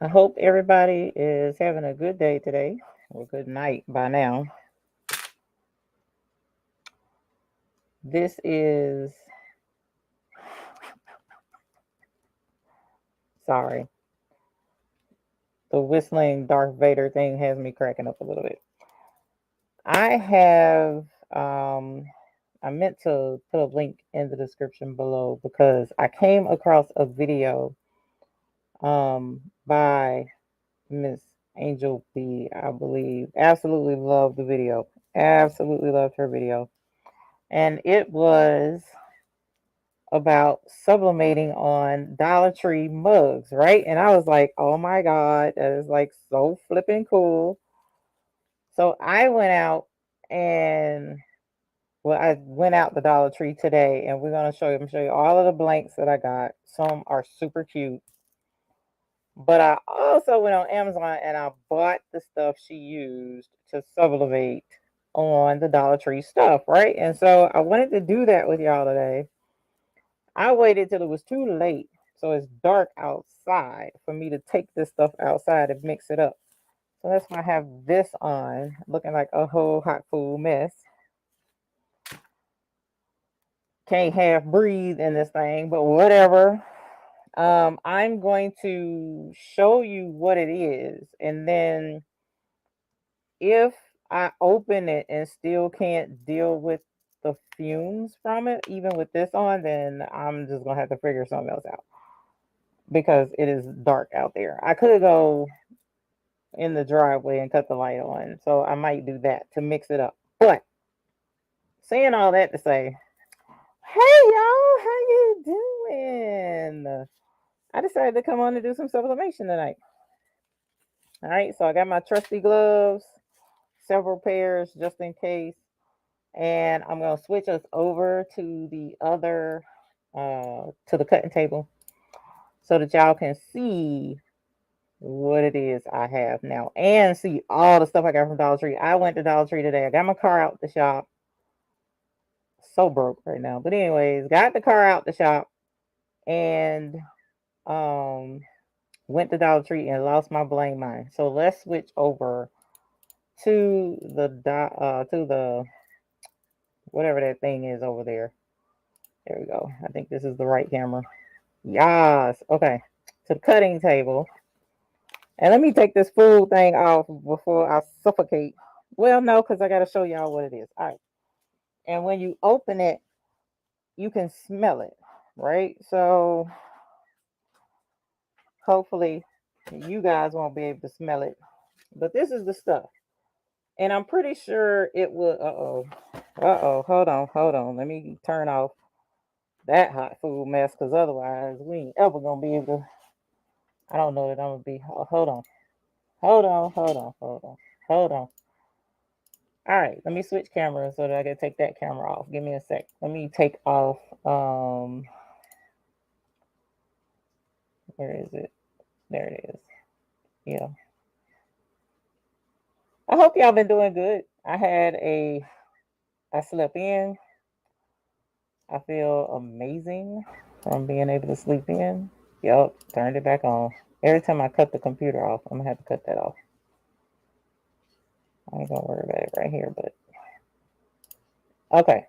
I hope everybody is having a good day today, or good night by now. This is, sorry, the whistling Darth Vader thing has me cracking up a little bit. I have, um, I meant to put a link in the description below because I came across a video by Miss Angel B, I believe. Absolutely loved the video. Absolutely loved her video. And it was about sublimating on Dollar Tree mugs, right? And I was like, oh my God, that is like so flipping cool. So I went out and I went out the Dollar Tree today and we're gonna show you all of the blanks that I got. Some are super cute. But I also went on Amazon and I bought the stuff she used to sublimate on the Dollar Tree stuff, right? And so I wanted to do that with y'all today. I waited till it was too late, so it's dark outside for me to take this stuff outside and mix it up. So that's why I have this on, looking like a whole hot food mess. Can't half breathe in this thing, but whatever. I'm going to show you what it is, and then if I open it and still can't deal with the fumes from it, even with this on, then I'm just gonna have to figure something else out because it is dark out there. I could go in the driveway and cut the light on, so I might do that to mix it up. But saying all that to say, hey y'all, how you doing? I decided to come on and do some sublimation tonight. All right, so I got my trusty gloves, several pairs just in case, and I'm gonna switch us over to the other, to the cutting table, so that y'all can see what it is I have now and see all the stuff I got from Dollar Tree. I went to Dollar Tree today. I got my car out the shop. So broke right now. But anyways, got the car out the shop and um went to Dollar Tree and lost my blame mind. So let's switch over to the whatever that thing is over there. There we go. I think this is the right camera. Yes. Okay. To the cutting table. And let me take this food thing off before I suffocate. Well, no, because I got to show y'all what it is. All right. And when you open it, you can smell it, right? So hopefully you guys won't be able to smell it. But this is the stuff. And I'm pretty sure it will. Hold on. Let me turn off that hot food mess because otherwise we ain't ever going to be able to. I don't know that I'm going to be. Hold on. Hold on. All right, let me switch cameras so that I can take that camera off. Give me a sec. Let me take off. Where is it? There it is. Yeah. I hope y'all been doing good. I slept in. I feel amazing from being able to sleep in. Yup, turned it back on. Every time I cut the computer off, I'm gonna have to cut that off. I ain't gonna worry about it right here, but okay.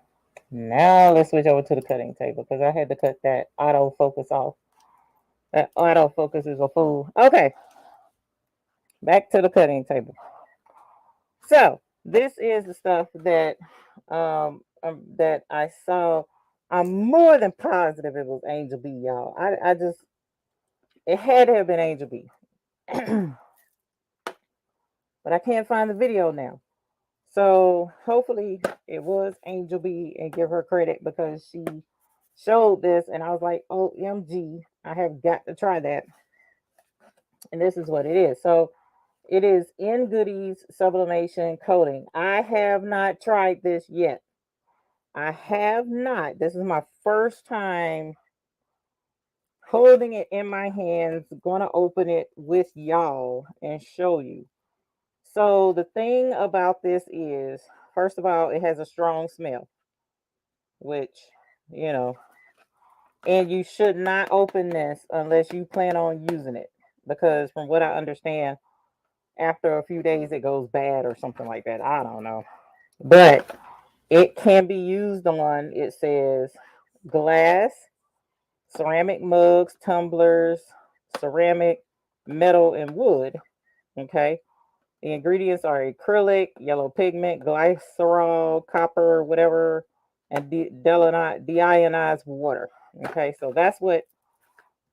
Now let's switch over to the cutting table because I had to cut that autofocus off. That autofocus is a fool. Okay, back to the cutting table. So this is the stuff that I saw. I'm more than positive it was Angel B, y'all. I just it had to have been Angel B, but I can't find the video now. So hopefully it was Angel B and give her credit because she showed this and I was like, OMG, I have got to try that. And this is what it is. So it is in Goodies Sublimation Coating. I have not tried this yet. I have not. This is my first time holding it in my hands. Gonna open it with y'all and show you. So the thing about this is, first of all, it has a strong smell, which, you know, and you should not open this unless you plan on using it. because from what I understand, after a few days it goes bad or something like that. I don't know. But it can be used on, it says, glass, ceramic mugs, tumblers, ceramic, metal, and wood. Okay. The ingredients are acrylic, yellow pigment, glycerol, copper, whatever, and deionized water. Okay, so that's what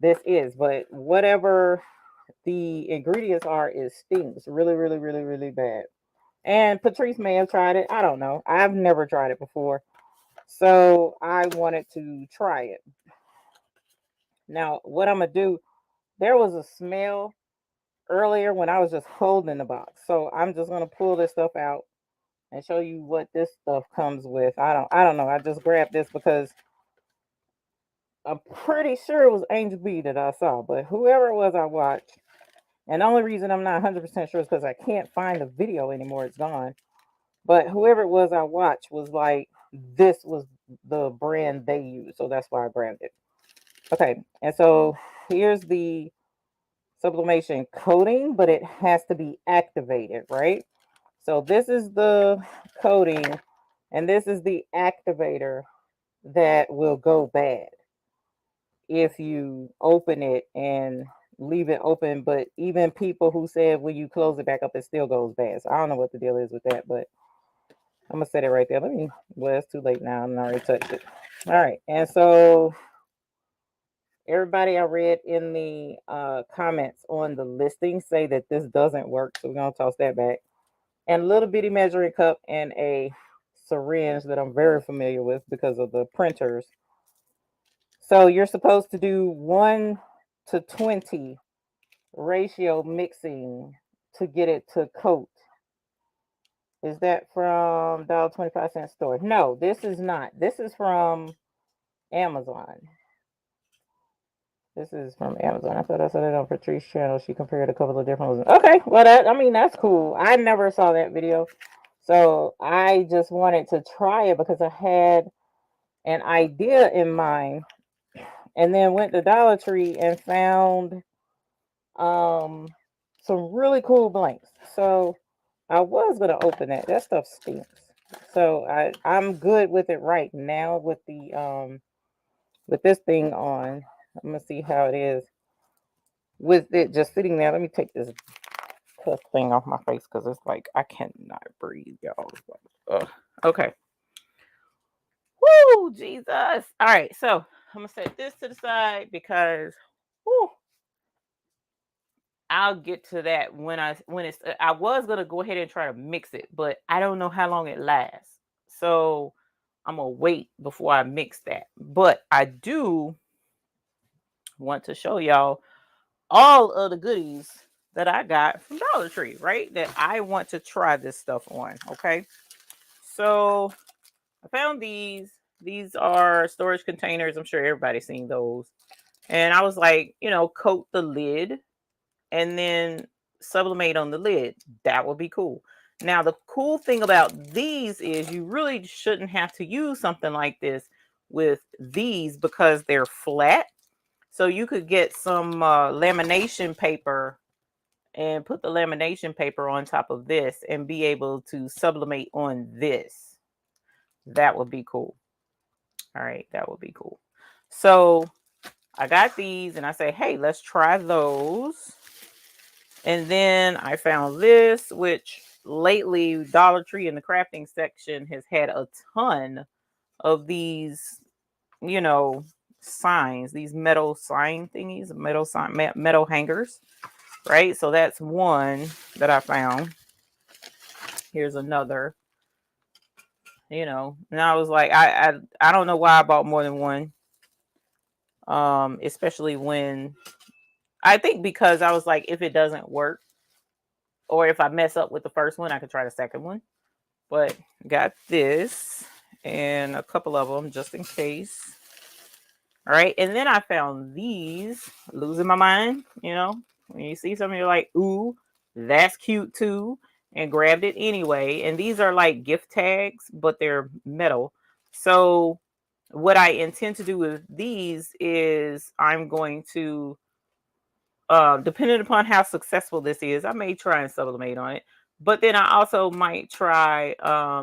this is. But whatever the ingredients are, it stings really, really, really, really bad. And Patrice may have tried it. I don't know. I've never tried it before. So I wanted to try it. Now, what I'm going to do, there was a smell earlier when I was just holding the box. So I'm just going to pull this stuff out and show you what this stuff comes with. I don't know. I just grabbed this because I'm pretty sure it was Angel B that I saw, but whoever it was I watched. And the only reason I'm not 100% sure is because I can't find the video anymore. It's gone. But whoever it was I watched was like, this was the brand they use. So that's why I grabbed it. Okay. And so here's the sublimation coating, but it has to be activated, right? So this is the coating, and this is the activator that will go bad if you open it and leave it open. But even people who said when you close it back up, it still goes bad. So I don't know what the deal is with that, but I'm gonna set it right there. Well, it's too late now. I'm already touched it. All right, and so everybody I read in the comments on the listing say that this doesn't work, so we're gonna toss that back. And a little bitty measuring cup and a syringe that I'm very familiar with because of the printers. So you're supposed to do 1 to 20 ratio mixing to get it to coat. Is that from $1.25 store? No, this is not. This is from Amazon. This is from Amazon. I thought I saw that on Patrice's channel. She compared a couple of different ones. Okay, well, that's cool. I never saw that video. So I just wanted to try it because I had an idea in mind, and then went to Dollar Tree and found some really cool blanks. So I was gonna open that. That stuff stinks. So I'm good with it right now with the with this thing on. I'm gonna see how it is with it just sitting there. Let me take this cuss thing off my face because it's like I cannot breathe, y'all. Okay. Woo, Jesus. All right, so I'm gonna set this to the side because whoo, I'll get to that when it's. I was gonna go ahead and try to mix it, but I don't know how long it lasts, so I'm gonna wait before I mix that. But I do want to show y'all all of the goodies that I got from Dollar Tree, right? That I want to try this stuff on. Okay, so I found these. These are storage containers. I'm sure everybody's seen those. And I was like, coat the lid and then sublimate on the lid. That would be cool. Now, the cool thing about these is you really shouldn't have to use something like this with these because they're flat. So you could get some lamination paper and put the lamination paper on top of this and be able to sublimate on this. That would be cool. All right, that would be cool. So I got these and I say, hey, let's try those. And then I found this, which lately Dollar Tree in the crafting section has had a ton of these, signs, these metal sign thingies, metal hangers, right? So that's one that I found. Here's another, and I was like, I don't know why I bought more than one. Especially when I think because I was like, if it doesn't work, or if I mess up with the first one, I could try the second one. But got this and a couple of them just in case. All right. And then I found these, losing my mind. When you see something, you're like, ooh, that's cute too. And grabbed it anyway. And these are like gift tags, but they're metal. So what I intend to do with these is I'm going to depending upon how successful this is, I may try and sublimate on it. But then I also might try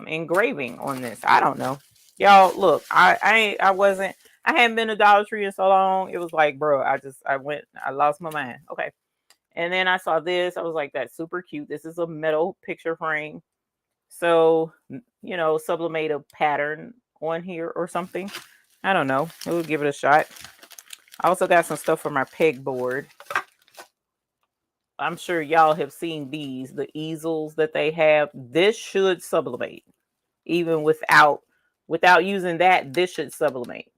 engraving on this. I don't know. Y'all, look, I hadn't been to Dollar Tree in so long. It was like, bro, I lost my mind. Okay. And then I saw this. I was like, that's super cute. This is a metal picture frame. So, sublimate a pattern on here or something. I don't know. We'll give it a shot. I also got some stuff for my pegboard. I'm sure y'all have seen these, the easels that they have. This should sublimate. Even without using that, this should sublimate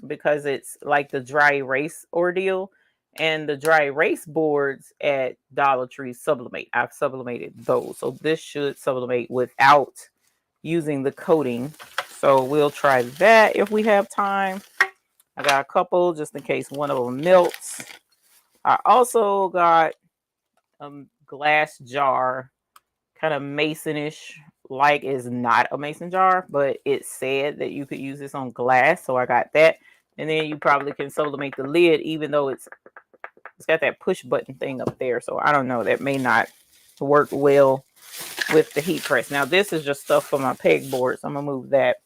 because it's like the dry erase ordeal. And the dry erase boards at Dollar Tree sublimate. I've sublimated those. So this should sublimate without using the coating. So we'll try that if we have time. I got a couple just in case one of them melts. I also got a glass jar, kind of masonish, like is not a mason jar, but it said that you could use this on glass. So I got that. And then you probably can sublimate the lid, even though it's got that push button thing up there. So I don't know, that may not work well with the heat press. Now this is just stuff for my pegboard, so I'm gonna move that.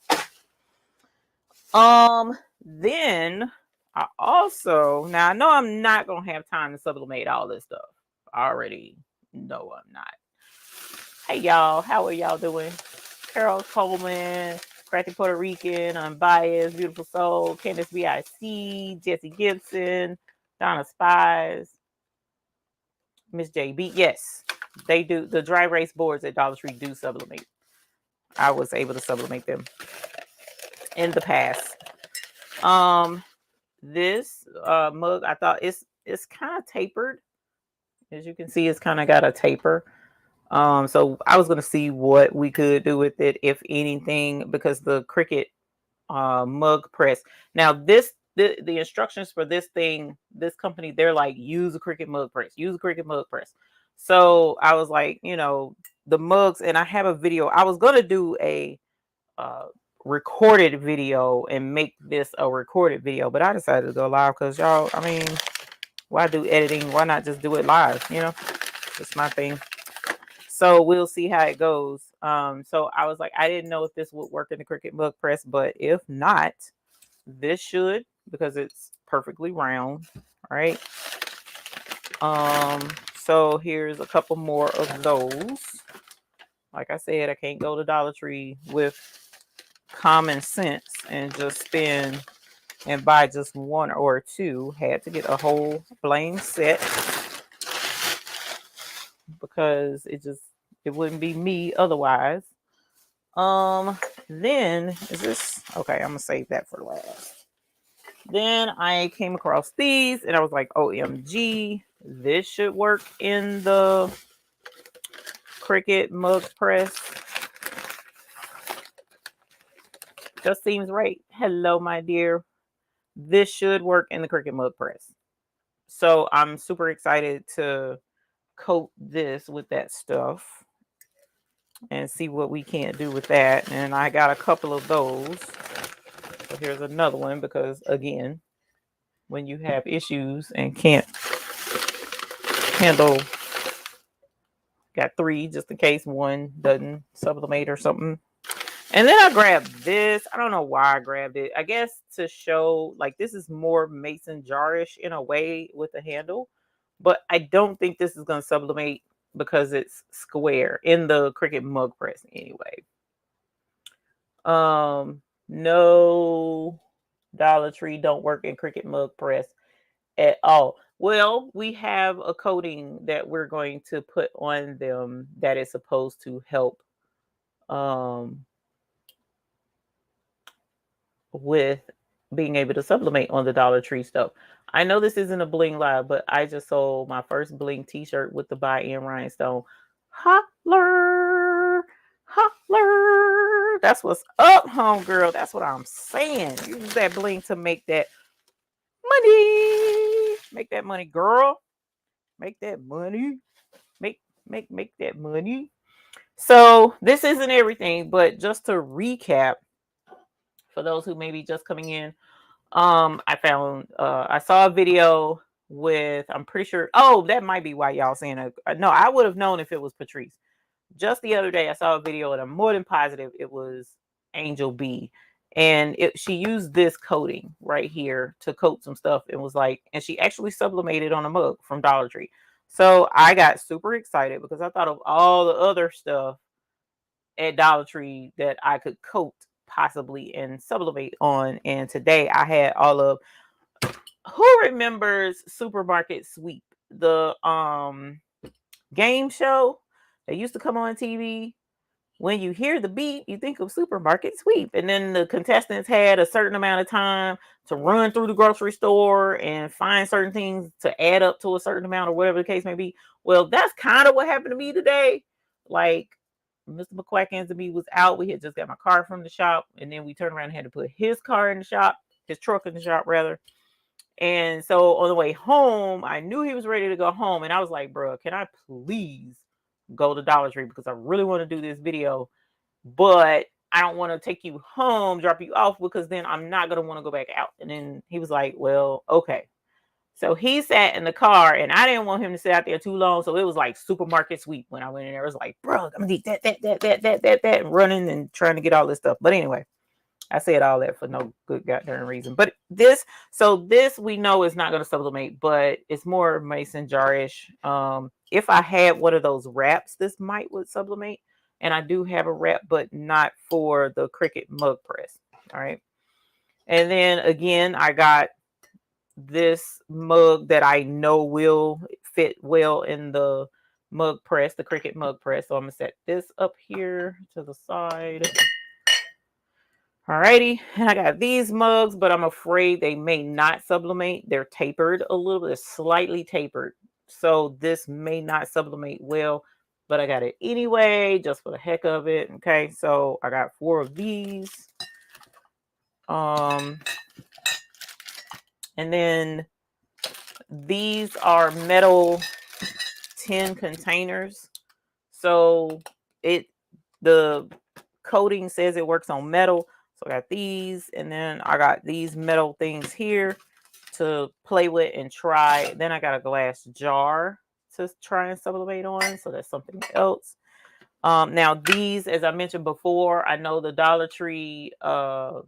Then I also, now I know I'm not gonna have time to sublimate all this stuff. I already know I'm not. Hey y'all, how are y'all doing? Carol Coleman, Crafty Puerto Rican, Unbiased, Beautiful Soul, Candace BIC, Jesse Gibson, Donna Spies, Miss JB. Yes, they do. The dry erase boards at Dollar Tree do sublimate. I was able to sublimate them in the past. This mug, I thought it's kind of tapered. As you can see, it's kind of got a taper. So I was going to see what we could do with it, if anything, because the Cricut mug press. Now the instructions for this thing, this company, they're like, use a Cricut mug press, use a Cricut mug press. So I was like, the mugs, and I have a video. I was going to do a recorded video and make this a recorded video, but I decided to go live because y'all, I mean, why do editing? Why not just do it live? It's my thing. So we'll see how it goes. So I was like, I didn't know if this would work in the Cricut mug press, but if not, this should, because it's perfectly round, right? So here's a couple more of those. Like I said, I can't go to Dollar Tree with common sense and just spend and buy just one or two. Had to get a whole blame set because it wouldn't be me otherwise. Then is this okay? I'm gonna save that for last. Then I came across these and I was like, OMG, this should work in the Cricut mug press. Just seems right. Hello, my dear. This should work in the Cricut mug press. So I'm super excited to coat this with that stuff and see what we can do with that. And I got a couple of those. So here's another one, because again, when you have issues and can't handle, got three just in case one doesn't sublimate or something. And then I grabbed this. I don't know why I grabbed it. I guess to show, like, this is more mason jarish in a way with the handle, but I don't think this is going to sublimate because it's square in the Cricut mug press anyway. No, Dollar Tree don't work in Cricut mug press at all. Well, we have a coating that we're going to put on them that is supposed to help with being able to sublimate on the Dollar Tree stuff. I know this isn't a bling live, but I just sold my first bling t-shirt with the buy-in rhinestone. Holler, holler. That's what's up, homegirl. That's what I'm saying. Use that bling to make that money. Make that money, girl. Make that money. Make that money. So this isn't everything, but just to recap, for those who may be just coming in, I saw a video with, I'm pretty sure, oh, that might be why y'all saying it. No, I would have known if it was Patrice. Just the other day, I saw a video and I'm more than positive it was Angel B. And she used this coating right here to coat some stuff and was like, and she actually sublimated on a mug from Dollar Tree. So I got super excited because I thought of all the other stuff at Dollar Tree that I could coat possibly and sublimate on. And today I had all of, who remembers Supermarket Sweep, the game show that used to come on TV? When you hear the beep, you think of Supermarket Sweep. And then the contestants had a certain amount of time to run through the grocery store and find certain things to add up to a certain amount or whatever the case may be. Well, that's kind of what happened to me today. Like, Mr. McQuackins and me was out. We had just got my car from the shop. And then we turned around and had to put his car in the shop, his truck in the shop, rather. And so on the way home, I knew he was ready to go home. And I was like, bro, can I please go to Dollar Tree? Because I really want to do this video. But I don't want to take you home, drop you off, because then I'm not going to want to go back out. And then he was like, well, okay. So he sat in the car and I didn't want him to sit out there too long. So it was like Supermarket Sweep when I went in there. It was like, bro, I'm going to need that, and running and trying to get all this stuff. But anyway, I said all that for no good goddamn reason. But this we know is not going to sublimate, but it's more mason jar-ish. If I had one of those wraps, this would sublimate. And I do have a wrap, but not for the Cricut mug press. All right. And then again, I got this mug that I know will fit well in the mug press, the Cricut mug press. So I'm going to set this up here to the side. Alrighty, and I got these mugs, but I'm afraid they may not sublimate. They're tapered a little bit, slightly tapered. So this may not sublimate well, but I got it anyway, just for the heck of it. Okay, so I got 4 of these. And then these are metal tin containers. So the coating says it works on metal. So I got these, and then I got these metal things here to play with and try. Then I got a glass jar to try and sublimate on. So that's something else. Now these, as I mentioned before, I know the Dollar Tree dry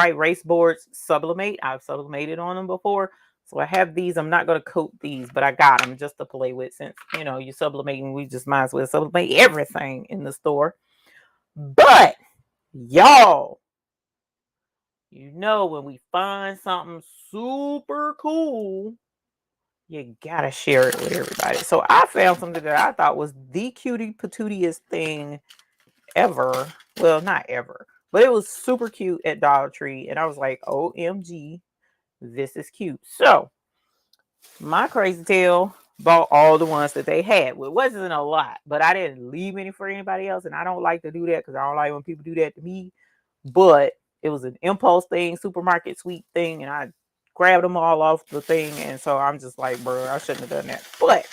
erase boards sublimate. I've sublimated on them before. So I have these. I'm not going to coat these, but I got them just to play with. Since, you know, you're sublimating, we just might as well sublimate everything in the store. But y'all, you know, when we find something super cool, you gotta share it with everybody. So I found something that I thought was the cutie patootiest thing ever. Well, not ever, but it was super cute at Dollar Tree. And I was like, OMG, this is cute. So my crazy tail bought all the ones that they had. Well, it wasn't a lot, but I didn't leave any for anybody else. And I don't like to do that because I don't like when people do that to me. But it was an impulse thing, Supermarket Sweep thing. And I grabbed them all off the thing. And so I'm just like, bro, I shouldn't have done that. But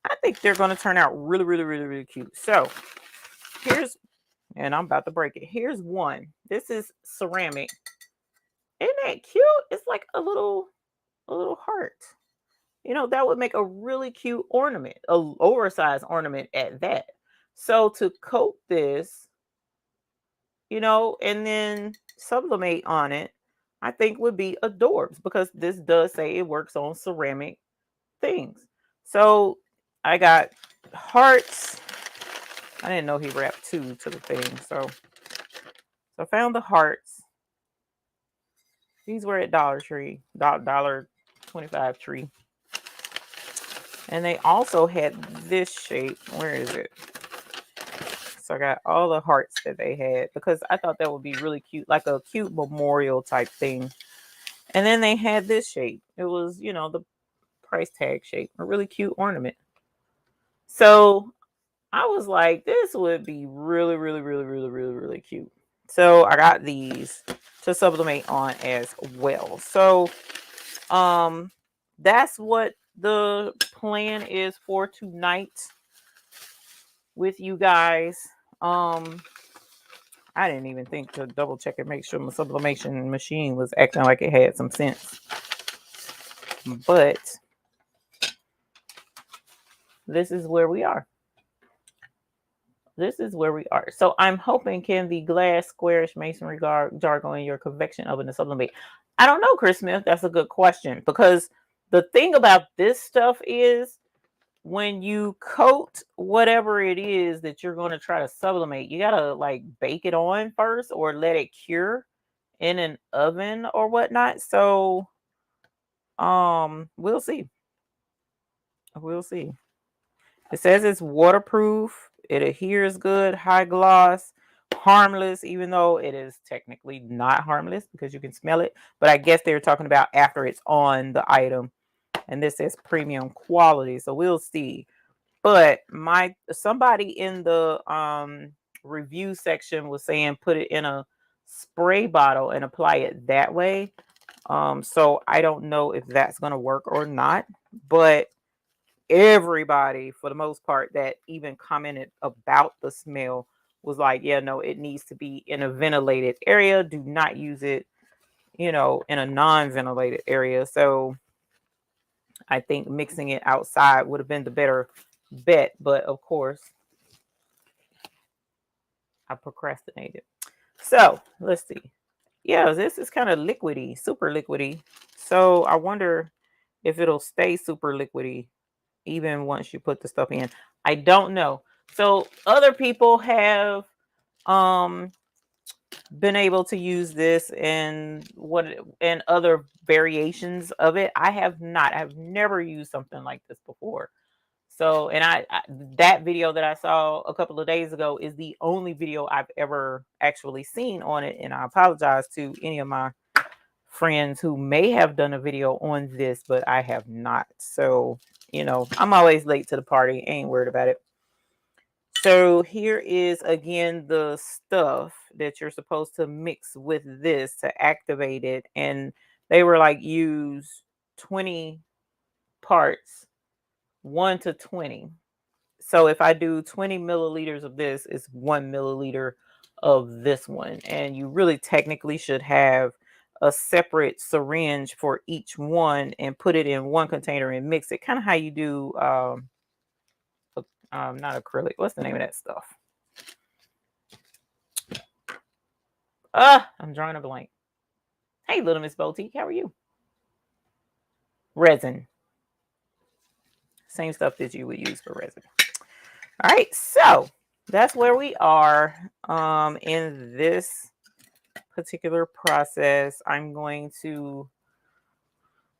I think they're going to turn out really, really, really, really cute. So here's, and I'm about to break it. Here's one. This is ceramic. Isn't that cute? It's like a little heart. You know, that would make a really cute ornament, an oversized ornament at that. So to coat this, you know, and then sublimate on it, I think would be adorbs, because this does say it works on ceramic things. So I got hearts. I didn't know he wrapped 2 to the thing. So I found the hearts. These were at Dollar Tree, $1.25 tree. And they also had this shape. Where is it? So I got all the hearts that they had because I thought that would be really cute, like a cute memorial type thing. And then they had this shape. It was, you know, the price tag shape, a really cute ornament. So I was like, this would be really, really, really, really, really, really cute. So I got these to sublimate on as well. So that's what the plan is for tonight with you guys. I didn't even think to double check and make sure my sublimation machine was acting like it had some sense. but this is where we are. This is where we are. So I'm hoping, can the glass squarish masonry jar go in your convection oven to sublimate? I don't know, Chris Smith. That's a good question, because the thing about this stuff is when you coat whatever it is that you're going to try to sublimate, you got to like bake it on first or let it cure in an oven or whatnot. So we'll see. We'll see. It says it's waterproof. It adheres good, high gloss, harmless, even though it is technically not harmless because you can smell it. But I guess they're talking about after it's on the item. And this says premium quality. So we'll see. But somebody in the review section was saying put it in a spray bottle and apply it that way. So I don't know if that's going to work or not. But everybody, for the most part, that even commented about the smell was like, yeah, no, it needs to be in a ventilated area. Do not use it, in a non-ventilated area. So I think mixing it outside would have been the better bet. But of course, I procrastinated. So let's see. Yeah, this is kind of liquidy, super liquidy. So I wonder if it'll stay super liquidy even once you put the stuff in. I don't know. So other people have been able to use this and other variations of it. I have not. I've never used something like this before. So, and I that video that I saw a couple of days ago is the only video I've ever actually seen on it. And I apologize to any of my friends who may have done a video on this, but I have not. So, I'm always late to the party. Ain't worried about it. So here is again the stuff that you're supposed to mix with this to activate it. And they were like, use 20 parts, 1 to 20. So if I do 20 milliliters of this, it's 1 milliliter of this one. And you really technically should have a separate syringe for each one and put it in one container and mix it. Kind of how you do, not acrylic. What's the name of that stuff? I'm drawing a blank. Hey, little Miss Boutique, how are you? Resin. Same stuff that you would use for resin. All right, so that's where we are in this particular process. I'm going to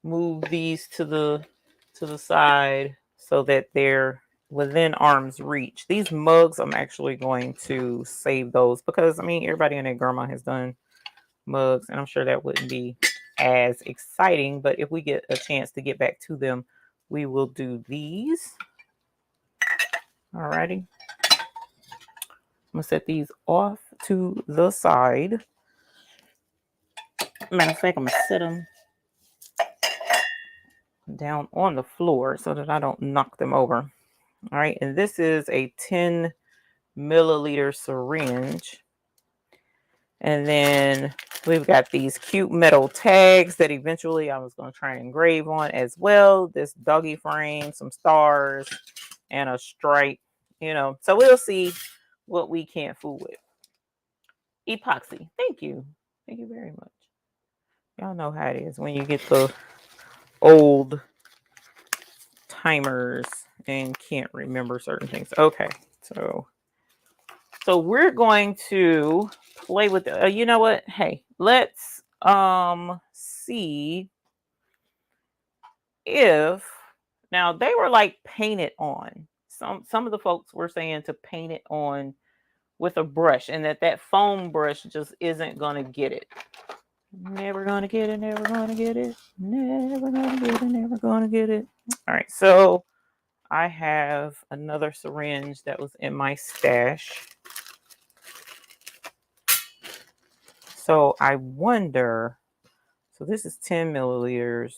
move these to the side so that they're within arm's reach. These mugs, I'm actually going to save those because everybody and their grandma has done mugs, and I'm sure that wouldn't be as exciting, but if we get a chance to get back to them, we will do these. Alrighty, I'm gonna set these off to the side. Matter of fact, I'm gonna set them down on the floor so that I don't knock them over. All right, and this is a 10 milliliter syringe. And then we've got these cute metal tags that eventually I was going to try and engrave on as well. This doggy frame, some stars, and a stripe, So we'll see what we can't fool with. Epoxy. Thank you. Thank you very much. Y'all know how it is when you get the old timers and can't remember certain things. Okay, so we're going to play with you know what? Hey, let's see if now they were like paint it on. Some of the folks were saying to paint it on with a brush, and that foam brush just isn't gonna get it. Never gonna get it, never gonna get it, never gonna get it, never gonna get it. All right, so I have another syringe that was in my stash. So I wonder, so this is 10 milliliters.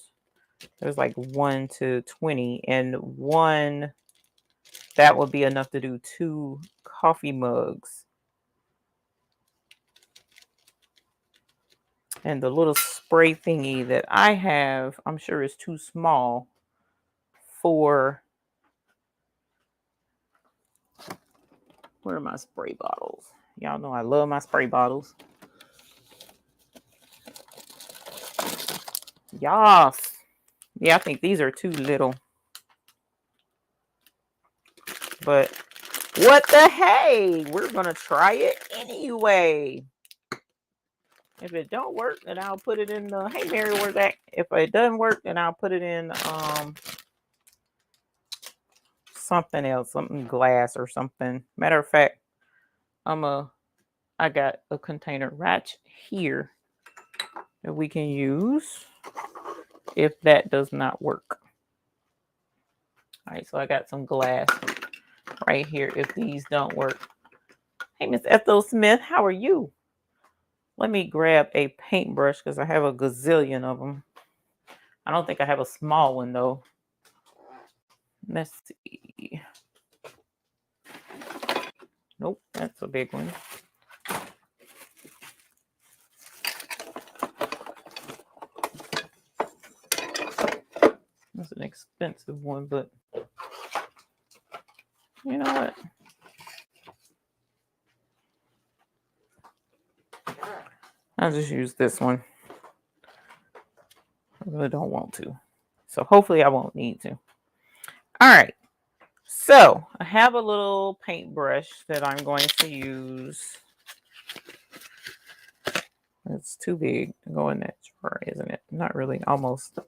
There's like 1 to 20, and one, that would be enough to do 2 coffee mugs. And the little spray thingy that I have, I'm sure is too small for, where are my spray bottles? Y'all know I love my spray bottles. Yes. Yeah, I think these are too little. But what the hey? We're going to try it anyway. If it don't work, then I'll put it in the, hey Mary, where's that? If it doesn't work, then I'll put it in something else, something glass or something. Matter of fact, I got a container right here that we can use if that does not work. All right, so I got some glass right here if these don't work. Hey, Miss Ethel Smith, how are you? Let me grab a paintbrush because I have a gazillion of them. I don't think I have a small one though. Let's see. Nope, that's a big one. That's an expensive one, but you know what? I'll just use this one. I really don't want to. So hopefully I won't need to. All right. So I have a little paintbrush that I'm going to use. It's too big to go in that jar, isn't it? Not really, almost.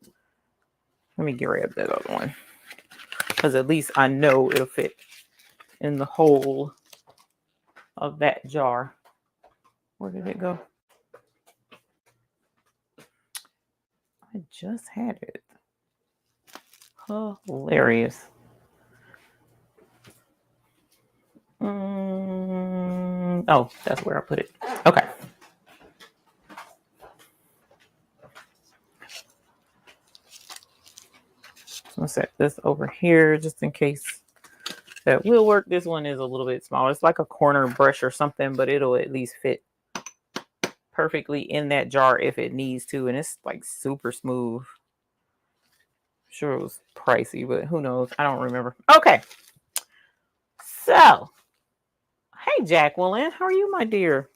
Let me grab that other one. Because at least I know it'll fit in the hole of that jar. Where did it go? I just had it. Hilarious. Oh, that's where I put it. Okay. I'll set this over here just in case that will work. This one is a little bit smaller. It's like a corner brush or something, but it'll at least fit perfectly in that jar if it needs to. And it's like super smooth. I'm sure it was pricey, but who knows? I don't remember. Okay. So, hey, Jacqueline, how are you, my dear?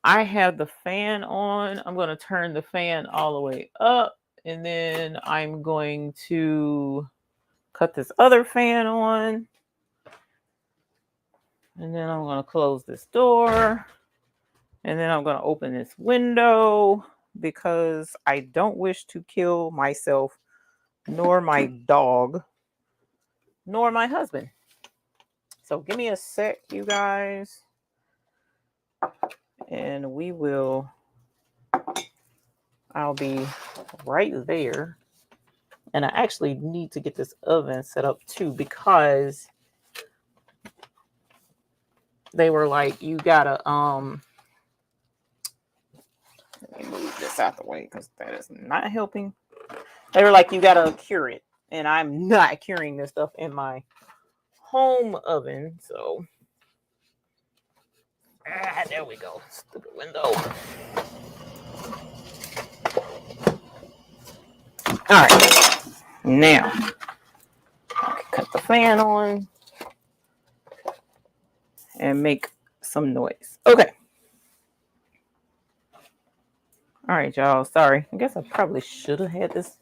I have the fan on. I'm going to turn the fan all the way up. And then I'm going to cut this other fan on. And then I'm going to close this door. And then I'm going to open this window because I don't wish to kill myself, nor my dog, nor my husband. So give me a sec, you guys. And I'll be right there. And I actually need to get this oven set up too because they were like, you gotta, let me move this out the way because that is not helping. They were like, you gotta cure it. And I'm not curing this stuff in my home oven. So, there we go. Stupid window. All right. Now, cut the fan on and make some noise. Okay. All right, y'all. Sorry. I guess I probably should have had this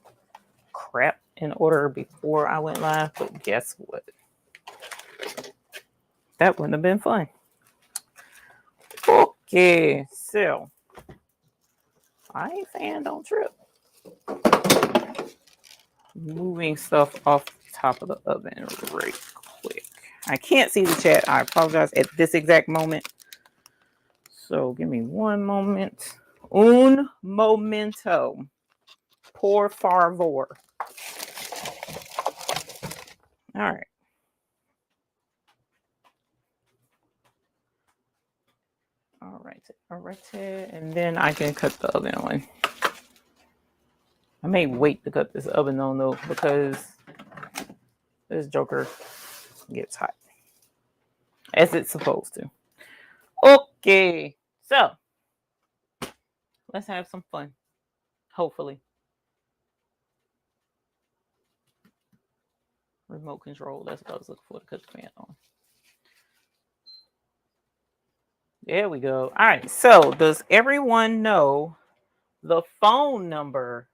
crap in order before I went live, but guess what? That wouldn't have been fun. Okay, so I ain't saying don't trip. Moving stuff off the top of the oven right quick. I can't see the chat. I apologize at this exact moment. So give me one moment. Un momento. Por favor. All right. All right. And then I can cut the oven on. I may wait to cut this oven on though because this joker gets hot. As it's supposed to. Okay. So let's have some fun. hopefully. Remote control, that's what I was looking for to cut the fan on. There we go. All right, so does everyone know the phone number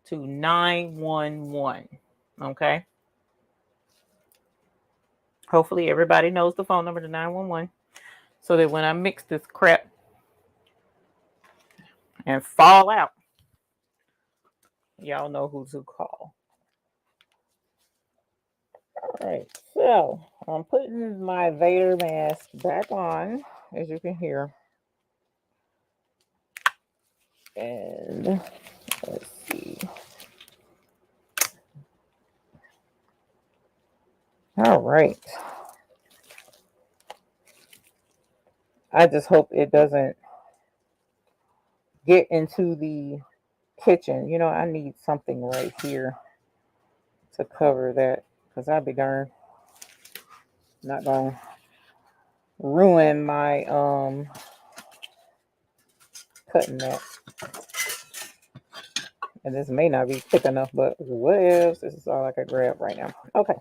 to 911? Okay. Hopefully everybody knows the phone number to 911 so that when I mix this crap and fall out, y'all know who to call. All right, so I'm putting my Vader mask back on, as you can hear. And let's see. All right. I just hope it doesn't get into the kitchen. You know, I need something right here to cover that because I'd be darn not gonna ruin my cutting mat. And this may not be thick enough, but what else? This is all I could grab right now. Okay.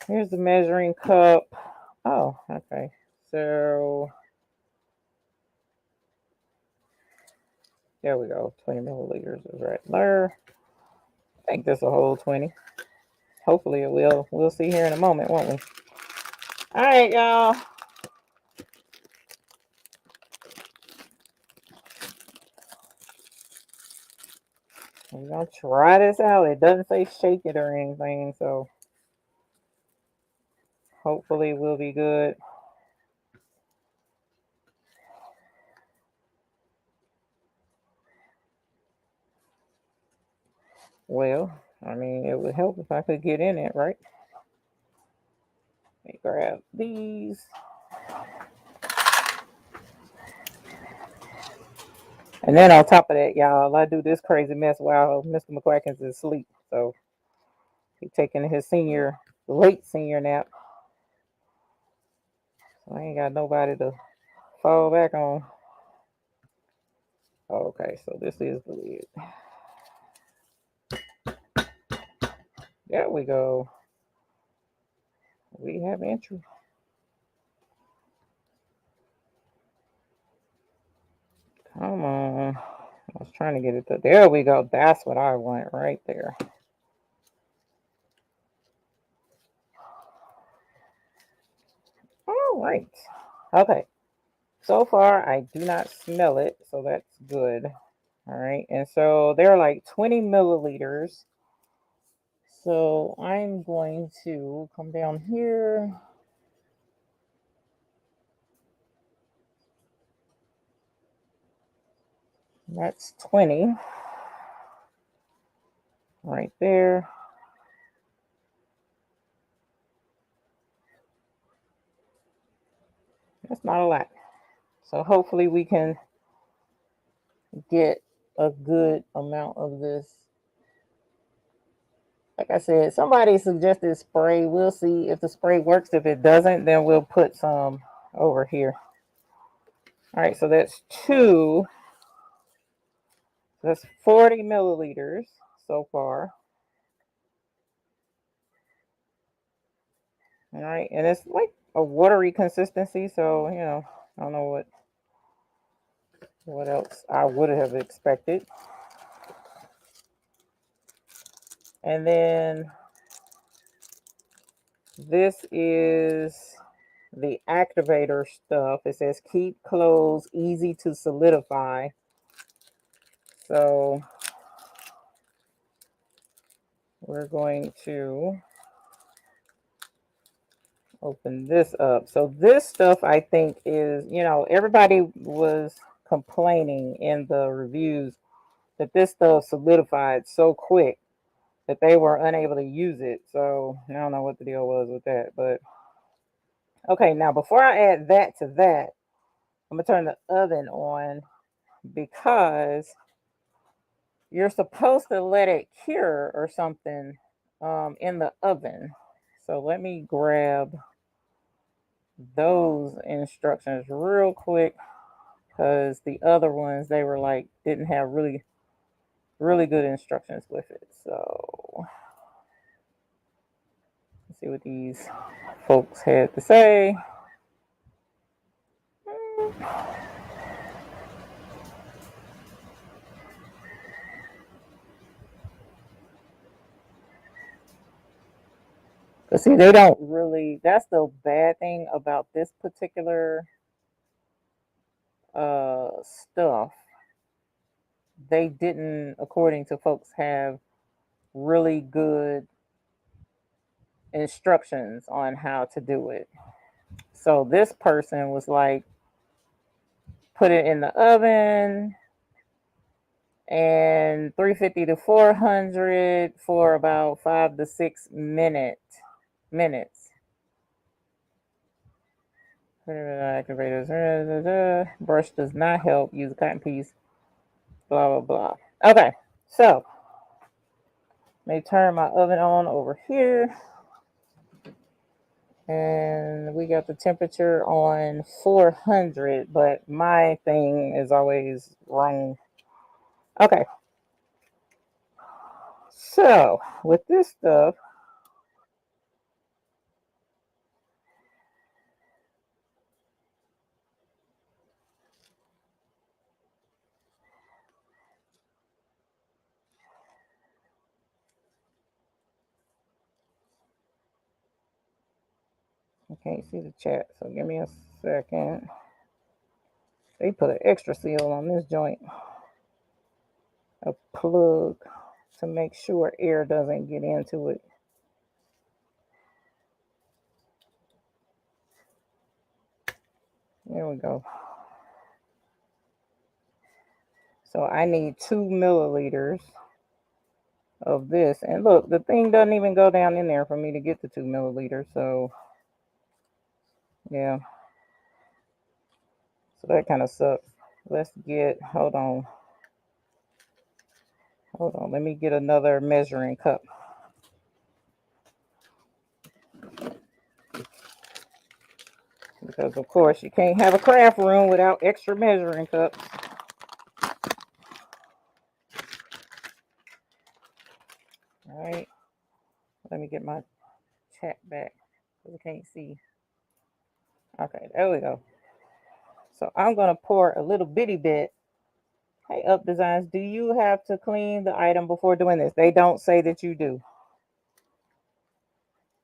Here's the measuring cup. Oh, okay. So there we go. 20 milliliters is right there. I think this will hold 20. Hopefully it will. We'll see here in a moment, won't we? All right, y'all. We're going to try this out. It doesn't say shake it or anything, so hopefully we'll be good. Well, I mean, it would help if I could get in it, right? Let me grab these. And then on top of that, y'all, I do this crazy mess while Mr. McQuackins is asleep. So he's taking his late senior nap. So I ain't got nobody to fall back on. Okay, so this is the lid. There we go. We have entry. Come on. I was trying to get it to. There we go. That's what I want right there. All right. Okay. So far, I do not smell it, so that's good. All right. And so they're like 20 milliliters. So I'm going to come down here. That's 20 right there. That's not a lot. So hopefully we can get a good amount of this. Like I said, somebody suggested spray. We'll see if the spray works. If it doesn't, then we'll put some over here. All right, so that's 2. That's 40 milliliters so far. All right, and it's like a watery consistency, so you know, I don't know what else I would have expected. And then this is the activator stuff. It says keep clothes easy to solidify. So we're going to open this up. So this stuff I think is, you know, everybody was complaining in the reviews that this stuff solidified so quick that they were unable to use it. So I don't know what the deal was with that, but okay, now before I add that to that, I'm gonna turn the oven on because you're supposed to let it cure or something in the oven. So let me grab those instructions real quick, because the other ones, they were like, didn't have really good instructions with it. So let's see what these folks had to say. But see, they don't really, that's the bad thing about this particular stuff. They didn't, according to folks, have really good instructions on how to do it. So this person was like, put it in the oven and 350 to 400 for about 5 to 6 minutes. Activators. Brush does not help. Use a cotton piece. Blah, blah, blah. Okay, so let me turn my oven on over here. And we got the temperature on 400, but my thing is always wrong. Okay, so with this stuff, I can't see the chat, so give me a second. They put an extra seal on this joint, a plug, to make sure air doesn't get into it. There we go. So I need 2 milliliters of this. And look, the thing doesn't even go down in there for me to get the 2 milliliters. So yeah. So that kind of sucks. Let's get, hold on. Let me get another measuring cup. Because of course you can't have a craft room without extra measuring cups. All right. Let me get my chat back because I can't see. Okay, there we go. So I'm going to pour a little bitty bit. Hey, Up Designs, do you have to clean the item before doing this? They don't say that you do.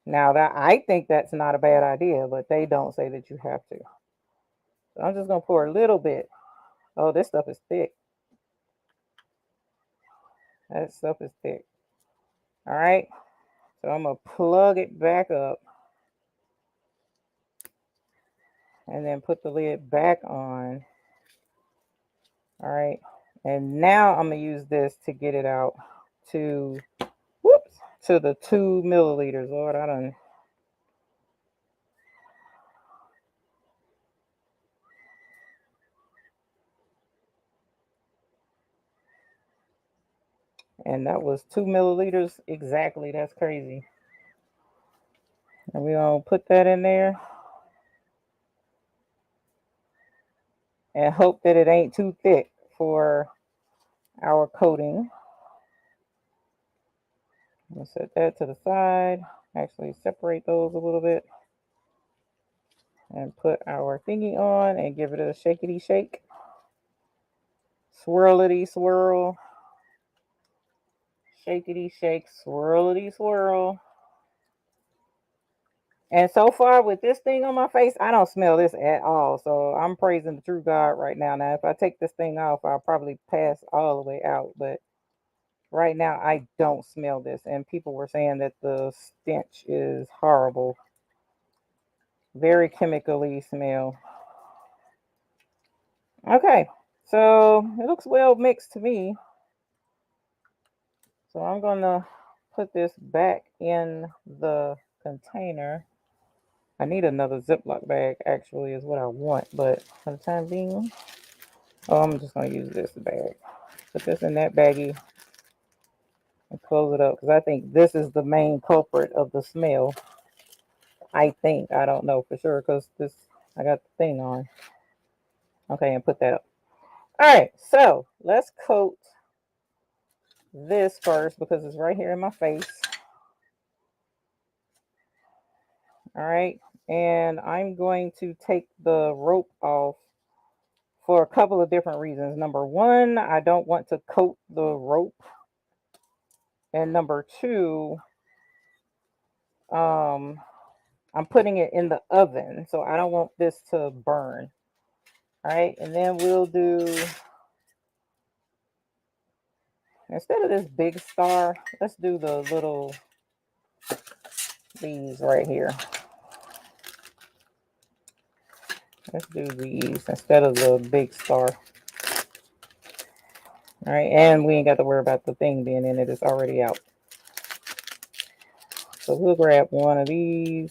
Now that I think that's not a bad idea, but they don't say that you have to. So I'm just going to pour a little bit. Oh, this stuff is thick. That stuff is thick. All right. So I'm going to plug it back up and then put the lid back on. All right. And now I'm going to use this to get it out to, to the 2 milliliters. Lord, I don't. And that was 2 milliliters exactly. That's crazy. And we're going to put that in there and hope that it ain't too thick for our coating. We'll set that to the side. Actually separate those a little bit and put our thingy on and give it a shakety shake. Swirlity swirl. Shakety shake, swirlity swirl. And so far with this thing on my face, I don't smell this at all. So I'm praising the true God right now. Now, if I take this thing off, I'll probably pass all the way out. But right now, I don't smell this. And people were saying that the stench is horrible. Very chemically smell. Okay, so it looks well mixed to me. So I'm going to put this back in the container. I need another Ziploc bag, actually, is what I want. But for the time being, I'm just going to use this bag. Put this in that baggie and close it up because I think this is the main culprit of the smell. I think. I don't know for sure because this I got the thing on. Okay, and put that up. All right, so let's coat this first because it's right here in my face. All right, and I'm going to take the rope off for a couple of different reasons. Number one, I don't want to coat the rope. And number two, I'm putting it in the oven, so I don't want this to burn. All right, and then we'll do, instead of this big star, let's do the little, these right here. Let's do these instead of the big star. All right, and we ain't got to worry about the thing being in it. It's already out. So we'll grab one of these.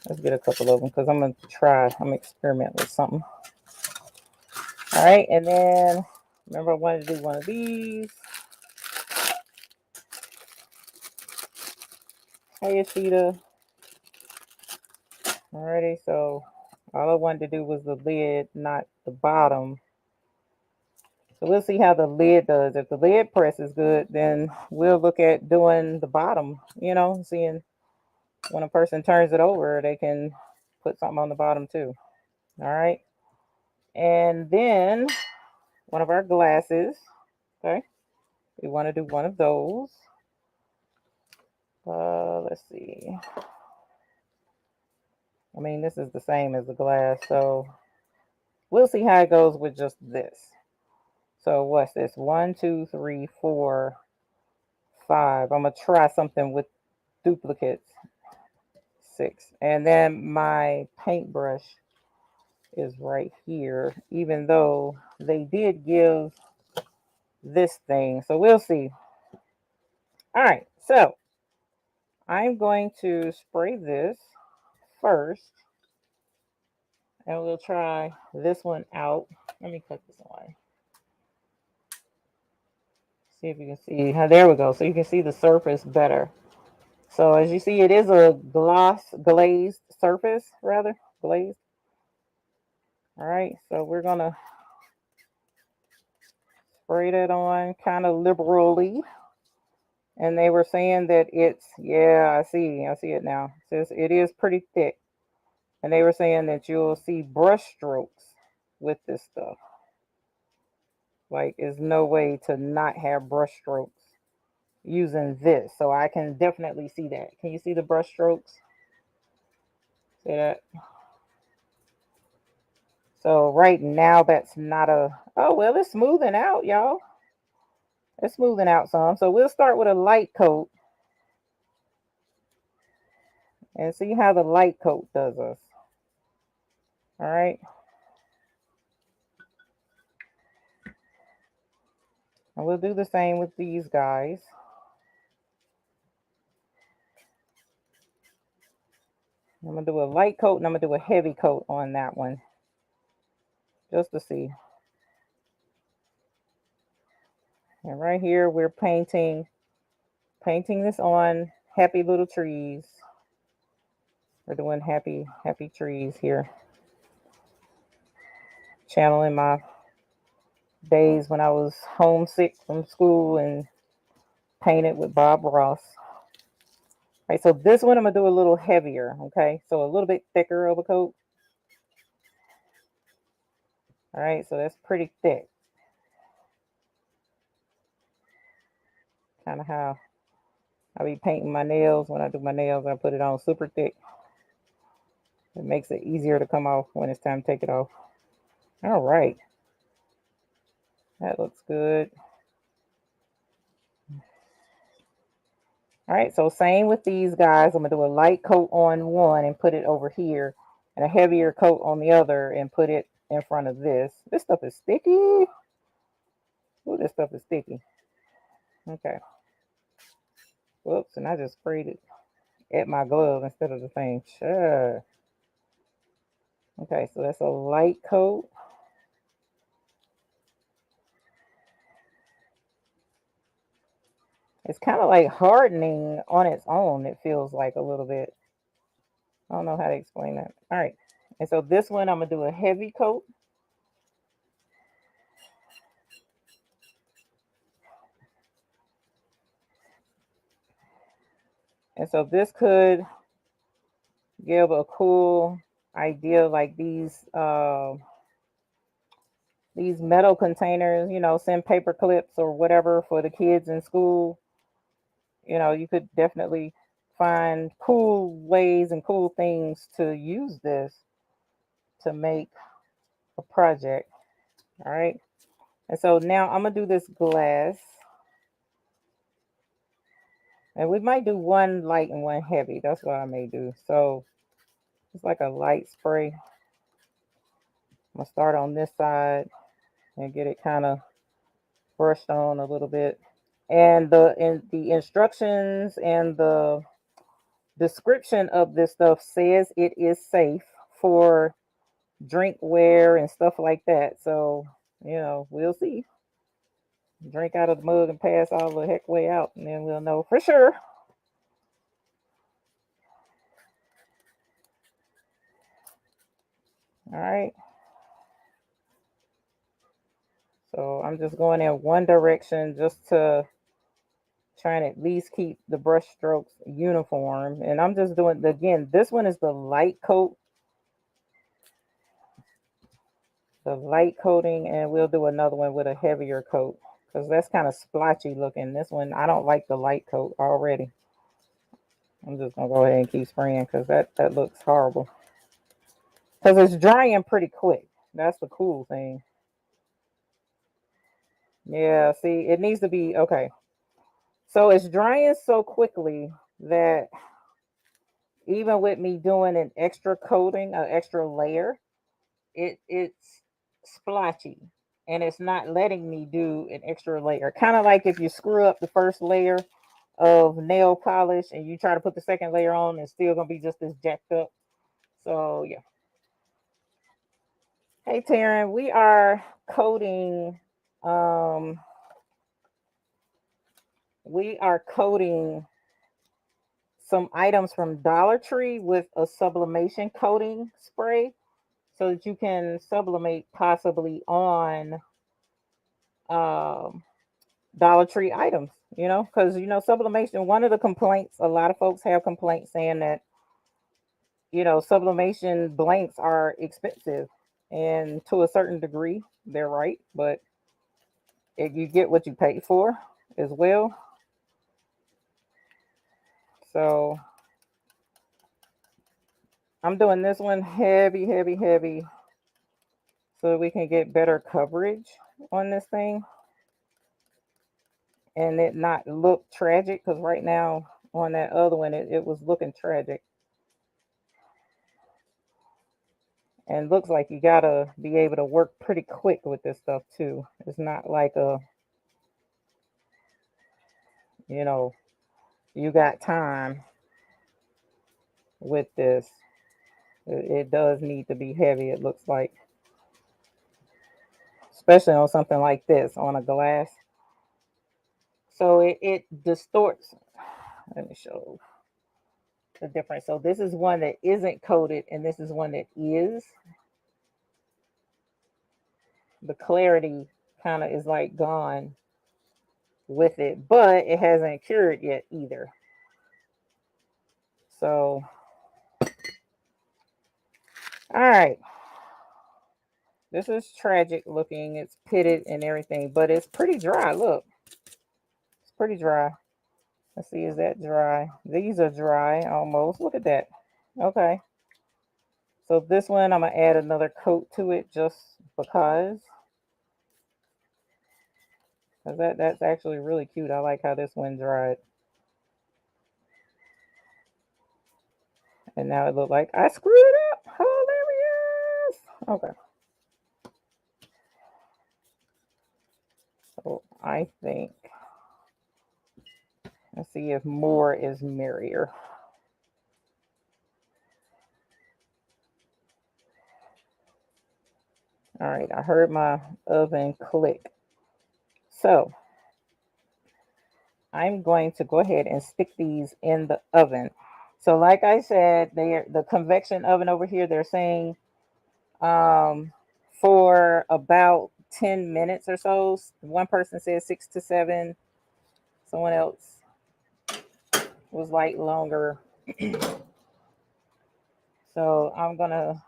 Let's get a couple of them because I'm going to try. I'm going to experiment with something. All right, and then remember I wanted to do one of these. Hey, Ashita. Alrighty, so all I wanted to do was the lid, not the bottom. So we'll see how the lid does. If the lid press is good, then we'll look at doing the bottom, you know, seeing when a person turns it over, they can put something on the bottom too. All right. And then one of our glasses, okay, we want to do one of those. Let's see. I mean, this is the same as the glass, so we'll see how it goes with just this. So what's this? 1, 2, 3, 4, 5. I'm gonna try something with duplicates. 6. And then my paintbrush is right here, even though they did give this thing. So we'll see. All right, so I'm going to spray this first. And we'll try this one out. Let me cut this one. See if you can see. There we go. So you can see the surface better. So as you see, it is a glazed surface, rather. Glazed. All right. So we're going to spray that on kind of liberally. And they were saying that it's, yeah, I see it now. It says it is pretty thick. And they were saying that you'll see brush strokes with this stuff. Like, there's no way to not have brush strokes using this. So I can definitely see that. Can you see the brush strokes? See that? So right now that's not a, oh, well, it's smoothing out, y'all. It's smoothing out some. So we'll start with a light coat and see how the light coat does us. All right. And we'll do the same with these guys. I'm going to do a light coat and I'm going to do a heavy coat on that one. Just to see. And right here, we're painting this on happy little trees. We're doing happy trees here. Channeling my days when I was homesick from school and painted with Bob Ross. All right, so this one I'm going to do a little heavier, okay? So a little bit thicker of a coat. All right, so that's pretty thick. Kind of how I be painting my nails. When I do my nails, I put it on super thick. It makes it easier to come off when it's time to take it off. All right. That looks good. All right, so same with these guys. I'm going to do a light coat on one and put it over here, and a heavier coat on the other and put it in front of this. This stuff is sticky. Ooh, this stuff is sticky. Okay. Whoops, and I just sprayed it at my glove instead of the thing. Sure. Okay, so that's a light coat. It's kind of like hardening on its own, it feels like a little bit. I don't know how to explain that. All right. And so this one, I'm going to do a heavy coat. And so this could give a cool idea, like these metal containers, you know, send paper clips or whatever for the kids in school. You know, you could definitely find cool ways and cool things to use this to make a project. All right. And so now I'm going to do this glass. And we might do one light and one heavy. That's what I may do. So it's like a light spray. I'm going to start on this side and get it kind of brushed on a little bit. And the instructions and the description of this stuff says it is safe for drinkware and stuff like that. So, you know, we'll see. Drink out of the mug and pass all the heck way out, and then we'll know for sure. All right. So I'm just going in one direction just to try and at least keep the brush strokes uniform. And I'm just doing, again, this one is the light coating, and we'll do another one with a heavier coat because that's kind of splotchy looking. This one, I don't like the light coat already. I'm just gonna go ahead and keep spraying because that looks horrible. Because it's drying pretty quick. That's the cool thing. Yeah, see, it needs to be okay. So it's drying so quickly that even with me doing an extra coating, an extra layer, it's splotchy and it's not letting me do an extra layer. Kind of like if you screw up the first layer of nail polish and you try to put the second layer on, it's still gonna be just as jacked up. So yeah. Hey Taryn, we are coating um we are coating some items from Dollar Tree with a sublimation coating spray so that you can sublimate possibly on um Dollar Tree items, you know, because you know, sublimation, one of the complaints, a lot of folks have complaints saying that, you know, sublimation blanks are expensive. And to a certain degree, they're right, but you get what you pay for as well. So I'm doing this one heavy, heavy, heavy so that we can get better coverage on this thing and it not look tragic because right now on that other one it was looking tragic. And looks like you gotta be able to work pretty quick with this stuff too. It's not like you know, you got time with this. It does need to be heavy, it looks like, especially on something like this on a glass. So it distorts. Let me show the difference. So this is one that isn't coated, and this is one that is. The clarity kind of is like gone with it, but it hasn't cured yet either. So, all right. This is tragic looking. It's pitted and everything, but it's pretty dry. Look, it's pretty dry. Let's see, is that dry? These are dry almost. Look at that. Okay. So this one, I'm going to add another coat to it just because. Because that's actually really cute. I like how this one dried. And now it looked like I screwed up. Hilarious. Okay. So I think, let's see if more is merrier. All right, I heard my oven click. So I'm going to go ahead and stick these in the oven. So like I said, the convection oven over here, they're saying um, for about 10 minutes or so. One person said 6 to 7. Someone else was like longer. So I'm going to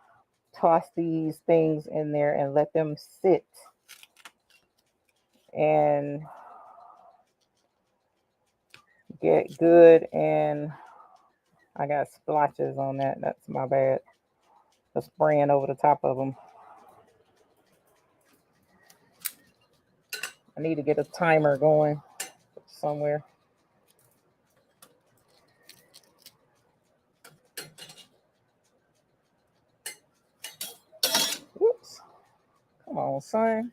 toss these things in there and let them sit and get good. And I got splotches on that. That's my bad. The spraying over the top of them. I need to get a timer going somewhere. Whoops. Come on, son.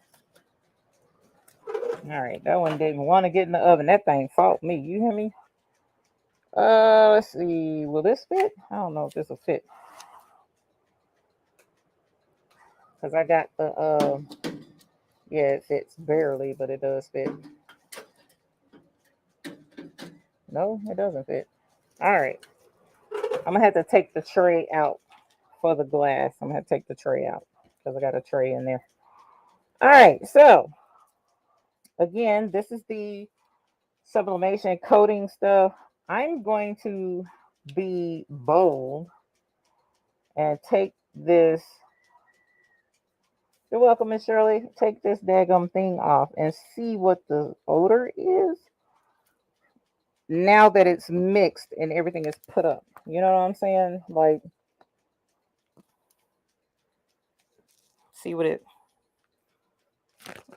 All right, that one didn't want to get in the oven. That thing fought me. You hear me? Let's see. Will this fit? I don't know if this will fit. Because I got the, yeah, it fits barely, but it does fit. No, it doesn't fit. All right. I'm going to have to take the tray out for the glass. I'm going to have to take the tray out because I got a tray in there. All right. So, again, this is the sublimation coating stuff. I'm going to be bold and take this. You're welcome, Miss Shirley. Take this daggum thing off and see what the odor is now that it's mixed and everything is put up. You know what I'm saying? Like, see what it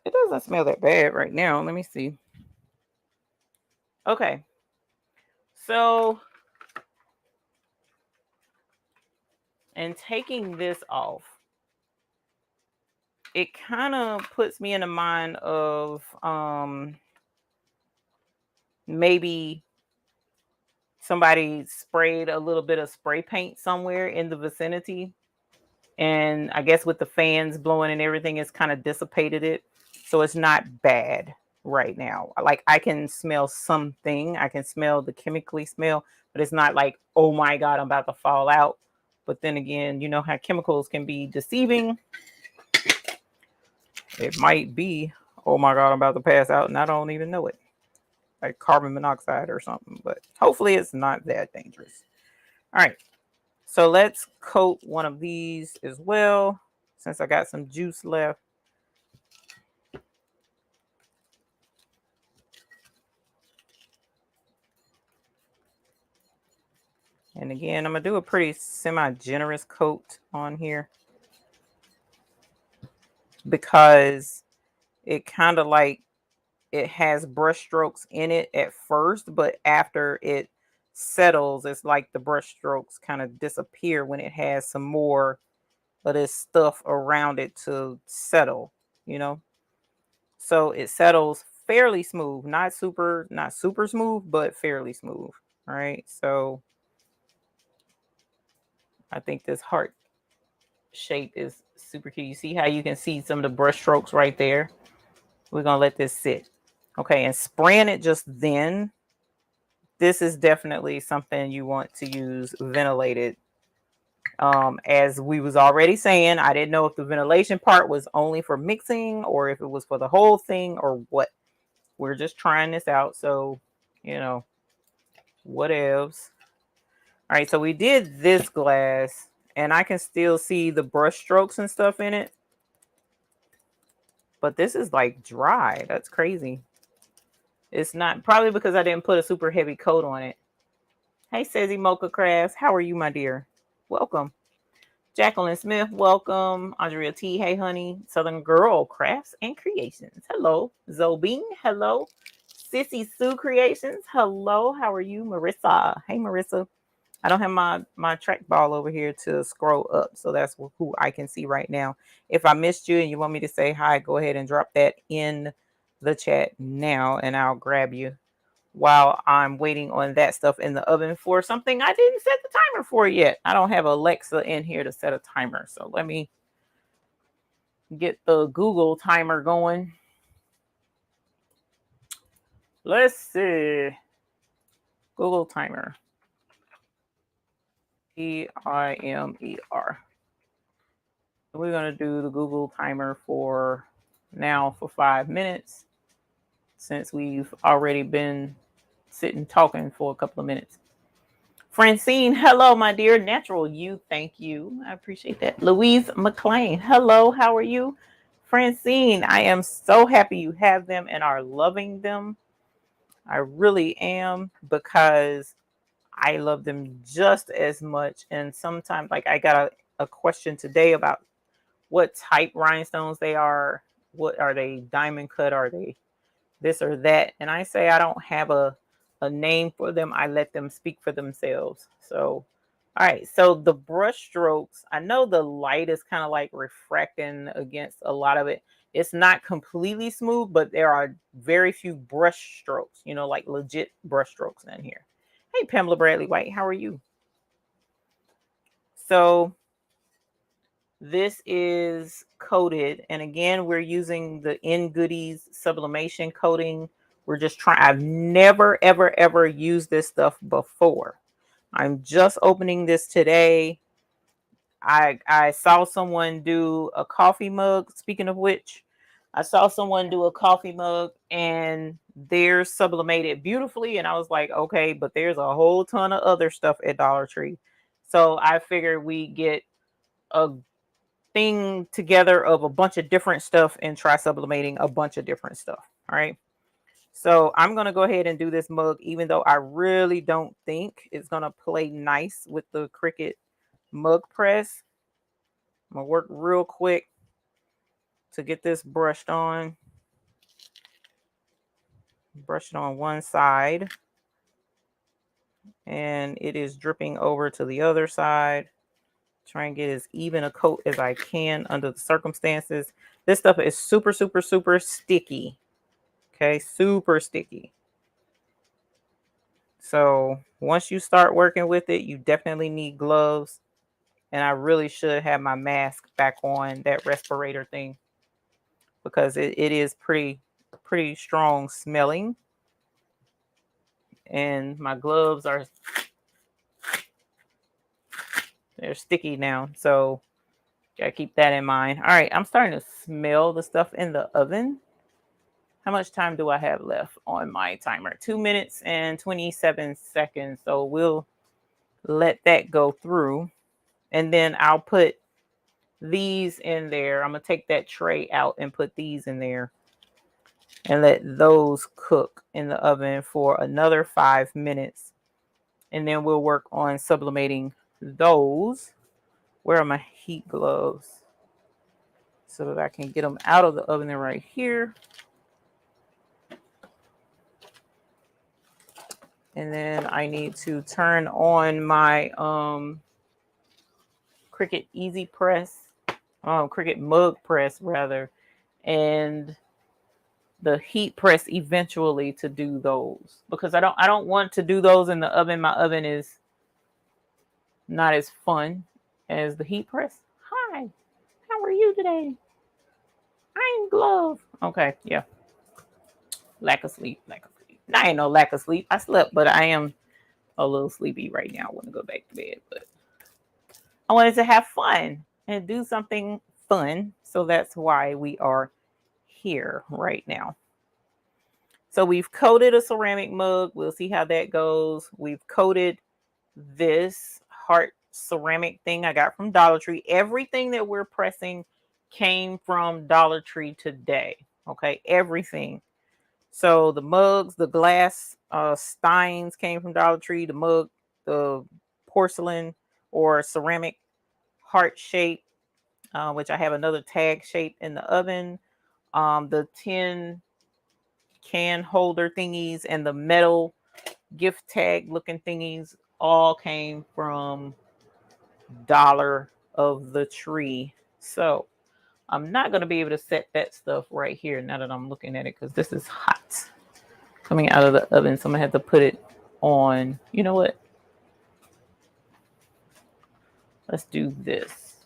doesn't smell that bad right now. Let me see. Okay. So, and taking this off, it kind of puts me in the mind of maybe somebody sprayed a little bit of spray paint somewhere in the vicinity, and I guess with the fans blowing and everything, it's kind of dissipated it, so it's not bad right now. Like, I can smell something, I can smell the chemically smell, but it's not like, oh my god, I'm about to fall out. But then again, you know how chemicals can be deceiving. It might be, oh my god, I'm about to pass out and I don't even know it, like carbon monoxide or something. But hopefully it's not that dangerous. All right, so let's coat one of these as well, since I got some juice left. And again, I'm going to do a pretty semi-generous coat on here because it kind of like, it has brush strokes in it at first, but after it settles, it's like the brush strokes kind of disappear when it has some more of this stuff around it to settle, you know? So it settles fairly smooth, not super smooth, but fairly smooth. All right. So I think this heart shape is super cute. You see how you can see some of the brush strokes right there? We're going to let this sit. Okay. And spraying it just then, this is definitely something you want to use ventilated. As we was already saying, I didn't know if the ventilation part was only for mixing or if it was for the whole thing or what. We're just trying this out. So, you know, whatevs. All right, so we did this glass and I can still see the brush strokes and stuff in it. But this is like dry. That's crazy. It's not, probably because I didn't put a super heavy coat on it. Hey, Sezzy Mocha Crafts. How are you, my dear? Welcome. Jacqueline Smith, welcome. Andrea T, hey, honey. Southern Girl Crafts and Creations. Hello. Zobing, hello. Sissy Sue Creations, hello. How are you? Marissa. Hey, Marissa. I don't have my trackball over here to scroll up, so that's who I can see right now. If I missed you and you want me to say hi, go ahead and drop that in the chat now, and I'll grab you while I'm waiting on that stuff in the oven for something I didn't set the timer for yet. I don't have Alexa in here to set a timer, so let me get the Google timer going. Let's see. Google timer. Timer. We're going to do the Google timer for now for 5 minutes since we've already been sitting talking for a couple of minutes. Francine, hello, my dear. Natural you, thank you. I appreciate that. Louise McLean, hello, how are you? Francine, I am so happy you have them and are loving them. I really am, because I love them just as much. And sometimes, like, I got a question today about what type rhinestones they are. What are they? Diamond cut? Are they this or that? And I say I don't have a name for them. I let them speak for themselves. So, all right. So the brush strokes, I know the light is kind of like refracting against a lot of it. It's not completely smooth, but there are very few brush strokes, you know, like legit brush strokes in here. Hey, Pamela Bradley White, how are you? So this is coated, and again, we're using the In Goodies sublimation coating. We're just trying. I've never, ever used this stuff before. I'm just opening this today. I saw someone do a coffee mug. Speaking of which, I saw someone do a coffee mug and they're sublimated beautifully. And I was like, okay, but there's a whole ton of other stuff at Dollar Tree. So I figured we get a thing together of a bunch of different stuff and try sublimating a bunch of different stuff. All right. So I'm going to go ahead and do this mug, even though I really don't think it's going to play nice with the Cricut mug press. I'm going to work real quick to get this brushed on. Brush it on one side. And it is dripping over to the other side. Try and get as even a coat as I can under the circumstances. This stuff is super, super, super sticky. Okay, super sticky. So once you start working with it, you definitely need gloves. And I really should have my mask back on, that respirator thing, because it is pretty strong smelling. And my gloves are, they're sticky now. So gotta keep that in mind. All right, I'm starting to smell the stuff in the oven. How much time do I have left on my timer? 2 minutes and 27 seconds. So we'll let that go through. And then I'll put these in there. I'm going to take that tray out and put these in there and let those cook in the oven for another 5 minutes. And then we'll work on sublimating those. Where are my heat gloves? So that I can get them out of the oven right here. And then I need to turn on my Cricut Easy Press, Cricut Mug Press rather, and the heat press eventually to do those, because I don't want to do those in the oven. My oven is not as fun as the heat press. Hi, how are you today? I'm Glove. Okay, yeah. Lack of sleep. I ain't no lack of sleep. I slept, but I am a little sleepy right now. I want to go back to bed, but I wanted to have fun and do something fun. So that's why we are here right now. So we've coated a ceramic mug. We'll see how that goes. We've coated this heart ceramic thing I got from Dollar Tree. Everything that we're pressing came from Dollar Tree today. Okay, everything. So the mugs, the glass steins came from Dollar Tree. The mug, the porcelain or ceramic heart shape, which I have another tag shape in the oven. The tin can holder thingies and the metal gift tag looking thingies all came from Dollar of the Tree. So I'm not going to be able to set that stuff right here now that I'm looking at it, because this is hot coming out of the oven. So I'm going to have to put it on. You know what? Let's do this.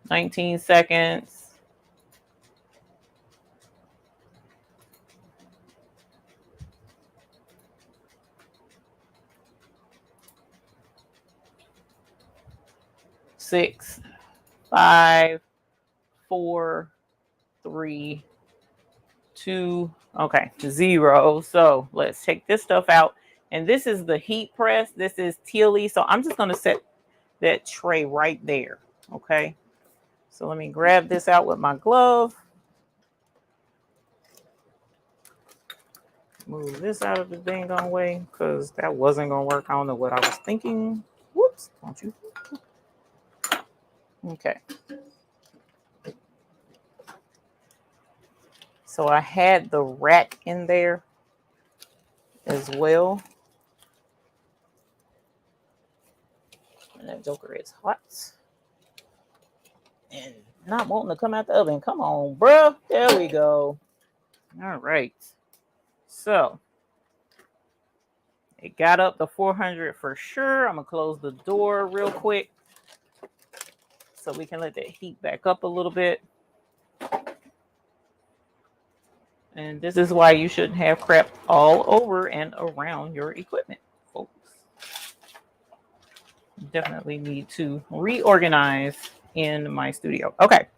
19 seconds. 6, 5, 4, 3, 2, okay, 0. So let's take this stuff out. And this is the heat press. This is Tealy. So I'm just going to set that tray right there. Okay. So let me grab this out with my glove. Move this out of the dang on way because that wasn't going to work. I don't know what I was thinking. Whoops. Don't you? Okay. So I had the rack in there as well. And that joker is hot. And not wanting to come out the oven. Come on, bro. There we go. All right. So it got up to 400 for sure. I'm going to close the door real quick so we can let that heat back up a little bit. And this is why you shouldn't have crap all over and around your equipment, folks. Definitely need to reorganize in my studio. Okay,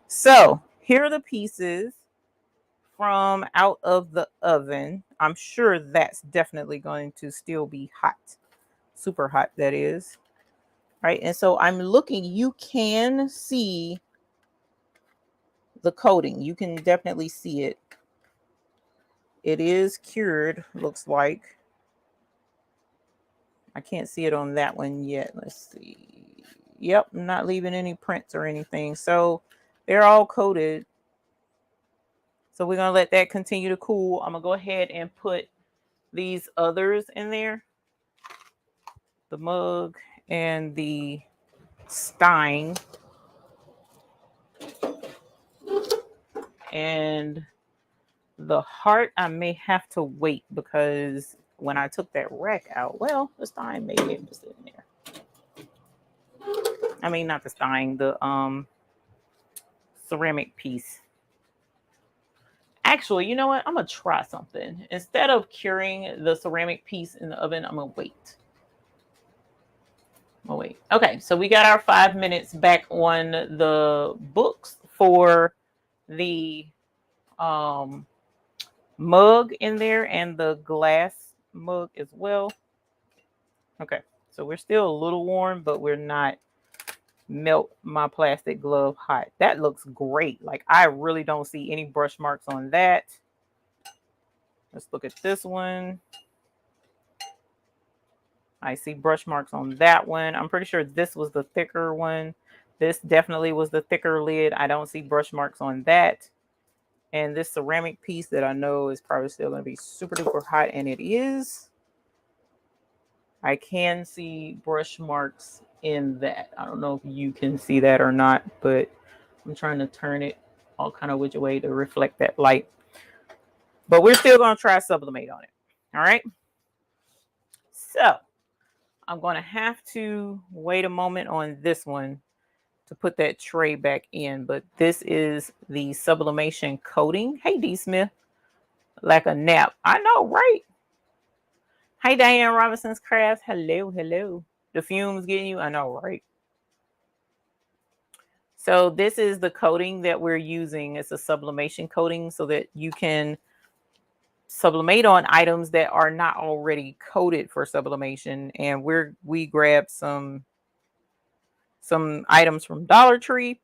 so here are the pieces from out of the oven. I'm sure that's definitely going to still be hot. Super hot, that is. Right, and so I'm looking, you can see the coating. You can definitely see it. It is cured, looks like. I can't see it on that one yet. Let's see. Yep, I'm not leaving any prints or anything. So they're all coated. So we're going to let that continue to cool. I'm going to go ahead and put these others in there. The mug and the stein. And the heart, I may have to wait because when I took that rack out, well, the stein may be able to sit in there. I mean, not the stein, the ceramic piece. Actually, you know what? I'm going to try something. Instead of curing the ceramic piece in the oven, I'm going to wait. Okay, so we got our 5 minutes back on the books for the mug in there and the glass mug as well. Okay, so we're still a little warm, but we're not melt my plastic glove hot. That looks great. Like, I really don't see any brush marks on that. Let's look at this one. I see brush marks on that one. I'm pretty sure this was the thicker one. This definitely was the thicker lid. I don't see brush marks on that. And this ceramic piece that I know is probably still going to be super duper hot, and it is. I can see brush marks in that. I don't know if you can see that or not, but I'm trying to turn it all kind of which way to reflect that light. But we're still going to try sublimate on it. All right. So I'm going to have to wait a moment on this one to put that tray back in. But this is the sublimation coating. Hey, D. Smith. Like a nap. I know, right? Hey, Diane Robinson's Crafts. Hello, hello. The fumes getting you? I know, right? So this is the coating that we're using. It's a sublimation coating so that you can sublimate on items that are not already coated for sublimation. And we grabbed some items from Dollar Tree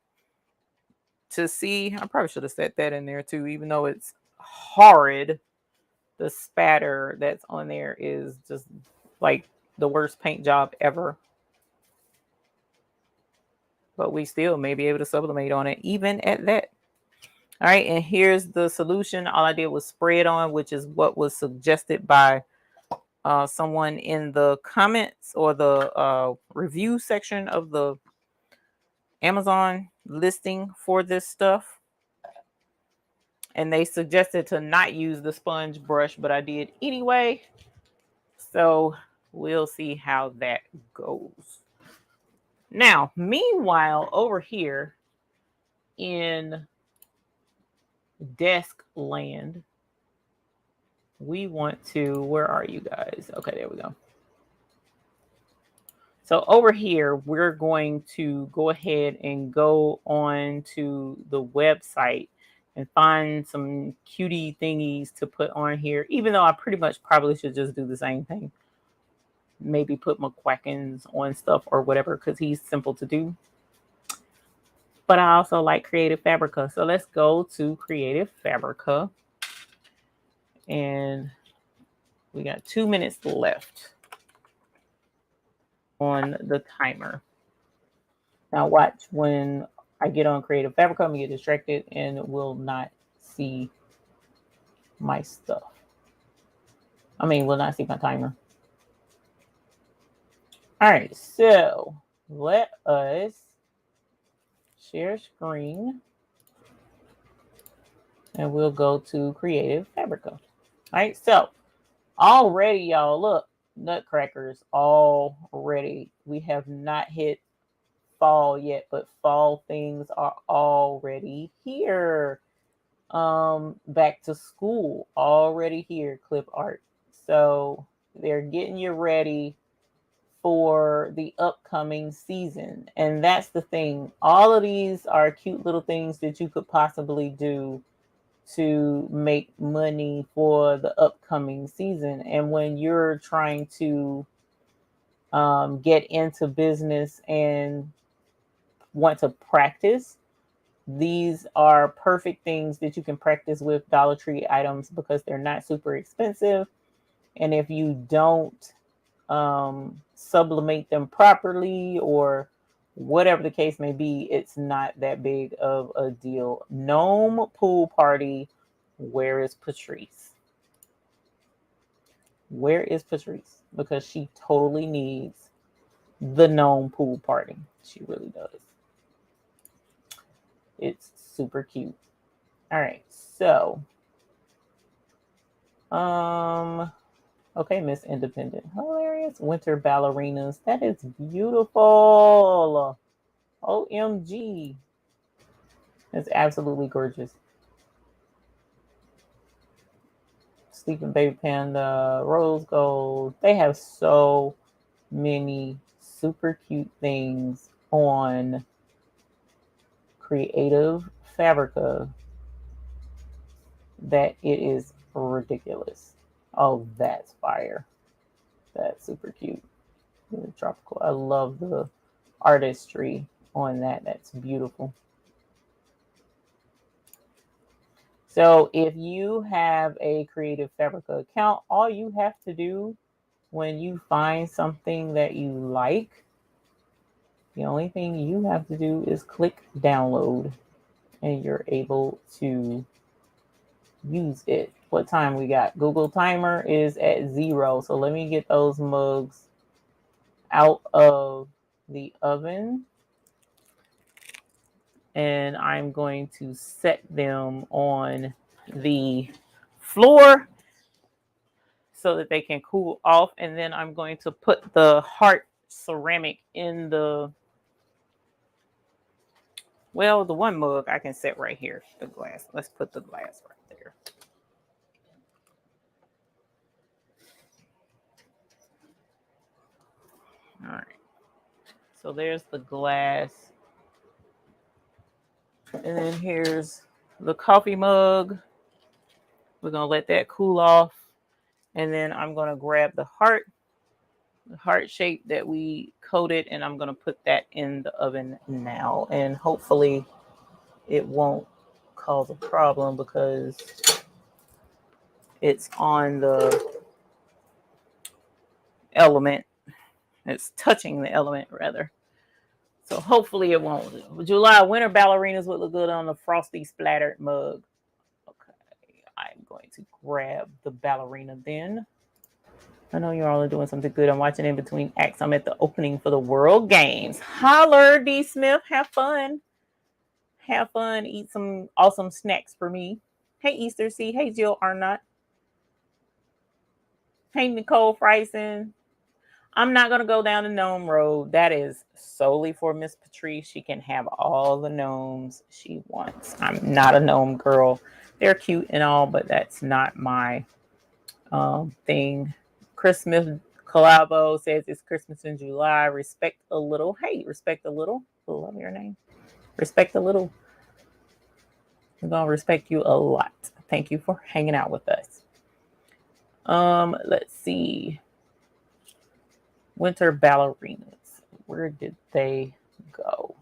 to see. I probably should have set that in there too, even though it's horrid. The spatter that's on there is just like the worst paint job ever. But we still may be able to sublimate on it even at that. All right, and here's the solution. All I did was spray it on, which is what was suggested by someone in the comments or the review section of the Amazon listing for this stuff. And they suggested to not use the sponge brush, but I did anyway. So we'll see how that goes. Now, meanwhile, over here in desk land, we want to, where are you guys? Okay, there we go. So over here, we're going to go ahead and go on to the website and find some cutie thingies to put on here, even though I pretty much probably should just do the same thing. Maybe put McQuackins on stuff or whatever, because he's simple to do. But I also like Creative Fabrica. So let's go to Creative Fabrica. And we got 2 minutes left on the timer. Now watch, when I get on Creative Fabrica, I'm gonna get distracted and will not see my stuff. I mean, will not see my timer. All right, so let us share screen and we'll go to Creative Fabrica. All right, so already, y'all, look, nutcrackers already. We have not hit fall yet, but fall things are already here. Back to school already here, clip art. So they're getting you ready for the upcoming season. And that's the thing. All of these are cute little things that you could possibly do to make money for the upcoming season. And when you're trying to get into business and want to practice, these are perfect things that you can practice with Dollar Tree items because they're not super expensive. And if you don't sublimate them properly or whatever the case may be, it's not that big of a deal. Gnome pool party. Where is Patrice? Where is Patrice? Because she totally needs the gnome pool party. She really does. It's super cute. All right, so okay, Miss Independent. Hilarious. Winter ballerinas. That is beautiful. OMG. It's absolutely gorgeous. Sleeping Baby Panda, Rose Gold. They have so many super cute things on Creative Fabrica that it is ridiculous. Oh, that's fire. That's super cute. Tropical. I love the artistry on that. That's beautiful. So if you have a Creative Fabrica account, all you have to do when you find something that you like, the only thing you have to do is click download and you're able to use it. What time we got? Google timer is at 0. So let me get those mugs out of the oven. And I'm going to set them on the floor so that they can cool off. And then I'm going to put the heart ceramic in the, well, the one mug I can set right here, the glass. Let's put the glass right there. All right. So there's the glass. And then here's the coffee mug. We're going to let that cool off. And then I'm going to grab the heart shape that we coated, and I'm going to put that in the oven now. And hopefully it won't cause a problem because it's on the element. It's touching the element, rather. So hopefully it won't. July winter ballerinas would look good on the frosty splattered mug. Okay, I'm going to grab the ballerina then. I know you all are doing something good. I'm watching in between acts. I'm at the opening for the World Games. Holler, D. Smith. Have fun. Have fun. Eat some awesome snacks for me. Hey, Easter C. Hey, Jill Arnott. Hey, Nicole Friesen. I'm not going to go down the gnome road. That is solely for Miss Patrice. She can have all the gnomes she wants. I'm not a gnome girl. They're cute and all, but that's not my thing. Chris Smith Collabo says it's Christmas in July. Respect a little. Hey, respect a little. Love your name. Respect a little. I'm gonna respect you a lot. Thank you for hanging out with us. Let's see. Winter ballerinas. Where did they go?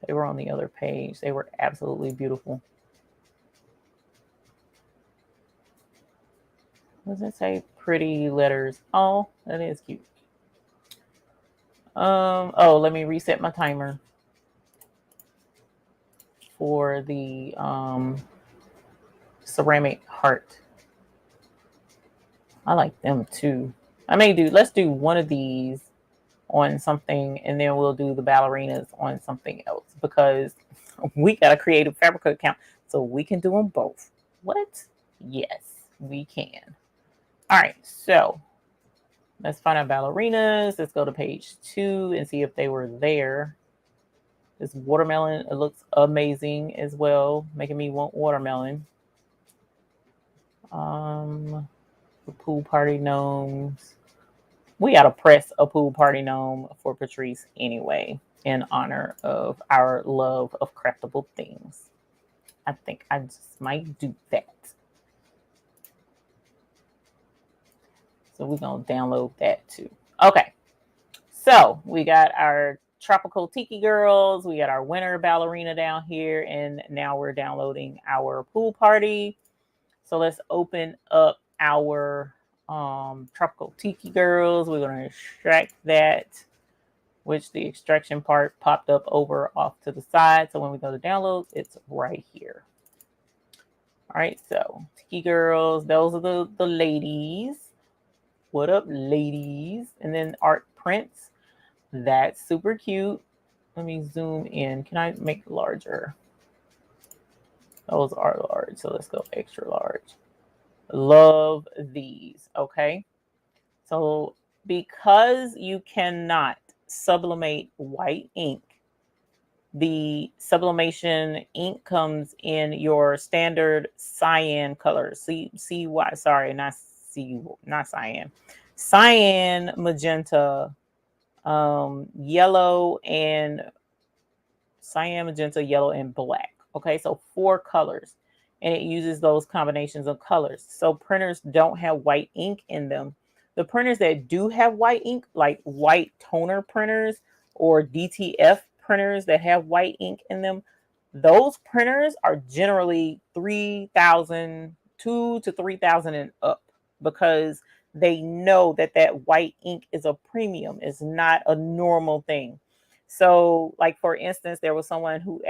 They were on the other page. They were absolutely beautiful. Does it say pretty letters? Oh, that is cute. Oh, let me reset my timer for the ceramic heart. I like them too. Let's do one of these on something, and then we'll do the ballerinas on something else, because we got a creative fabric account, so we can do them both. What? Yes, we can. All right, so let's find out ballerinas. Let's go to page 2 and see if they were there. This watermelon, it looks amazing as well, making me want watermelon. The pool party gnomes. We gotta press a pool party gnome for Patrice anyway, in honor of our love of craftable things. I think I just might do that. So we're gonna download that too. Okay, so we got our tropical tiki girls, we got our winter ballerina down here, and now we're downloading our pool party. So let's open up our tropical tiki girls. We're going to extract that, which the extraction part popped up over off to the side. So when we go to downloads, it's right here. All right, so tiki girls, those are the ladies. What up, ladies? And then art prints. That's super cute. Let me zoom in. Can I make it larger? Those are large, so let's go extra large. Love these. Okay, so because you cannot sublimate white ink, the sublimation ink comes in your standard cyan color. See why? Sorry, not cyan. Cyan, magenta, yellow, and cyan, magenta, yellow, and black. Okay, so 4 colors, and it uses those combinations of colors. So printers don't have white ink in them. The printers that do have white ink, like white toner printers or DTF printers that have white ink in them, those printers are generally 3,000, 2 to 3,000 and up, because they know that that white ink is a premium. It's not a normal thing. So, like for instance, there was someone who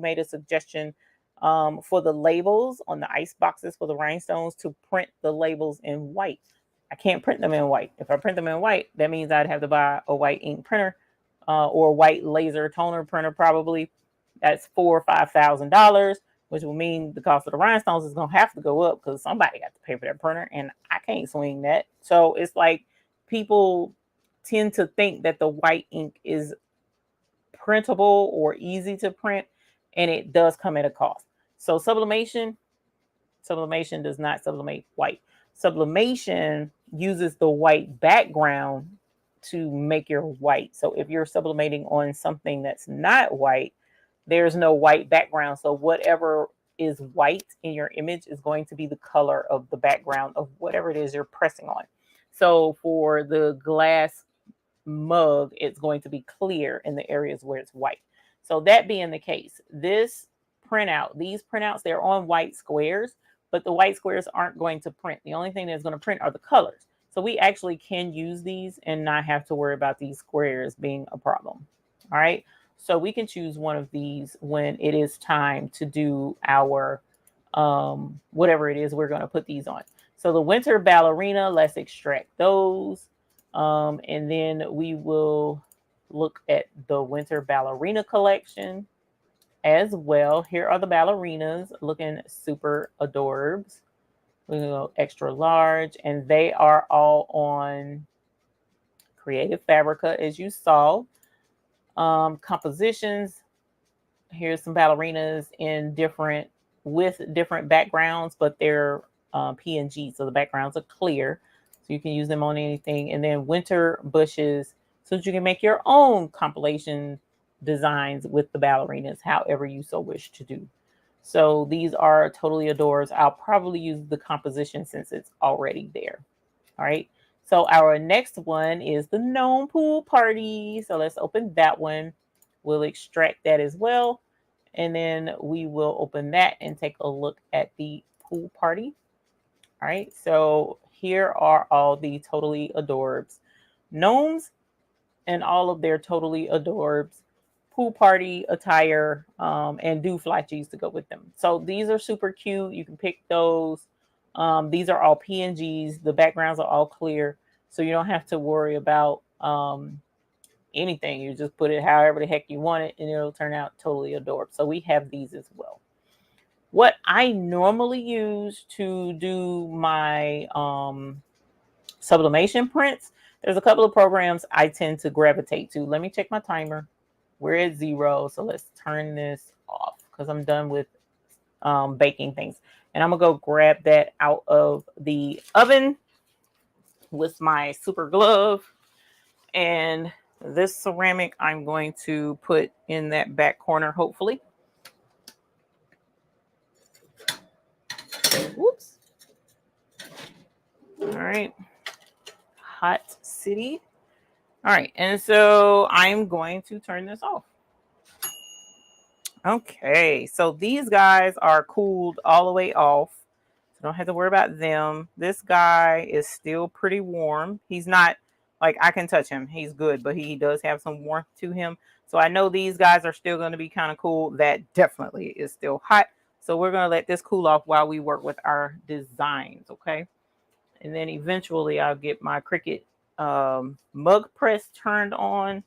made a suggestion for the labels on the ice boxes for the rhinestones to print the labels in white. I can't print them in white. If I print them in white, that means I'd have to buy a white ink printer or a white laser toner printer, probably. That's $4,000 or $5,000, which will mean the cost of the rhinestones is gonna have to go up because somebody got to pay for that printer, and I can't swing that. So it's like people tend to think that the white ink is printable or easy to print, and it does come at a cost. So sublimation does not sublimate white. Sublimation uses the white background to make your white. So if you're sublimating on something that's not white, there's no white background. So whatever is white in your image is going to be the color of the background of whatever it is you're pressing on. So for the glass mug, it's going to be clear in the areas where it's white. So that being the case, these printouts, they're on white squares, but the white squares aren't going to print. The only thing that's going to print are the colors. So we actually can use these and not have to worry about these squares being a problem. All right. So we can choose one of these when it is time to do our whatever it is we're going to put these on. So the winter ballerina, let's extract those. And then we will look at the winter ballerina collection as well. Here are the ballerinas looking super adorbs. We're going to go extra large, and they are all on Creative Fabrica, as you saw. Compositions. Here's some ballerinas with different backgrounds, but they're PNG, so the backgrounds are clear. So you can use them on anything. And then winter bushes, so that you can make your own compilation designs with the ballerinas, however you so wish to do. So these are totally adores. I'll probably use the composition since it's already there. All right. So our next one is the gnome pool party. So let's open that one. We'll extract that as well. And then we will open that and take a look at the pool party. All right. So here are all the totally adorbs gnomes and all of their totally adorbs pool party attire, and do fly cheese to go with them. So these are super cute. You can pick those. These are all PNGs. The backgrounds are all clear, so you don't have to worry about anything. You just put it however the heck you want it, and it'll turn out totally adorable. So we have these as well. What I normally use to do my sublimation prints, there's a couple of programs I tend to gravitate to. Let me check my timer. We're at 0, so let's turn this off because I'm done with baking things. And I'm gonna go grab that out of the oven with my super glove. And this ceramic I'm going to put in that back corner, hopefully. Whoops. All right. Hot city. All right. And so I'm going to turn this off. Okay. So these guys are cooled all the way off. So don't have to worry about them. This guy is still pretty warm. He's not like I can touch him. He's good, but he does have some warmth to him. So I know these guys are still going to be kind of cool. That definitely is still hot. So we're going to let this cool off while we work with our designs. Okay. And then eventually I'll get my Cricut mug press turned on.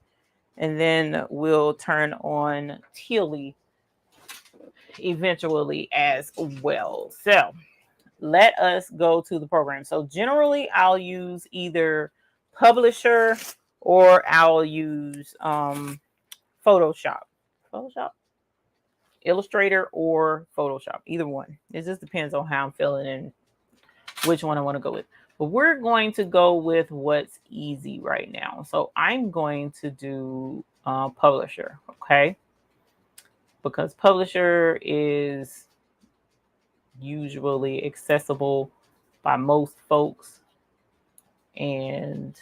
And then we'll turn on Tilly eventually as well. So let us go to the program. So generally I'll use either Publisher or I'll use Photoshop, Illustrator or Photoshop, either one. It just depends on how I'm feeling and which one I want to go with. But we're going to go with what's easy right now. So I'm going to do Publisher, okay? Because Publisher is usually accessible by most folks. And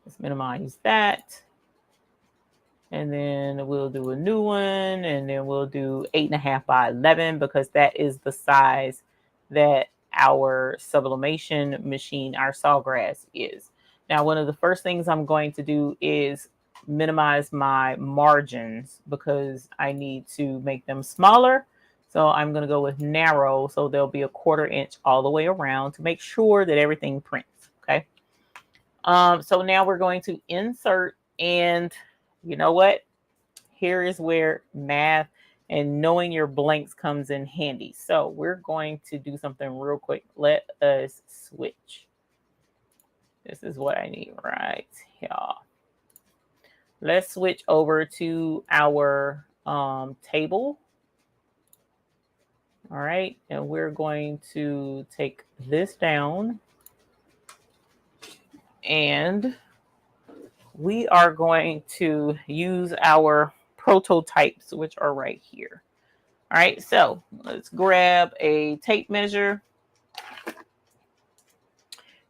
let's minimize that. And then we'll do a new one, and then we'll do 8.5 by 11 because that is the size that our sublimation machine, our sawgrass, is. Now, one of the first things I'm going to do is minimize my margins because I need to make them smaller. So I'm going to go with narrow, so there'll be a 1/4 inch all the way around to make sure that everything prints. Okay. So now we're going to insert, and you know what? Here is where math and knowing your blanks comes in handy. So we're going to do something real quick. Let us switch. This is what I need right here. Let's switch over to our table. All right, and we're going to take this down, and we are going to use our prototypes, which are right here. All right, so let's grab a tape measure.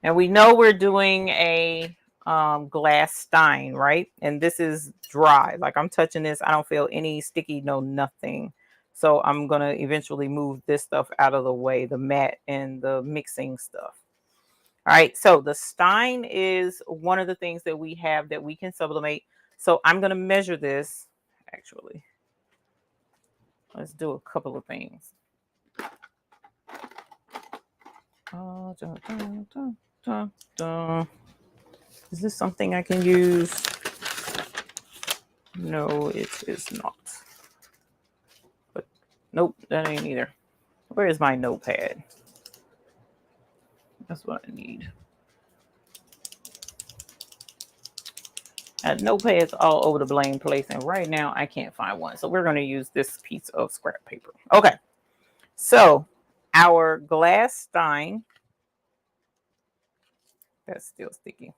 And we know we're doing a glass stein, right? And this is dry. Like I'm touching this, I don't feel any sticky, no nothing. So I'm going to eventually move this stuff out of the way, the mat and the mixing stuff. All right, so the stein is one of the things that we have that we can sublimate. So I'm going to measure this, actually. Let's do a couple of things. Is this something I can use? No, it is not. But nope, that ain't either. Where is my notepad? That's what I need. Notepads all over the blame place, and right now I can't find one. So we're going to use this piece of scrap paper. Okay, so our glass stein That's still sticky.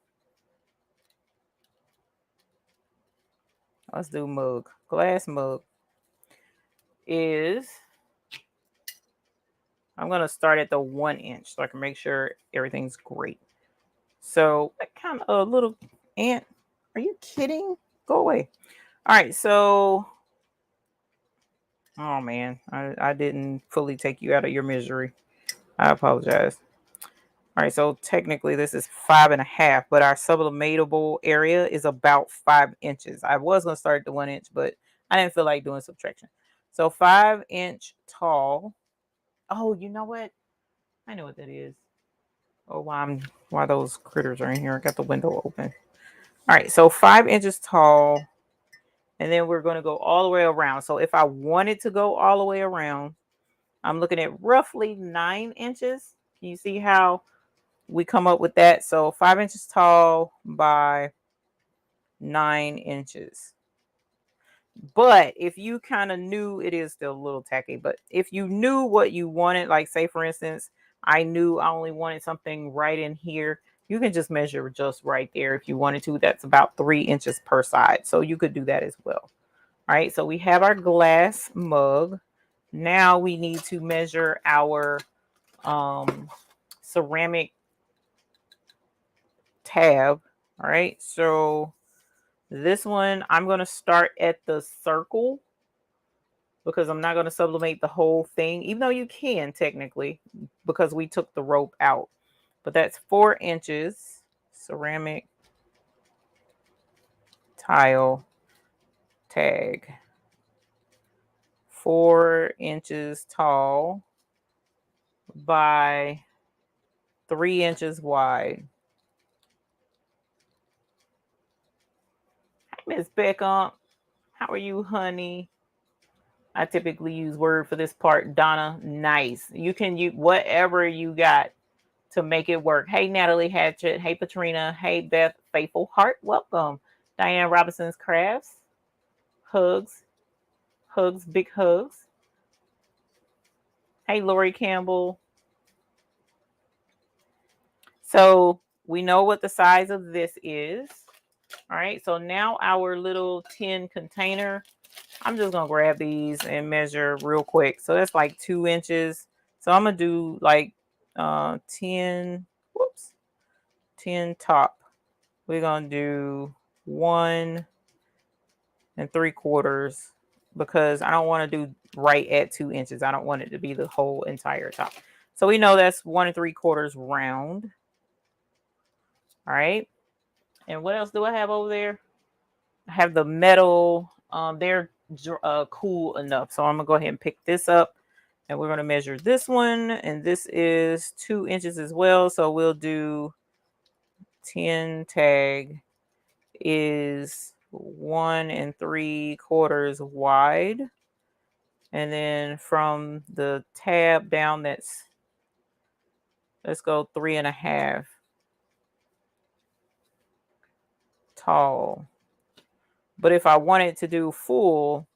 Let's do mug. Glass mug is, I'm going to start at the 1 inch so I can make sure everything's great. So that kind of a little ant. Are you kidding? Go away. All right. So, oh man, I didn't fully take you out of your misery. I apologize. All right. So technically this is 5.5, but our sublimatable area is about 5 inches. I was going to start at the 1 inch, but I didn't feel like doing subtraction. So 5-inch tall. Oh, you know what? I know what that is. Oh, why those critters are in here. I got the window open. All right, so 5 inches tall, and then we're going to go all the way around. So if I wanted to go all the way around, I'm looking at roughly 9 inches. Can you see how we come up with that? So 5 inches tall by 9 inches. But if you kind of knew, it is still a little tacky, but if you knew what you wanted, like say for instance, I knew I only wanted something right in here, you can just measure just right there if you wanted to. That's about 3 inches per side. So you could do that as well. All right, so we have our glass mug. Now we need to measure our ceramic tab. All right, so this one, I'm going to start at the circle because I'm not going to sublimate the whole thing, even though you can technically, because we took the rope out. But that's 4 inches ceramic tile tag. 4 inches tall by 3 inches wide. Hi, Miss Beckham. How are you, honey? I typically use Word for this part. Donna, nice. You can use whatever you got to make it work. Hey, Natalie Hatchett. Hey, Patrina. Hey, Beth Faithful Heart. Welcome. Diane Robinson's Crafts. Hugs. Hugs. Big hugs. Hey, Lori Campbell. So we know what the size of this is. All right. So now our little tin container, I'm just going to grab these and measure real quick. So that's like 2 inches. So I'm going to do like 10, 10 top. We're going to do 1 3/4 because I don't want to do right at 2 inches. I don't want it to be the whole entire top. So we know that's 1 3/4 round. All right. And what else do I have over there? I have the metal. They're cool enough. So I'm going to go ahead and pick this up. And we're going to measure this one. And this is 2 inches as well. So we'll do 10 tag is 1 3/4 wide. And then from the tab down, let's go 3.5 tall. But if I wanted to do full,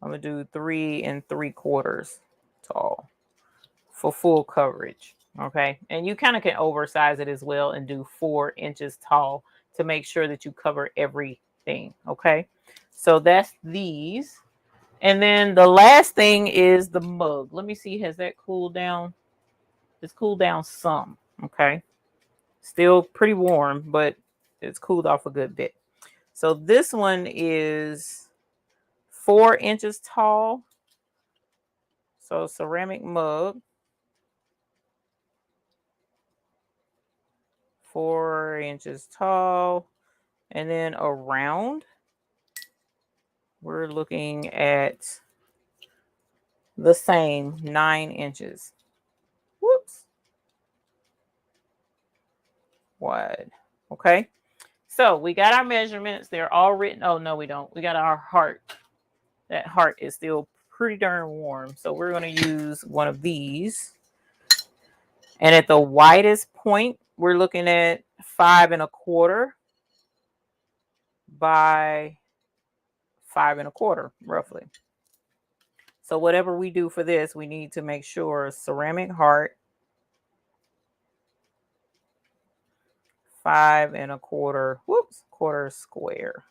I'm going to do 3 3/4 tall for full coverage. Okay. And you kind of can oversize it as well and do 4 inches tall to make sure that you cover everything. Okay. So that's these. And then the last thing is the mug. Let me see. Has that cooled down? It's cooled down some. Okay. Still pretty warm, but it's cooled off a good bit. So this one is 4 inches tall. So ceramic mug. 4 inches tall. And then around, we're looking at the same 9 inches. Whoops. Wide. Okay. So we got our measurements. They're all written. Oh, no, we don't. We got our heart. That heart is still pretty darn warm. So we're going to use one of these. And at the widest point, we're looking at 5 1/4 by 5 1/4, roughly. So whatever we do for this, we need to make sure ceramic heart 5 1/4, whoops, quarter square.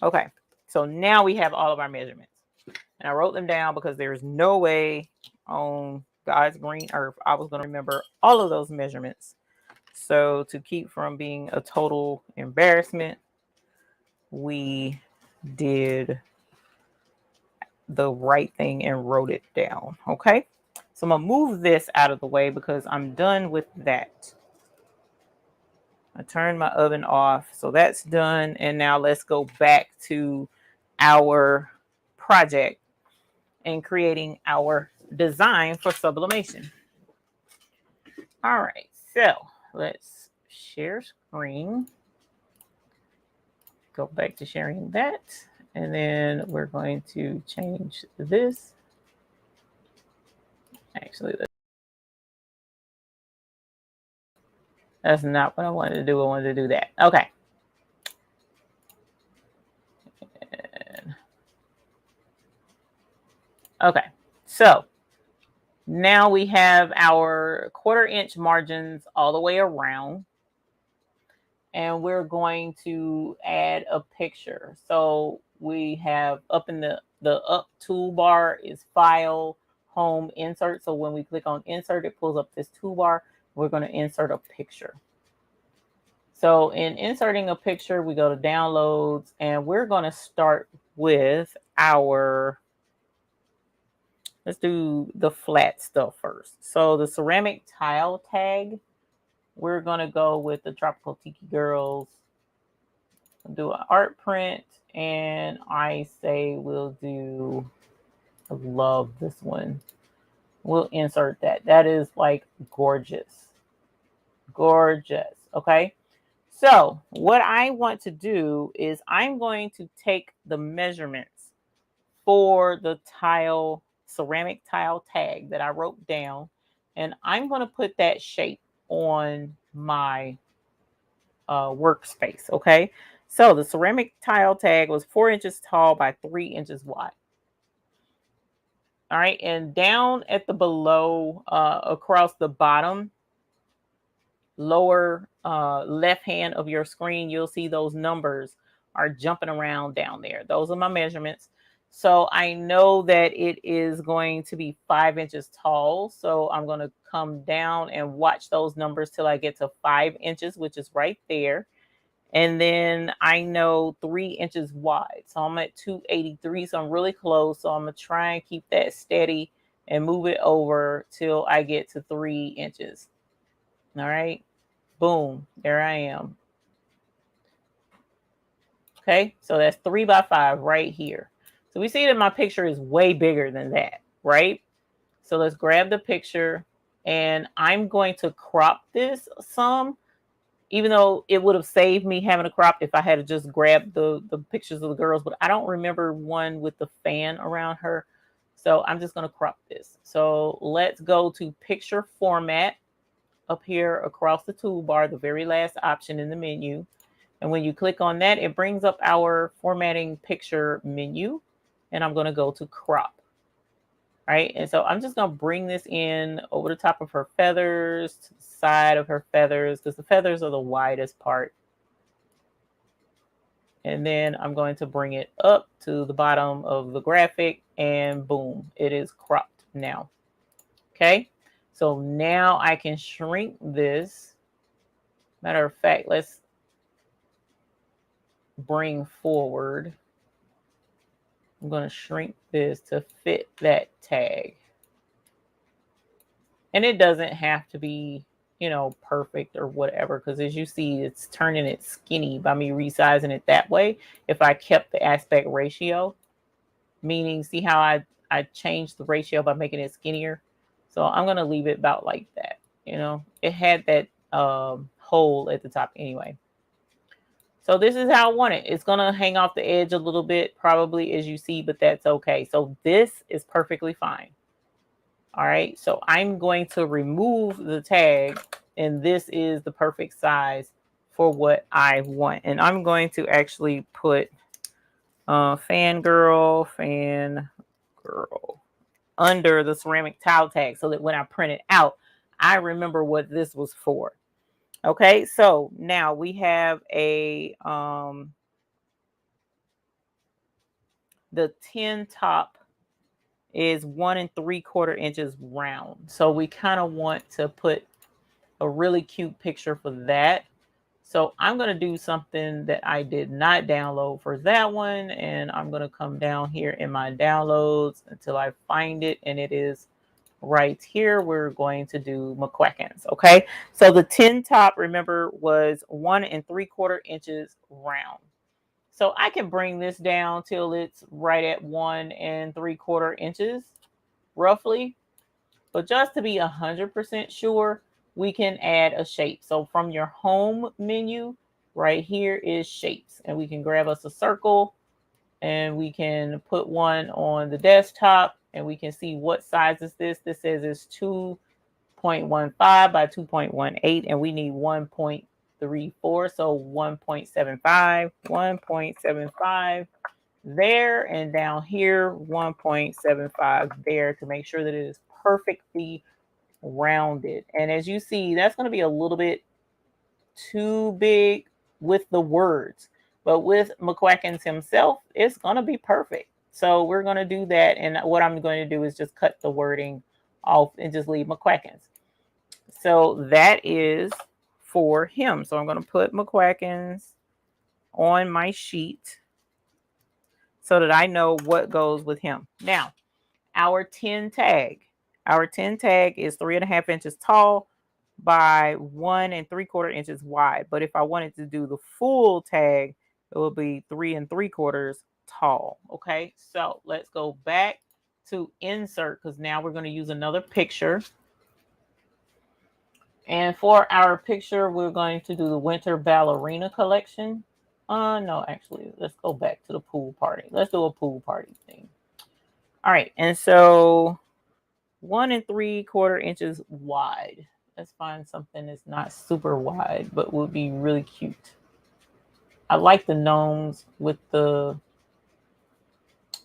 Okay, so now we have all of our measurements. And I wrote them down because there's no way on God's green earth I was going to remember all of those measurements. So to keep from being a total embarrassment, we did the right thing and wrote it down. Okay, so I'm gonna move this out of the way because I'm done with that. I turned my oven off, so that's done. And now let's go back to our project and creating our design for sublimation. All right, so let's share screen. Go back to sharing that. And then we're going to change this. Actually, that's not what I wanted to do. I wanted to do that. Okay. Okay, so now we have our 1/4 inch margins all the way around. And we're going to add a picture. So we have up in the up toolbar is File, Home, Insert. So when we click on Insert, it pulls up this toolbar. We're going to insert a picture. So in inserting a picture, we go to Downloads, and we're going to start with our, let's do the flat stuff first. So the ceramic tile tag, we're going to go with the Tropical Tiki Girls. Do an art print, and I say we'll do, I love this one. We'll insert that. That is like gorgeous. Gorgeous. Okay. So what I want to do is I'm going to take the measurements for the tile, ceramic tile tag that I wrote down, and I'm going to put that shape on my workspace. Okay. So the ceramic tile tag was 4 inches tall by 3 inches wide. All right. And down at the below, across the bottom, lower left hand of your screen, you'll see those numbers are jumping around down there. Those are my measurements. So I know that it is going to be 5 inches tall. So I'm going to come down and watch those numbers till I get to 5 inches, which is right there. And then I know 3 inches wide. So I'm at 283. So I'm really close. So I'm going to try and keep that steady and move it over till I get to 3 inches. All right. Boom. There I am. Okay. So that's 3 by 5 right here. So we see that my picture is way bigger than that, right? So let's grab the picture, and I'm going to crop this some, even though it would have saved me having a crop if I had to just grab the pictures of the girls, but I don't remember one with the fan around her. So I'm just going to crop this. So let's go to picture format up here across the toolbar, the very last option in the menu. And when you click on that, it brings up our formatting picture menu, and I'm going to go to crop. All right. And so I'm just going to bring this in over the top of her feathers, to the side of her feathers, because the feathers are the widest part. And then I'm going to bring it up to the bottom of the graphic, and boom, it is cropped now. Okay. So now I can shrink this. Matter of fact, let's bring forward. I'm going to shrink this to fit that tag. And it doesn't have to be, you know, perfect or whatever, because as you see, it's turning it skinny by me resizing it that way. If I kept the aspect ratio, meaning see how I changed the ratio by making it skinnier. So I'm going to leave it about like that. You know, it had that hole at the top anyway. So this is how I want it. It's going to hang off the edge a little bit, probably, as you see, but that's okay. So this is perfectly fine. All right. So I'm going to remove the tag, and this is the perfect size for what I want. And I'm going to actually put fangirl under the ceramic tile tag so that when I print it out, I remember what this was for. Okay, so now we have a the 10 top is 1 3/4 inches round. So we kind of want to put a really cute picture for that. So I'm going to do something that I did not download for that one. And I'm going to come down here in my downloads until I find it. And it is right here. We're going to do McQuackins. Okay. So the 10 top, remember, was 1 3/4 inches round. So I can bring this down till it's right at 1 3/4 inches roughly. But just to be 100% sure, we can add a shape. So from your home menu, right here is shapes. And we can grab us a circle and we can put one on the desktop and we can see what size is this. This says it's 2.15 by 2.18 and we need 1.34. So 1.75, 1.75 there, and down here 1.75 there to make sure that it is perfectly rounded. And as you see, that's going to be a little bit too big with the words, but with McQuackins himself, it's going to be perfect. So we're going to do that. And what I'm going to do is just cut the wording off and just leave McQuackins. So that is for him. So I'm going to put McQuackins on my sheet so that I know what goes with him. Now, our 10 tag. Our 10 tag is 3.5 inches tall by 1 3/4 inches wide. But if I wanted to do the full tag, it will be 3 3/4 tall. Okay, so let's go back to insert because now we're going to use another picture. And for our picture, we're going to do the winter ballerina collection. No, actually, let's go back to the pool party. Let's do a pool party thing. All right, and so 1 3/4 inches wide. Let's find something that's not super wide, but would be really cute. I like the gnomes with the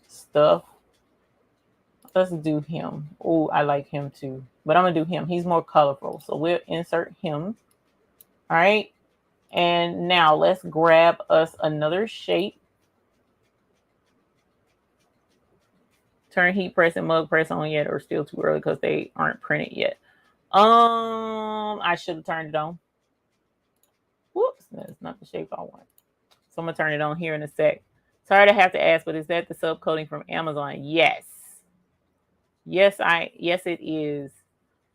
stuff. Let's do him. Oh, I like him too, but I'm gonna do him. He's more colorful, so we'll insert him. All right, and now let's grab us another shape. Turn heat press and mug press on yet, or still too early because they aren't printed yet. I should have turned it on. Whoops, that's not the shape I want. So I'm gonna turn it on here in a sec. Sorry to have to ask, but is that the subcoating from Amazon? Yes. Yes, it is.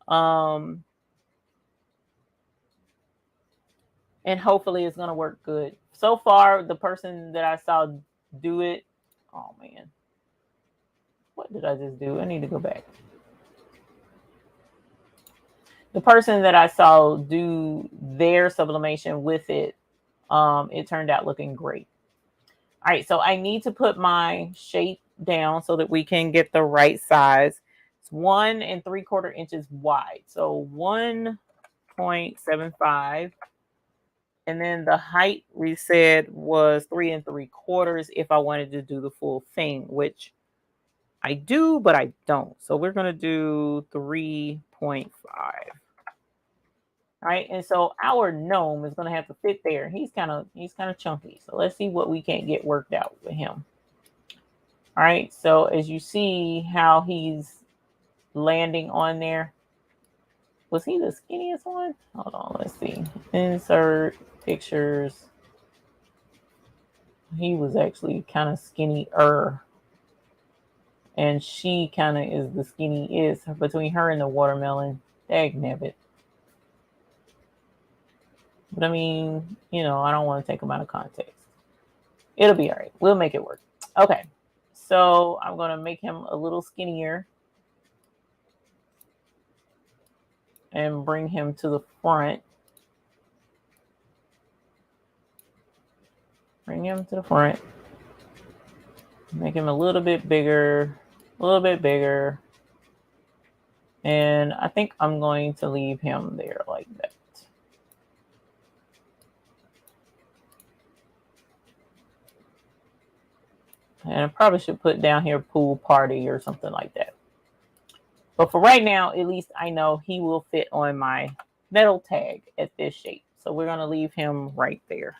And hopefully it's gonna work good. So far, the person that I saw do it, oh man. What did I just do? I need to go back. The person that I saw do their sublimation with it, it turned out looking great. All right, so I need to put my shape down so that we can get the right size. It's 1 3/4 inches wide. So 1.75. And then the height we said was 3 3/4 if I wanted to do the full thing, which I do, but I don't. So we're going to do 3.5. All right, and so our gnome is going to have to fit there. He's kind of chunky. So let's see what we can get worked out with him. All right, so as you see how he's landing on there, was he the skinniest one? Hold on, let's see. Insert pictures. He was actually kind of skinnier, and she kind of is the skinniest between her and the watermelon. Dagnabbit. But I mean, I don't want to take them out of context. It'll be all right. We'll make it work. Okay. So I'm going to make him a little skinnier and bring him to the front. Bring him to the front. Make him a little bit bigger. And I think I'm going to leave him there like that. And I probably should put down here pool party or something like that. But for right now, at least I know he will fit on my metal tag at this shape. So we're going to leave him right there.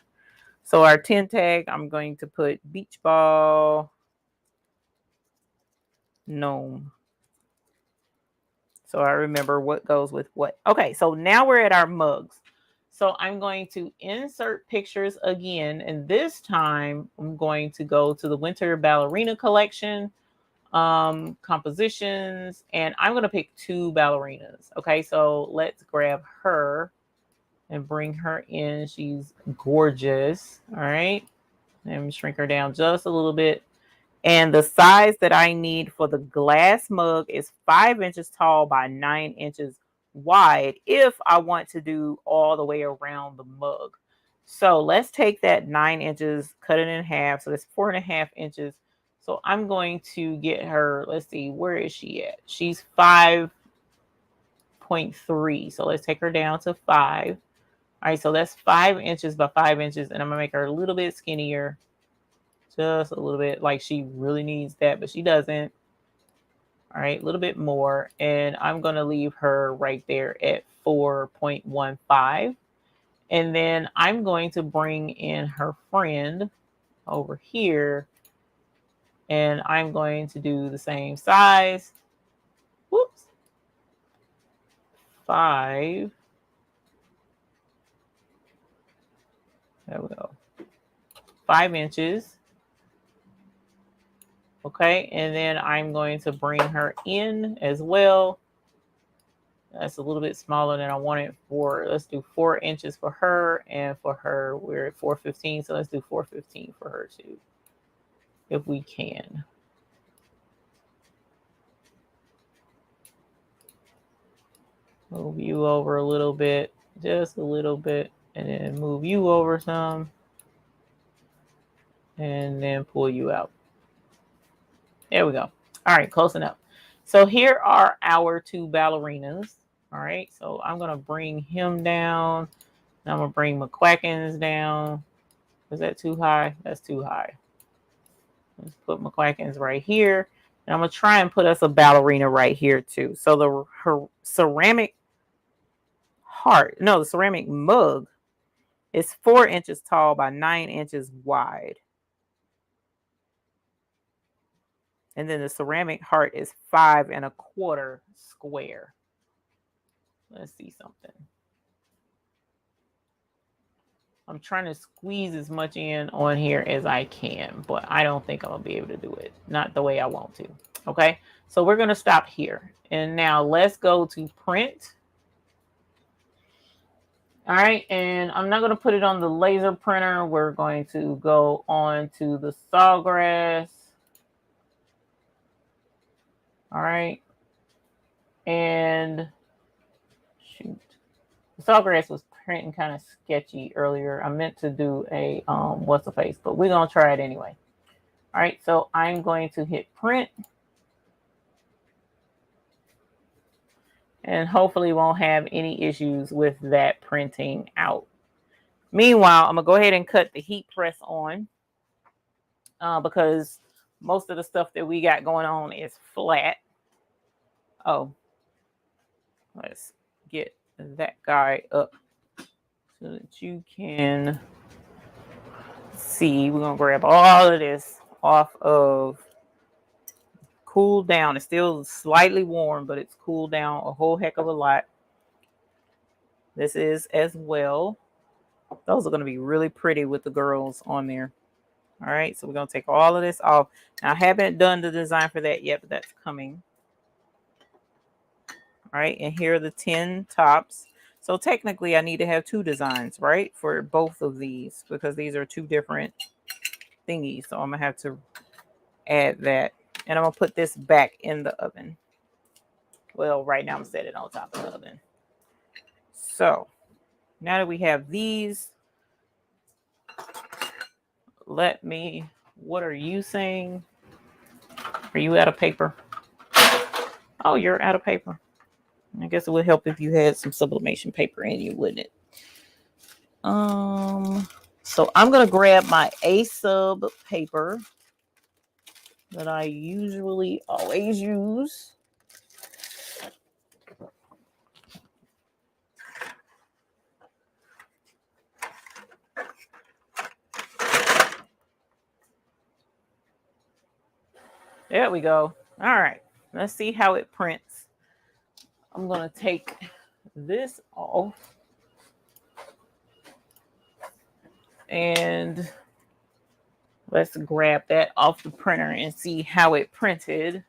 So our 10 tag, I'm going to put beach ball gnome. So I remember what goes with what. Okay, so now we're at our mugs. So I'm going to insert pictures again. And this time I'm going to go to the Winter Ballerina collection, compositions, and I'm going to pick 2 ballerinas. Okay, so let's grab her and bring her in. She's gorgeous. All right. Let me shrink her down just a little bit. And the size that I need for the glass mug is 5 inches tall by 9 inches wide if I want to do all the way around the mug. So let's take that 9 inches, cut it in half. So that's 4.5 inches. So I'm going to get her, let's see, where is she at? She's 5.3. So let's take her down to 5. All right, so that's 5 inches by 5 inches. And I'm going to make her a little bit skinnier. Just a little bit, like she really needs that, but she doesn't. All right, a little bit more. And I'm going to leave her right there at 4.15. And then I'm going to bring in her friend over here. And I'm going to do the same size. Whoops. 5. There we go. 5 inches. Okay, and then I'm going to bring her in as well. That's a little bit smaller than I wanted for, let's do 4 inches for her, and for her, we're at 415, so let's do 415 for her too, if we can. Move you over a little bit, just a little bit, and then move you over some, and then pull you out. There we go. All right, close enough. So here are our 2 ballerinas. All right, so I'm going to bring him down. And I'm going to bring McQuackins down. Is that too high? That's too high. Let's put McQuackins right here. And I'm going to try and put us a ballerina right here too. So her ceramic heart, no, the ceramic mug is 4 inches tall by 9 inches wide. And then the ceramic heart is 5.25 square. Let's see something. I'm trying to squeeze as much in on here as I can, but I don't think I'm going to be able to do it. Not the way I want to. Okay, so we're going to stop here. And now let's go to print. All right, and I'm not going to put it on the laser printer. We're going to go on to the Sawgrass. All right, and shoot. The Sawgrass was printing kind of sketchy earlier. I meant to do a what's the face, but we're going to try it anyway. All right, so I'm going to hit print. And hopefully won't have any issues with that printing out. Meanwhile, I'm going to go ahead and cut the heat press on because most of the stuff that we got going on is flat. Oh, let's get that guy up so that you can see. We're going to grab all of this off of cool down. It's still slightly warm, but it's cooled down a whole heck of a lot. This is as well. Those are going to be really pretty with the girls on there. All right, so we're going to take all of this off. Now, I haven't done the design for that yet, but that's coming. All right, and here are the 10 tops. So technically, I need to have 2 designs, right, for both of these because these are 2 different thingies. So I'm going to have to add that. And I'm going to put this back in the oven. Well, right now I'm setting it on top of the oven. So now that we have these, let me, what are you saying? Are you out of paper? Oh, you're out of paper. I guess it would help if you had some sublimation paper in you, wouldn't it? So I'm going to grab my A-sub paper that I usually always use. There we go. All right. Let's see how it prints. I'm going to take this off. And let's grab that off the printer and see how it printed.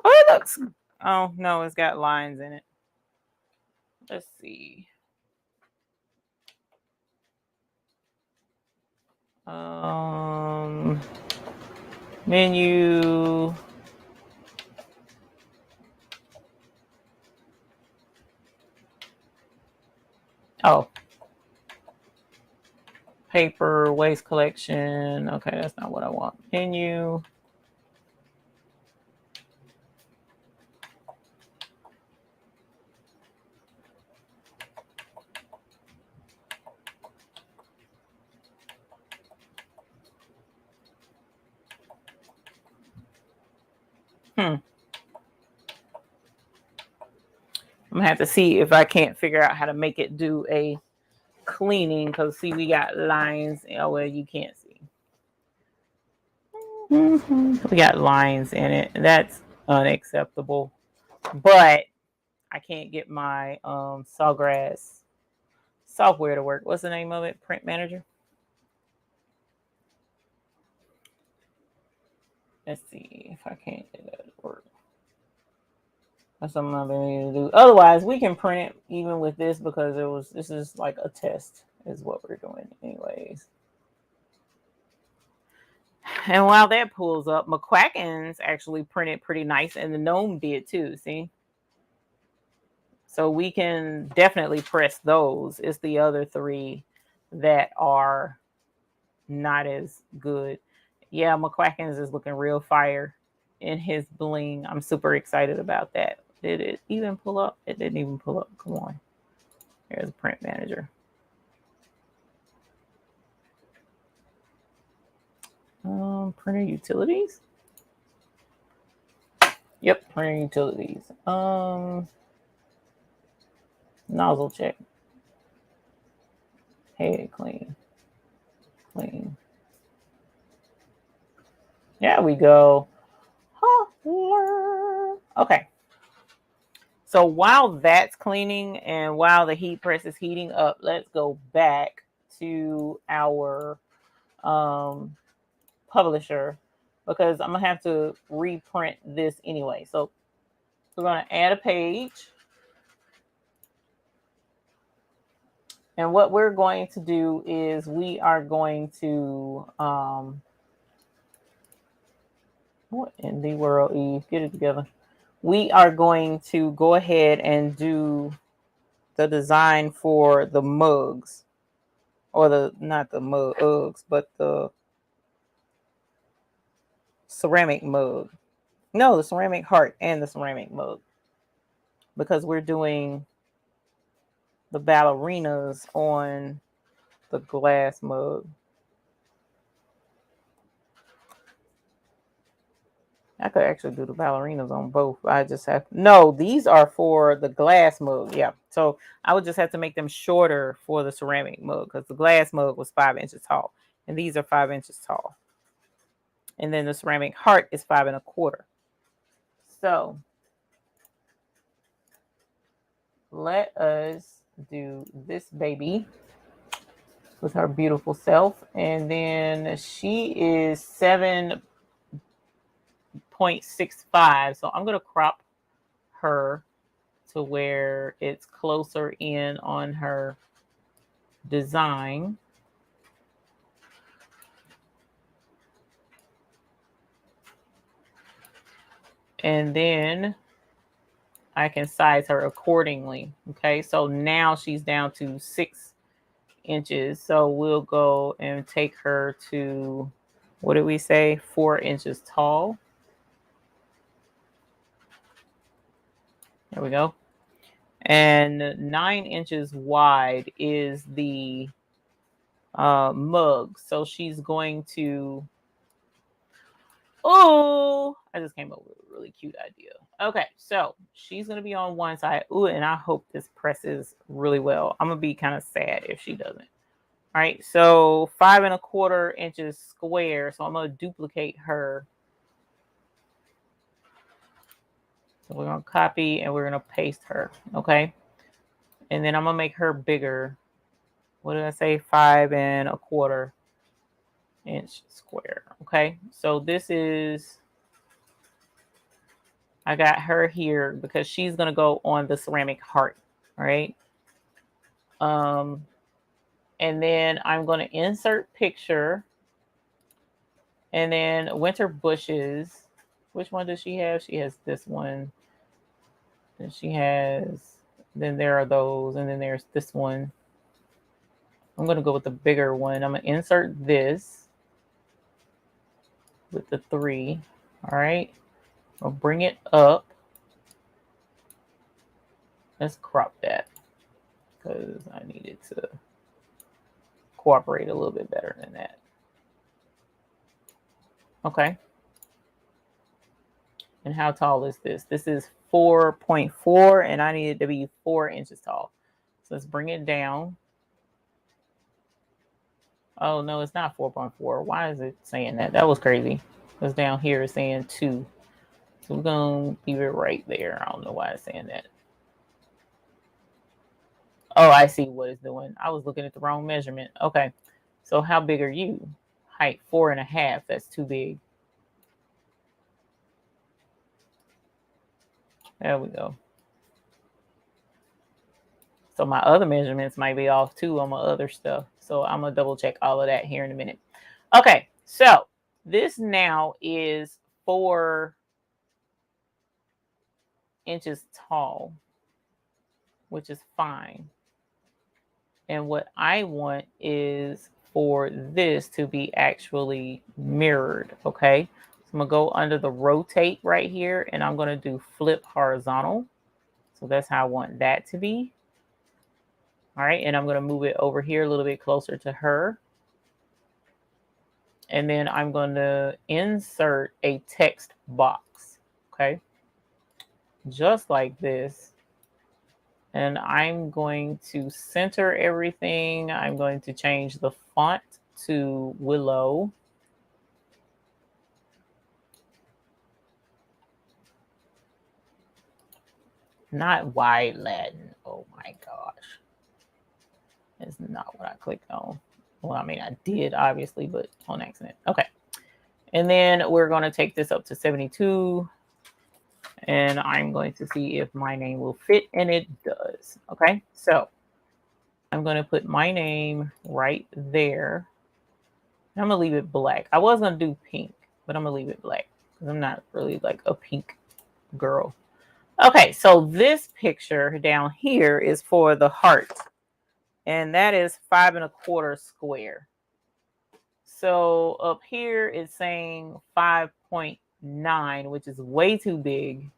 Oh, it looks. Oh, no, it's got lines in it. Let's see. Menu. Oh, paper waste collection. Okay, that's not what I want. Menu. I'm gonna have to see if I can't figure out how to make it do a cleaning, because see, we got lines. Oh, well, you can't see. We got lines in it. That's unacceptable. But I can't get my Sawgrass software to work. What's the name of it? Print Manager. Let's see if I can't get that to work. That's something I need to do. Otherwise, we can print it even with this, because this is like a test is what we're doing anyways. And while that pulls up, McQuacken's actually printed pretty nice, and the gnome did too, see? So we can definitely press those. It's the other three that are not as good. Yeah, McQuacken's is looking real fire in his bling. I'm super excited about that. Did it even pull up? It didn't even pull up. Come on. Here's a print manager. Printer utilities. Yep, printer utilities. Nozzle check. Head clean. Clean. There we go. Okay. So while that's cleaning and while the heat press is heating up, let's go back to our publisher, because I'm going to have to reprint this anyway. So we're going to add a page. And what we're going to do is we are going to, what in the world, Eve? Get it together. We are going to go ahead and do the design for the mugs, or not the mugs, but the ceramic mug. No, the ceramic heart and the ceramic mug, because we're doing the ballerinas on the glass mug. I could actually do the ballerinas on both. I just have no, these are for the glass mug. Yeah. So I would just have to make them shorter for the ceramic mug, because the glass mug was 5 inches tall. And these are 5 inches tall. And then the ceramic heart is 5 1/4. So let us do this baby with her beautiful self. And then she is 7.65. So I'm going to crop her to where it's closer in on her design. And then I can size her accordingly. Okay, so now she's down to 6 inches. So we'll go and take her to, what did we say? 4 inches tall. There we go. And 9 inches wide is the mug. So she's going to, oh, I just came up with a really cute idea. Okay, so she's going to be on one side. Ooh, and I hope this presses really well. I'm going to be kind of sad if she doesn't. All right, so 5 1/4 inches square. So I'm going to duplicate her So we're going to copy and we're going to paste her. Okay. And then I'm going to make her bigger. What did I say? 5¼ inch square. Okay. So this is, I got her here because she's going to go on the ceramic heart. All right. And then I'm going to insert picture. And then winter bushes. Which one does she have? She has this one. Then she has, then there are those. And then there's this one. I'm going to go with the bigger one. I'm going to insert this with the 3. All right. I'll bring it up. Let's crop that because I need it to cooperate a little bit better than that. Okay. And how tall is this? This is 4.4 and I need it to be 4 inches tall. So let's bring it down. Oh, no, it's not 4.4. Why is it saying that? That was crazy. Because down here it's saying 2. So we're going to leave it right there. I don't know why it's saying that. Oh, I see what it's doing. I was looking at the wrong measurement. Okay. So how big are you? Height 4.5. That's too big. There we go. So my other measurements might be off too on my other stuff. So I'm going to double check all of that here in a minute. Okay. So this now is 4 inches tall, which is fine. And what I want is for this to be actually mirrored. Okay. So I'm going to go under the rotate right here and I'm going to do flip horizontal. So that's how I want that to be. All right. And I'm going to move it over here a little bit closer to her. And then I'm going to insert a text box. Okay. Just like this. And I'm going to center everything. I'm going to change the font to Willow. Not wide Latin. Oh my gosh. That's not what I clicked on. Well, I mean, I did obviously, but on accident. Okay. And then we're going to take this up to 72. And I'm going to see if my name will fit, and it does. Okay. So I'm going to put my name right there. I'm going to leave it black. I was going to do pink, but I'm going to leave it black because I'm not really like a pink girl. Okay, so this picture down here is for the heart. And that is 5¼ square. So up here it's saying 5.9, which is way too big.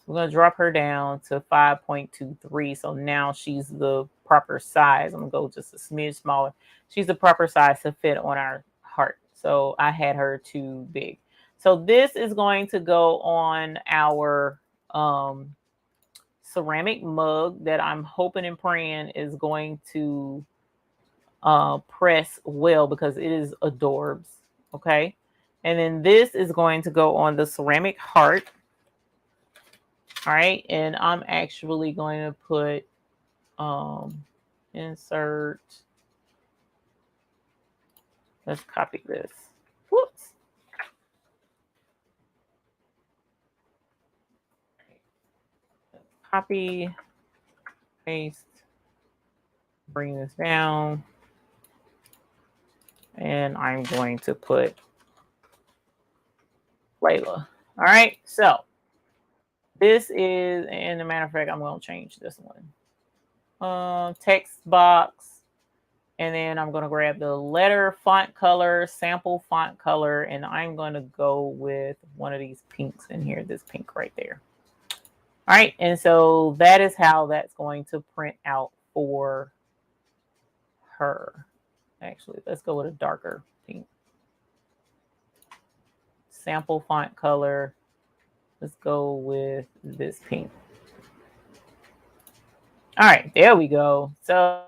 We're going to drop her down to 5.23. So now she's the proper size. I'm going to go just a smidge smaller. She's the proper size to fit on our heart. So I had her too big. So this is going to go on our ceramic mug that I'm hoping and praying is going to press well because it is adorbs. Okay. And then this is going to go on the ceramic heart. All right. And I'm actually going to put insert. Let's copy this. Whoops. Copy, paste, bring this down. And I'm going to put Layla. All right. So this is, and a matter of fact, I'm going to change this one. Text box. And then I'm going to grab the letter font color, sample font color, and I'm going to go with one of these pinks in here, this pink right there. All right. And so that is how that's going to print out for her. Actually, let's go with a darker pink. Sample font color. Let's go with this pink. All right, there we go. So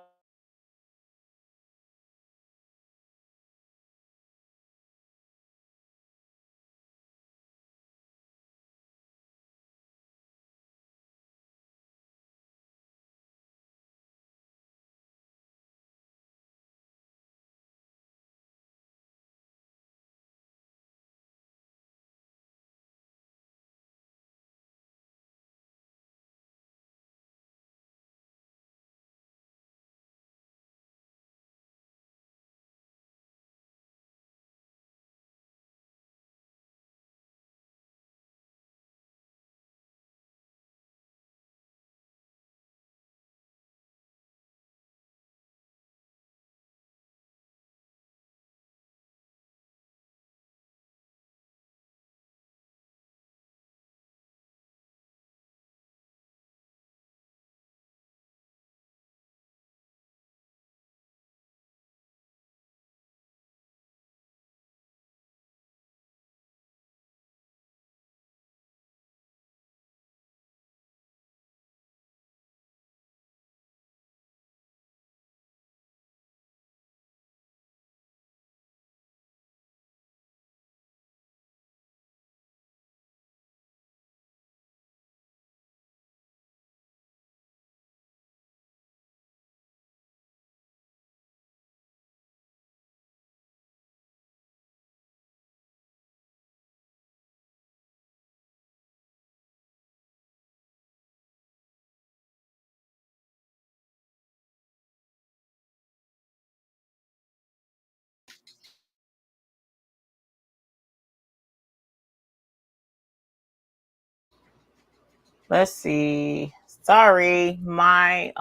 Let's see. Sorry, my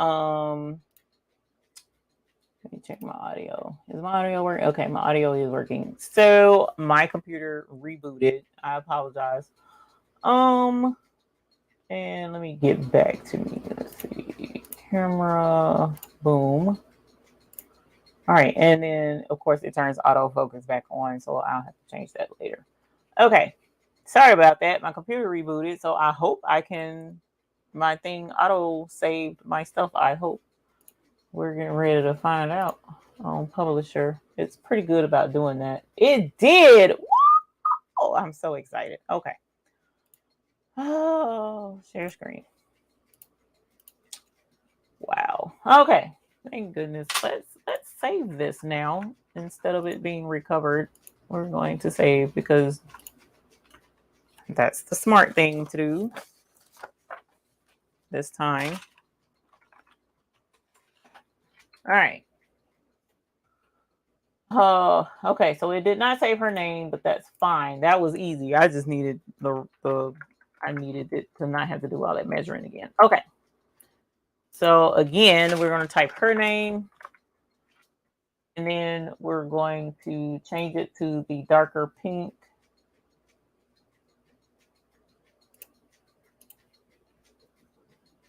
let me check my audio. Is my audio working? Okay, my audio is working. So my computer rebooted. I apologize. Um, and let me get back to me. Let's see. Camera, boom. All right, and then of course it turns autofocus back on, so I'll have to change that later. Okay, sorry about that. My computer rebooted, so I hope I can. My thing auto saved my stuff. I hope. We're getting ready to find out on Publisher. It's pretty good about doing that. It did. Oh, I'm so excited. Okay. Oh, share screen. Wow. Okay. Thank goodness. Let's save this now instead of it being recovered. We're going to save because that's the smart thing to do this time. All right. Okay, so it did not save her name, but that's fine. That was easy. I just needed I needed it to not have to do all that measuring again. Okay. So again, we're going to type her name, and then we're going to change it to the darker pink.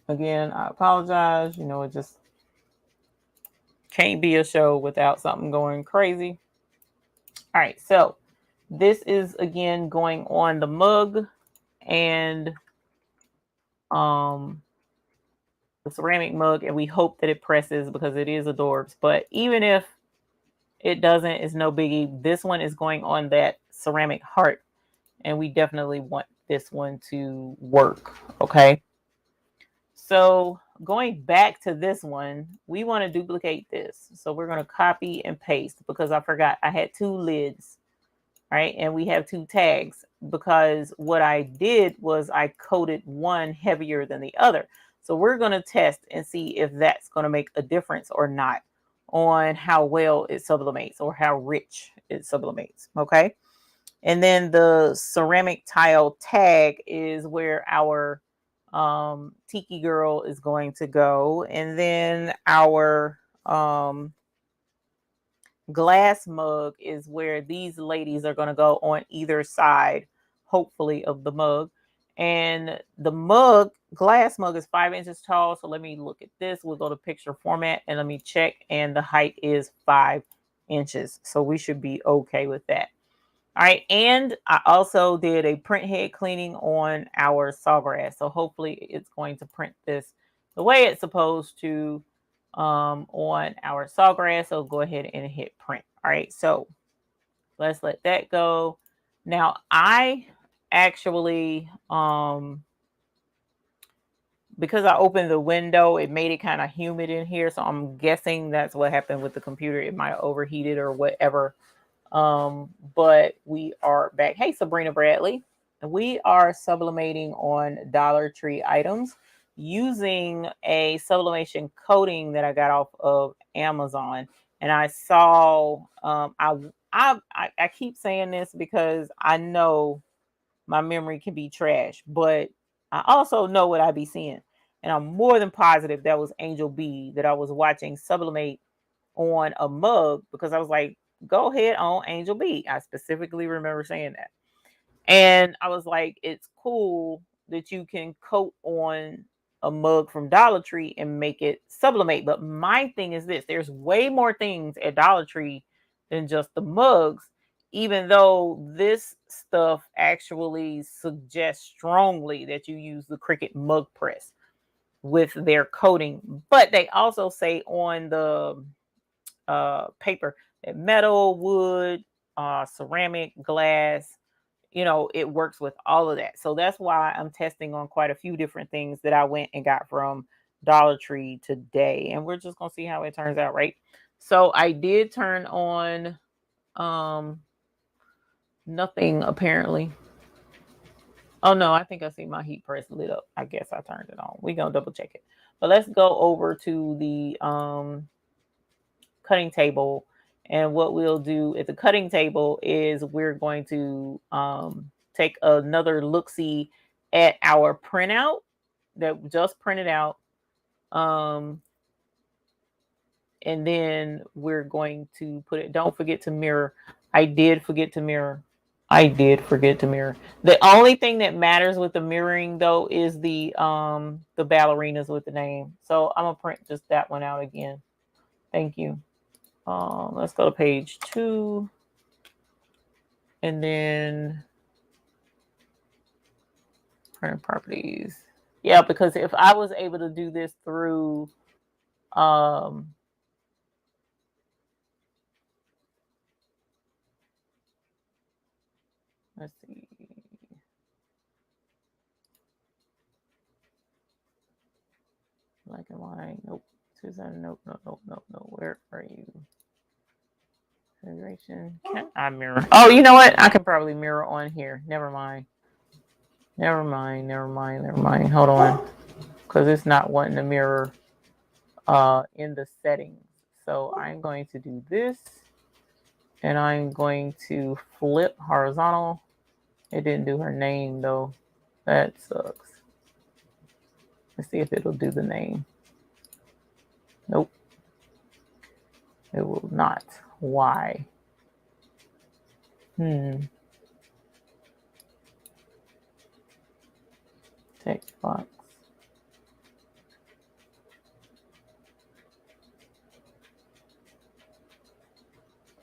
Again, I apologize. It just can't be a show without something going crazy. All right, so this is again going on the mug and the ceramic mug, and we hope that it presses because it is adorbs. But even if it doesn't, it's no biggie. This one is going on that ceramic heart, and we definitely want this one to work. Okay. So going back to this one, we want to duplicate this. So we're going to copy and paste because I forgot I had two lids, right? And we have two tags because what I did was I coated one heavier than the other. So we're going to test and see if that's going to make a difference or not on how well it sublimates or how rich it sublimates. Okay. And then the ceramic tile tag is where our tiki girl is going to go. And then our glass mug is where these ladies are going to go on either side, hopefully, of the mug. And the glass mug is 5 inches tall. So let me look at this. We'll go to picture format and let me check. And the height is 5 inches. So we should be okay with that. All right. And I also did a print head cleaning on our sawgrass. So hopefully it's going to print this the way it's supposed to on our sawgrass. So go ahead and hit print. All right. So let's let that go. Now I actually, because I opened the window, it made it kind of humid in here. So I'm guessing that's what happened with the computer. It might have overheated or whatever. But we are back. Hey, Sabrina Bradley. We are sublimating on Dollar Tree items using a sublimation coating that I got off of Amazon. And I saw, I keep saying this because I know my memory can be trash, but I also know what I be seeing. And I'm more than positive that was Angel B that I was watching sublimate on a mug because I was like, go ahead on Angel B. I specifically remember saying that. And I was like, it's cool that you can coat on a mug from Dollar Tree and make it sublimate. But my thing is this, there's way more things at Dollar Tree than just the mugs, even though this stuff actually suggests strongly that you use the Cricut mug press with their coating. But they also say on the paper, metal, wood, ceramic, glass, it works with all of that. So that's why I'm testing on quite a few different things that I went and got from Dollar Tree today. And we're just going to see how it turns out, right? So I did turn on nothing apparently. Oh no, I think I see my heat press lit up. I guess I turned it on. We're going to double check it. But let's go over to the cutting table. And what we'll do at the cutting table is we're going to take another look-see at our printout. that just printed out. And then we're going to put it, don't forget to mirror. I did forget to mirror. The only thing that matters with the mirroring though is the ballerinas with the name. So I'm gonna print just that one out again. Thank you. Let's go to page 2. And then print properties. Yeah, because if I was able to do this through let's see. Black and white. Nope. Susan, nope. Where are you? Configuration. Can I mirror? Oh, you know what? I can probably mirror on here. Never mind. Hold on. Because it's not wanting to mirror in the settings. So I'm going to do this. And I'm going to flip horizontal. It didn't do her name though. That sucks. Let's see if it'll do the name. Nope. It will not. Why? Text box.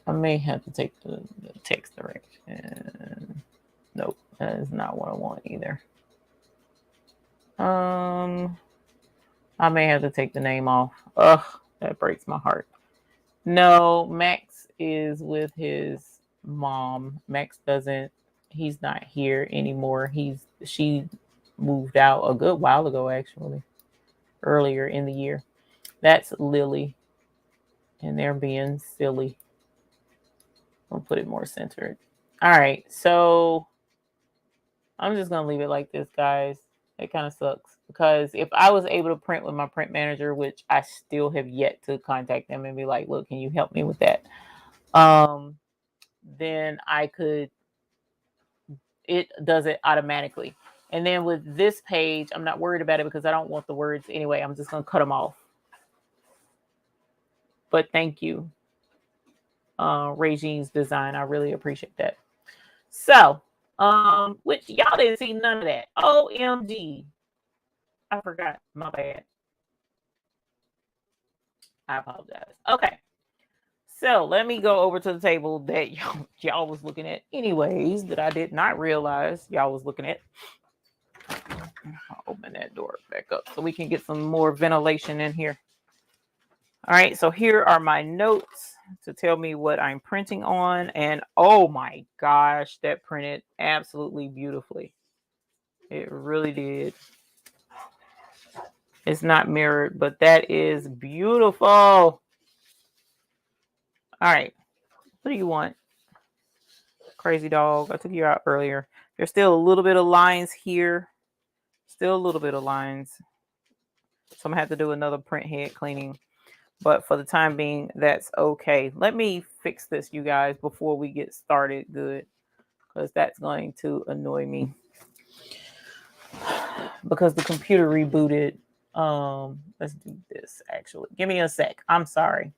I may have to take the text direction. Nope, that is not what I want either. I may have to take the name off. Ugh, that breaks my heart. No, Max is with his mom. Max doesn't, he's not here anymore. She moved out a good while ago, actually, earlier in the year. That's Lily. And they're being silly. I'll put it more centered. All right, so I'm just gonna leave it like this, guys. It kind of sucks because if I was able to print with my print manager, which I still have yet to contact them and be like, look, can you help me with that? Then I could, it does it automatically. And then with this page, I'm not worried about it because I don't want the words anyway. I'm just gonna cut them off. But thank you, Regine's design. I really appreciate that. So, which y'all didn't see none of that. OMG. I forgot. My bad. I apologize. Okay. So let me go over to the table that y'all was looking at anyways, that I did not realize y'all was looking at. I'll open that door back up so we can get some more ventilation in here. All right, so here are my notes to tell me what I'm printing on. And oh my gosh, that printed absolutely beautifully. It really did. It's not mirrored, but that is beautiful. All right, what do you want? Crazy dog. I took you out earlier. There's still a little bit of lines here. Still a little bit of lines. So I'm going to have to do another print head cleaning. But for the time being, that's okay. Let me fix this, you guys, before we get started good. Because that's going to annoy me. Because the computer rebooted. Let's do this, actually. Give me a sec. I'm sorry.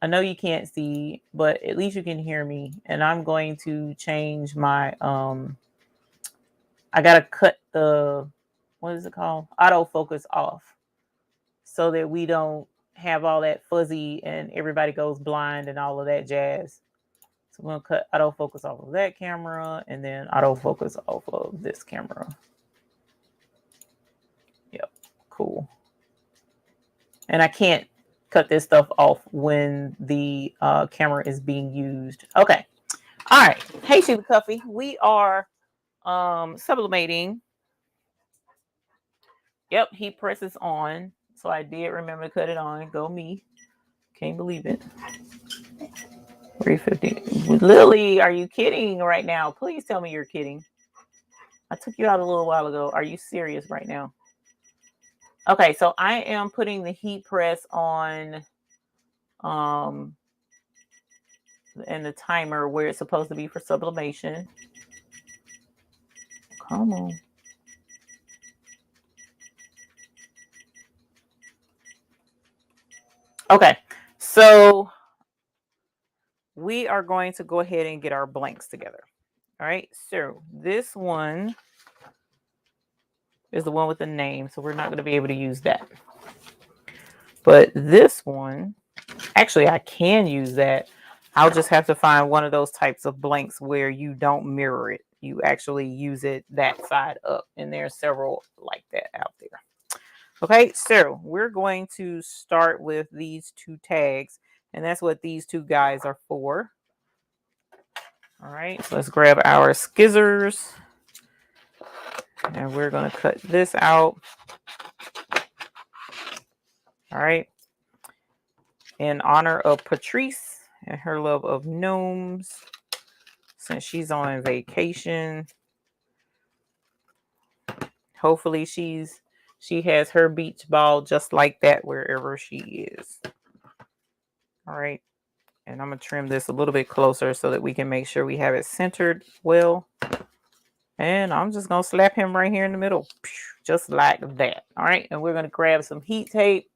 I know you can't see, but at least you can hear me. And I'm going to change my, I got to cut the, what is it called? Autofocus off. So that we don't have all that fuzzy and everybody goes blind and all of that jazz. So I'm going to cut autofocus off of that camera and then autofocus off of this camera. Yep, cool. And I can't cut this stuff off when the camera is being used. Okay. All right. Hey, Sheila Cuffy. We are sublimating. Yep, he presses on. So I did remember to cut it on. Go me. Can't believe it. 350. Lily, are you kidding right now? Please tell me you're kidding. I took you out a little while ago. Are you serious right now? Okay, so I am putting the heat press on and the timer where it's supposed to be for sublimation. Come on. Okay, so we are going to go ahead and get our blanks together. All right, so this one is the one with the name, so we're not going to be able to use that. But this one, actually, I can use that. I'll just have to find one of those types of blanks where you don't mirror it. You actually use it that side up, and there's several like that out there. Okay, so we're going to start with these two tags, and that's what these two guys are for. All right, so let's grab our scissors, and we're going to cut this out. All right, in honor of Patrice and her love of gnomes, since she's on vacation. Hopefully she has her beach ball just like that wherever she is. All right. And I'm going to trim this a little bit closer so that we can make sure we have it centered well. And I'm just going to slap him right here in the middle. Just like that. All right. And we're going to grab some heat tape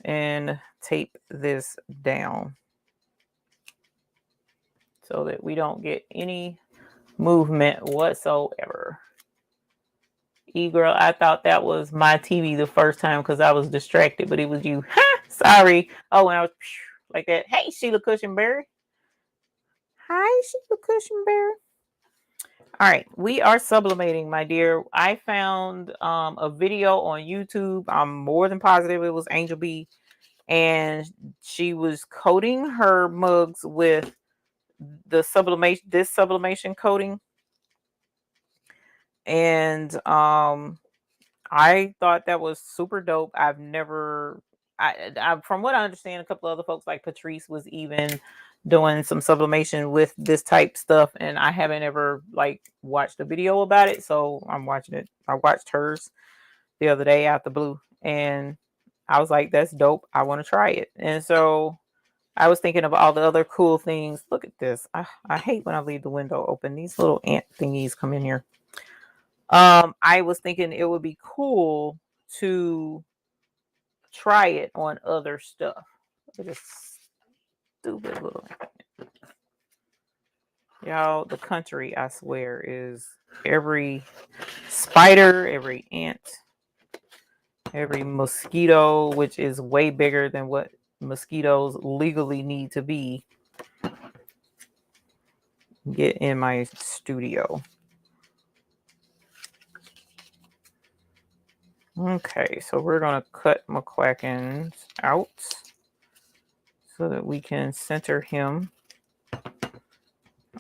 and tape this down so that we don't get any movement whatsoever. E-girl, I thought that was my TV the first time because I was distracted, but it was you. Sorry. Oh, and I was like that. Hey, Sheila Cushionberry. Hi, Sheila Cushionberry. All right, we are sublimating, my dear. I found a video on YouTube. I'm more than positive it was Angel B, and she was coating her mugs with the sublimation, this sublimation coating, and I thought that was super dope. I've never, from what I understand, a couple other folks like Patrice was even doing some sublimation with this type stuff, and I haven't ever like watched a video about it, so I'm watching it. I watched hers the other day out the blue, and I was like, "That's dope. I want to try it." And so I was thinking of all the other cool things. Look at this. I hate when I leave the window open. These little ant thingies come in here. I was thinking it would be cool to try it on other stuff. Look at this stupid little, y'all. The country, I swear, is every spider, every ant, every mosquito, which is way bigger than what mosquitoes legally need to be. Get in my studio. Okay, so we're going to cut McQuackins out so that we can center him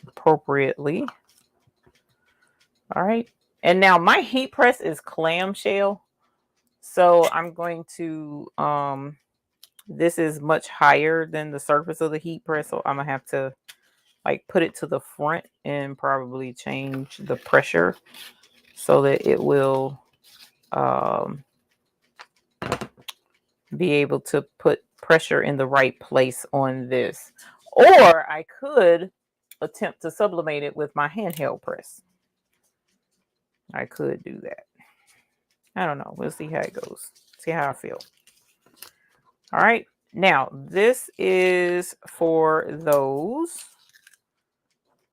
appropriately. All right. And now my heat press is clamshell. So I'm going to, this is much higher than the surface of the heat press. So I'm going to have to like put it to the front and probably change the pressure so that it will be able to put pressure in the right place on this. Or I could attempt to sublimate it with my handheld press. I could do that. I don't know. We'll see how it goes. See how I feel. All right. Now, this is for those.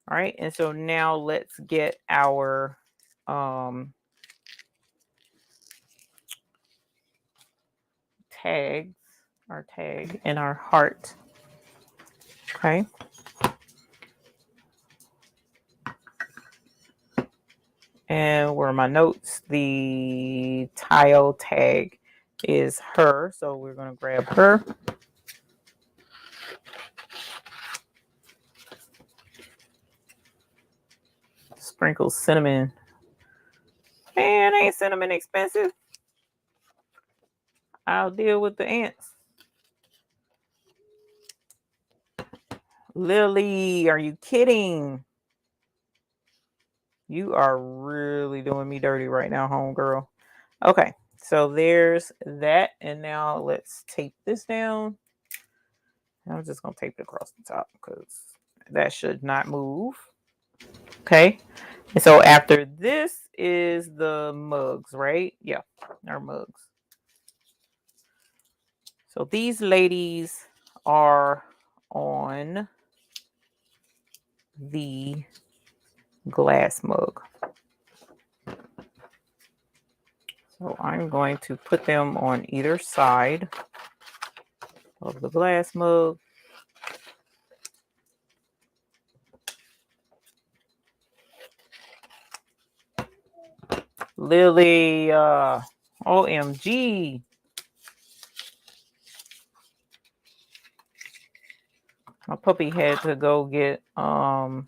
All right. And so now let's get our tags, our tag and our heart. Okay. And where are my notes? The tile tag is her. So we're going to grab her. Sprinkle cinnamon. Man, ain't cinnamon expensive. I'll deal with the ants. Lily, are you kidding? You are really doing me dirty right now, homegirl. Okay, so there's that. And now let's tape this down. I'm just going to tape it across the top because that should not move. Okay. And so after this is the mugs, right? Yeah, our mugs. So these ladies are on the glass mug. So I'm going to put them on either side of the glass mug. Lily, OMG. My puppy had to go get, what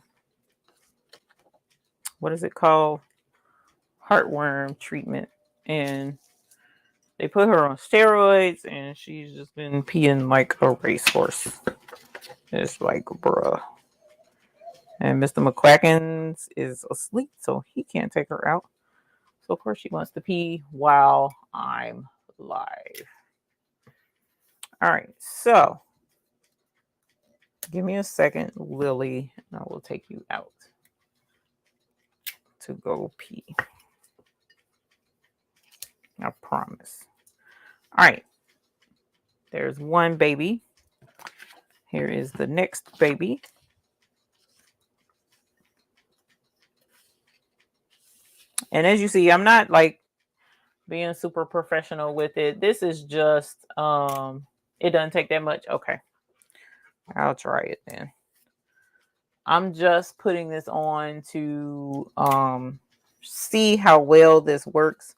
is it called? Heartworm treatment. And they put her on steroids and she's just been peeing like a racehorse. It's like, bruh. And Mr. McQuackins is asleep, so he can't take her out. So, of course, she wants to pee while I'm live. All right, so give me a second, Lily, and I will take you out to go pee. I promise. All right, there's one baby. Here is the next baby. And as you see, I'm not like being super professional with it. This is just, it doesn't take that much. Okay, I'll try it then. I'm just putting this on to see how well this works.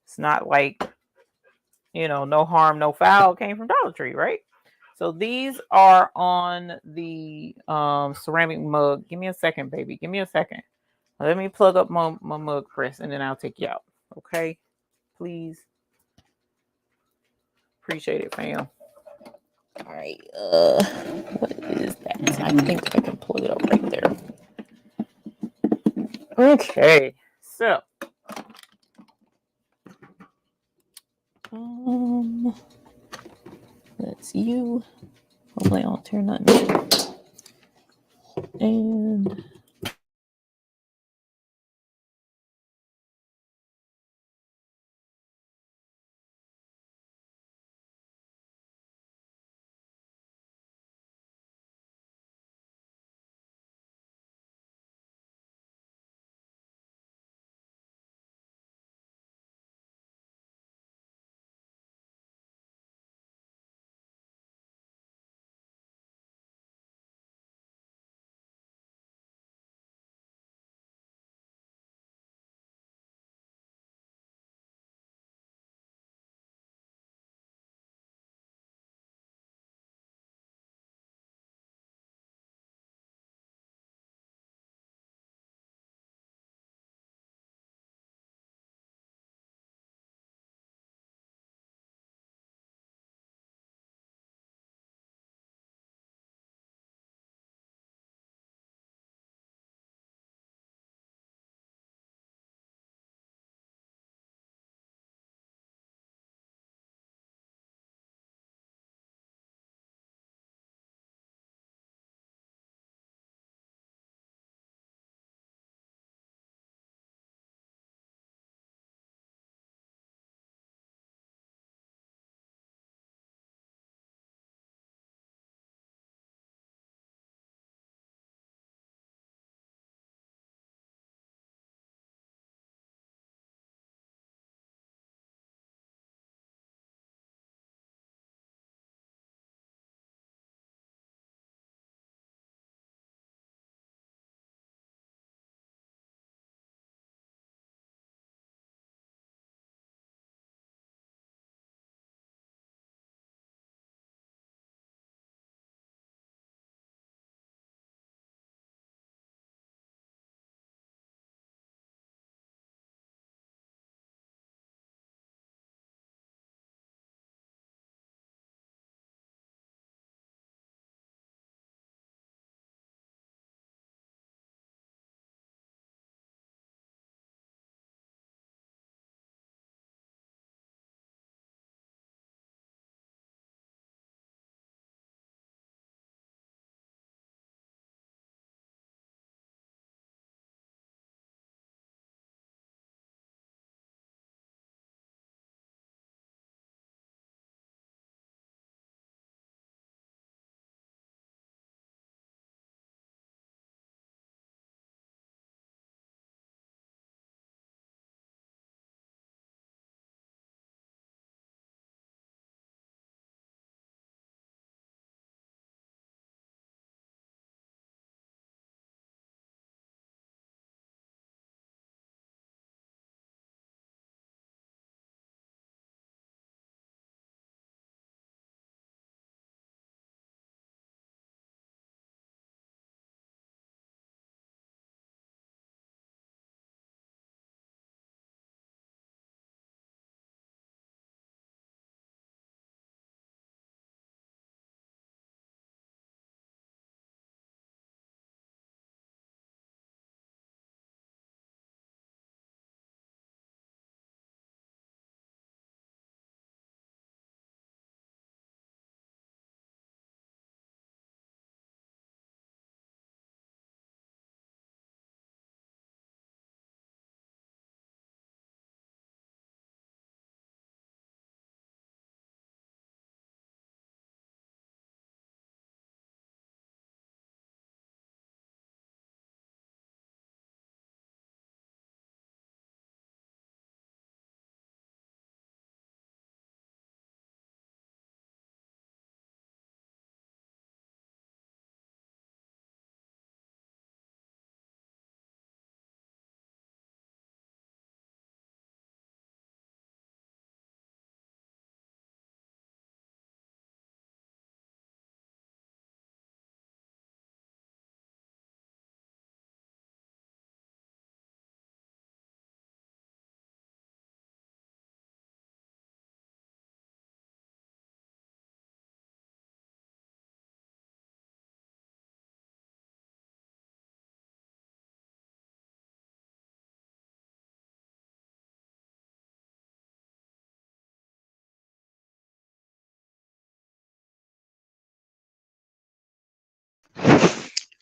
It's not like, no harm, no foul came from Dollar Tree, right? So these are on the ceramic mug. Give me a second, baby. Give me a second. Let me plug up my mug first, and then I'll take you out. Okay? Please. Appreciate it, fam. All right. What is that? I think I can plug it up right there. Okay. So. That's you. Hopefully I don't tear nothing. And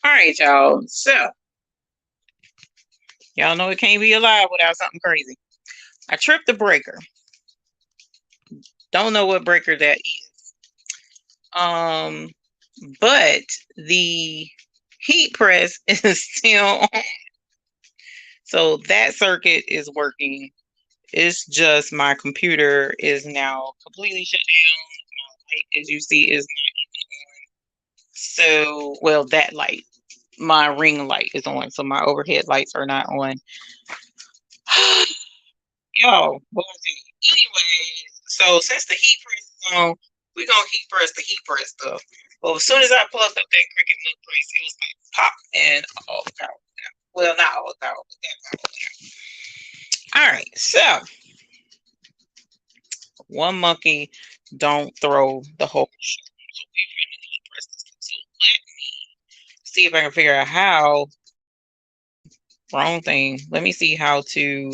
All right, y'all. So, y'all know it can't be alive without something crazy. I tripped the breaker. Don't know what breaker that is. But the heat press is still on. So that circuit is working. It's just my computer is now completely shut down. My light, as you see, is not even on. So, well, that light, my ring light is on. So my overhead lights are not on. Yo, anyways, so since the heat press is on, we're gonna heat press the heat press stuff. Well, as soon as I plugged up that Cricut milk press, it was like pop and all the power went out. Well, not all the power, but that power went out. All right, so one monkey don't throw the whole show. So we're gonna heat press this stuff. So let me see if I can figure out how. Wrong thing. Let me see how to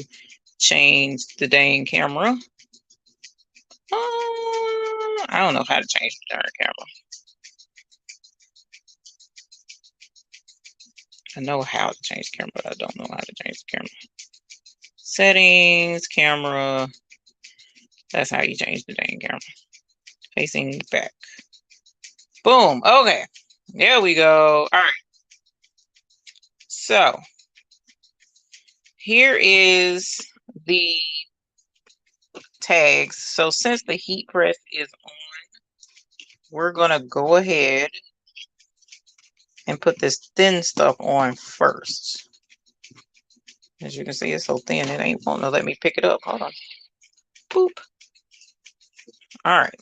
change the dang camera. I don't know how to change the darn camera. I know how to change the camera, but I don't know how to change the camera. Settings, camera. That's how you change the dang camera. Facing back. Boom. Okay. There we go. All right. So here is the tags. So since the heat press is on, we're going to go ahead and put this thin stuff on first. As you can see, it's so thin, it ain't wanting to let me pick it up. Hold on. Boop. All right.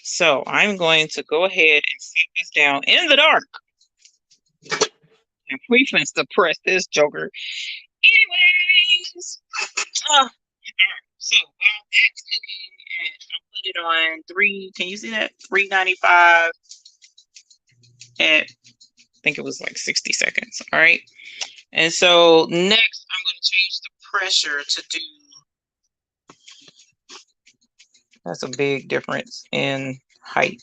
So I'm going to go ahead and set this down in the dark. And we finna to press this joker. Anyways. All right. So while that's cooking, and I put it on 3, can you see that? 395 at, I think it was like 60 seconds. All right. And so next I'm going to change the pressure to do, that's a big difference in height.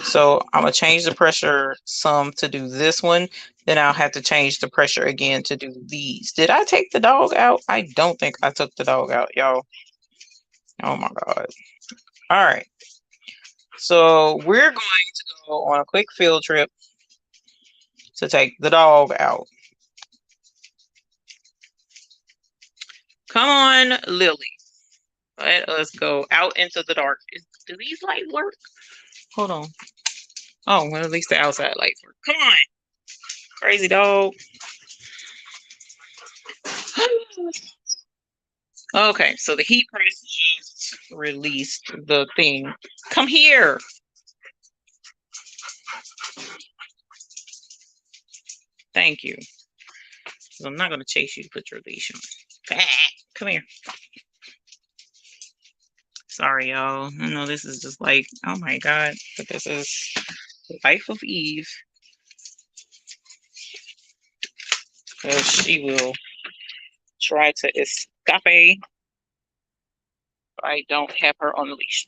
So I'm going to change the pressure some to do this one. Then I'll have to change the pressure again to do these. Did I take the dog out? I don't think I took the dog out, y'all. Oh my God. All right. So we're going to go on a quick field trip to take the dog out. Come on, Lily. Let us go out into the dark. Do these lights work? Hold on. Oh, well, at least the outside lights work. Come on. Crazy dog. Okay, so the heat press just released the thing. Come here. Thank you. I'm not going to chase you to put your leash on. Come here. Sorry, y'all. I know this is just like, oh my God, but this is the life of Eve. Because she will try to escape if I don't have her on the leash.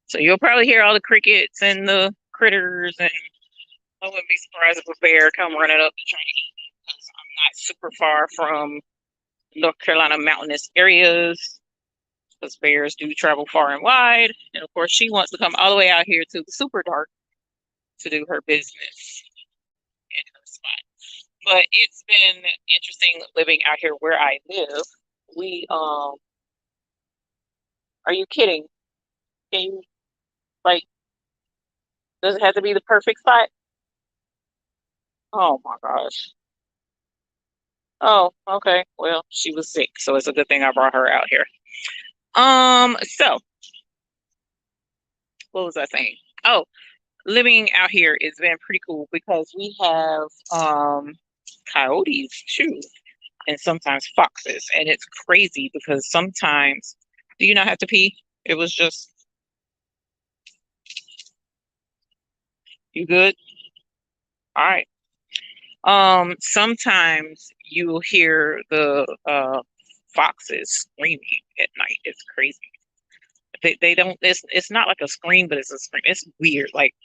So you'll probably hear all the crickets and the critters, and I wouldn't be surprised if a bear come running up and trying to eat me because I'm not super far from North Carolina mountainous areas, because bears do travel far and wide. And of course, she wants to come all the way out here to the super dark to do her business in her spot. But it's been interesting living out here where I live. We are you kidding? Can you, like, does it have to be the perfect spot? Oh my gosh. Oh, okay. Well, she was sick, so it's a good thing I brought her out here. So what was I saying? Oh, living out here has been pretty cool because we have coyotes too, and sometimes foxes, and it's crazy because sometimes, do you not have to pee? It was just, you good? All right. Sometimes you will hear the foxes screaming at night. It's crazy. They don't, it's not like a scream, but it's a scream. It's weird. Like,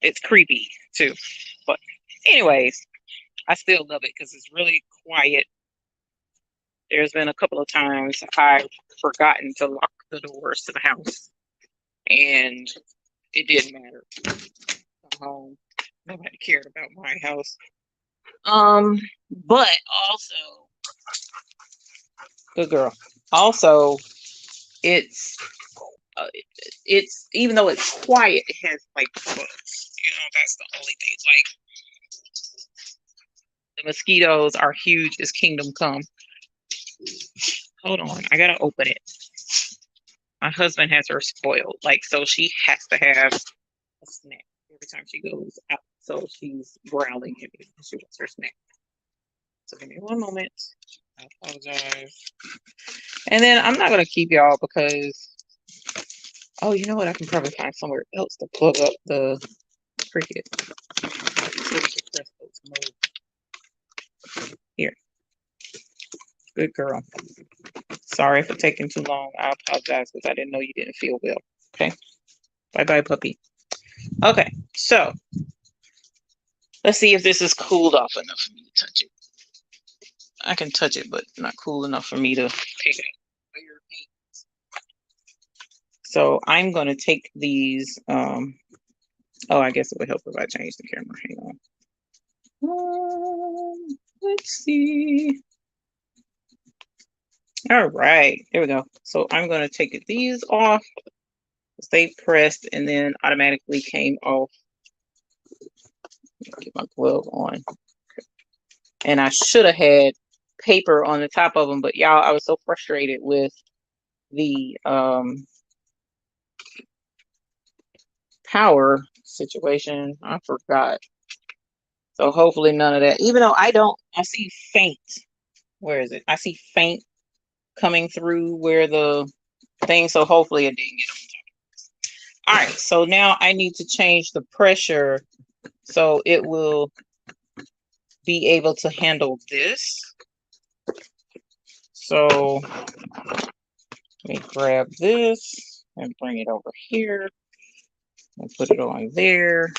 It's creepy too. But anyways, I still love it because it's really quiet. There's been a couple of times I've forgotten to lock the doors to the house, and it didn't matter. Home. Nobody cared about my house. But also, good girl. Also, it's it's even though it's quiet, it has like bugs. That's the only thing. Like the mosquitoes are huge as kingdom come. Hold on, I gotta open it. My husband has her spoiled, like, so she has to have a snack every time she goes out. So she's growling at me. She wants her snack. So give me one moment. I apologize. And then I'm not gonna keep y'all because, oh, you know what? I can probably find somewhere else to plug up the Cricut. Here. Good girl. Sorry for taking too long. I apologize because I didn't know you didn't feel well. Okay. Bye-bye, puppy. Okay, so let's see if this is cooled off enough for me to touch it. I can touch it, but not cool enough for me to pick it up. So I'm going to take these. Oh, I guess it would help if I change the camera. Hang on. Let's see. All right, there we go. So I'm going to take these off. They pressed and then automatically came off. Get my glove on. And I should have had paper on the top of them, but y'all, I was so frustrated with the power situation. I forgot. So hopefully none of that. Even though I see faint. Where is it? I see faint coming through where the thing. So hopefully it didn't get on top. All right. So now I need to change the pressure so it will be able to handle this. So let me grab this and bring it over here and put it on there.